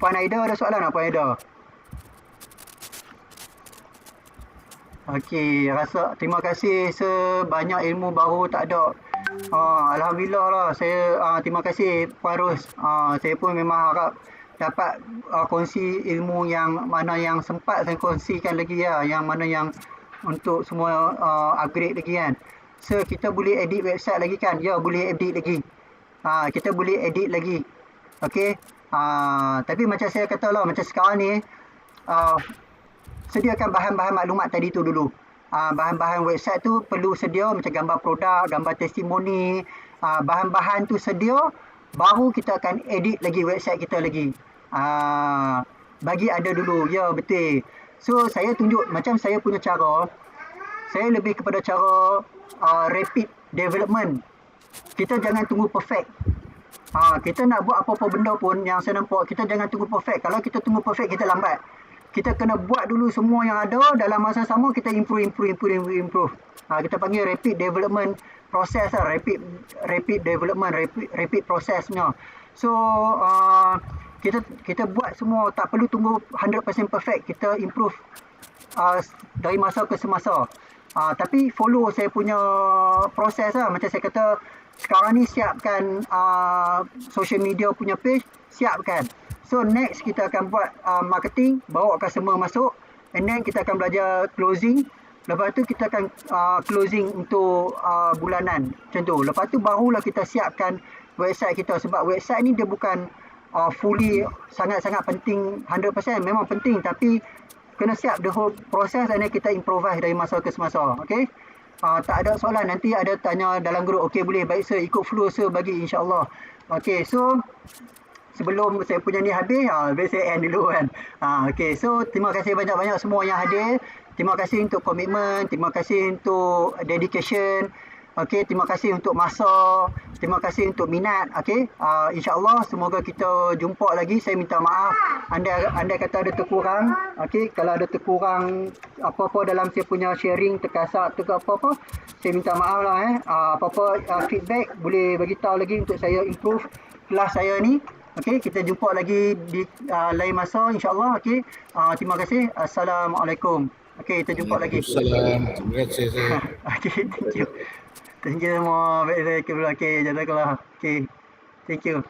Puan Aida ada soalan tak, Puan Aida? Okey, rasa terima kasih sebanyak ilmu baru tak ada. Alhamdulillah lah. Saya terima kasih Puan Ros. Saya pun memang harap dapat kongsi ilmu yang mana yang sempat saya kongsikan lagi ya, yang mana yang untuk semua upgrade lagi kan. So kita boleh edit website lagi kan? Ya, boleh edit lagi. Kita boleh edit lagi. Okey. Tapi macam saya kata lah, macam sekarang ni sediakan bahan-bahan maklumat tadi tu dulu. Bahan-bahan website tu perlu sedia macam gambar produk, gambar testimoni. Bahan-bahan tu sedia, baru kita akan edit lagi website kita lagi. Bagi ada dulu. Ya, betul. So saya tunjuk macam saya punya cara. Saya lebih kepada cara rapid development. Kita jangan tunggu perfect. Kita nak buat apa-apa benda pun yang saya nampak, kita jangan tunggu perfect. Kalau kita tunggu perfect, kita lambat. Kita kena buat dulu semua yang ada, dalam masa sama kita improve. Kita panggil rapid development process lah. Rapid development, rapid processnya. So kita buat semua, tak perlu tunggu 100% perfect. Kita improve dari masa ke semasa. Tapi follow saya punya proses lah. Macam saya kata, sekarang ni siapkan social media punya page, siapkan. So next kita akan buat marketing, bawa customer masuk, and then kita akan belajar closing. Lepas tu kita akan closing untuk bulanan, macam tu. Lepas tu barulah kita siapkan website kita. Sebab website ni dia bukan fully sangat-sangat penting 100%. Memang penting, tapi kena siap the whole process, and then kita improvise dari masa ke semasa. Okay. Tak ada soalan, nanti ada tanya dalam grup. Okey, boleh, baik sir, ikut flow sir bagi, insyaAllah. Okey, so sebelum saya punya ni habis, saya end dulu kan. Okey, so terima kasih banyak-banyak semua yang hadir. Terima kasih untuk komitmen, terima kasih untuk dedication. Okey, terima kasih untuk masa, terima kasih untuk minat. Okey, insyaAllah semoga kita jumpa lagi. Saya minta maaf anda kata ada terkurang. Okey, kalau ada terkurang apa-apa dalam saya punya sharing, terkasar atau apa-apa, saya minta maaf lah. Apa-apa feedback boleh bagi tahu lagi untuk saya improve kelas saya ni. Okey, kita jumpa lagi di lain masa insyaAllah. Okey, terima kasih. Assalamualaikum. Okey, kita jumpa lagi. Assalamualaikum. Terima kasih saya. Okey, thank you. Thank you semua. Baik, okey, jazakallah. Okey. Thank you.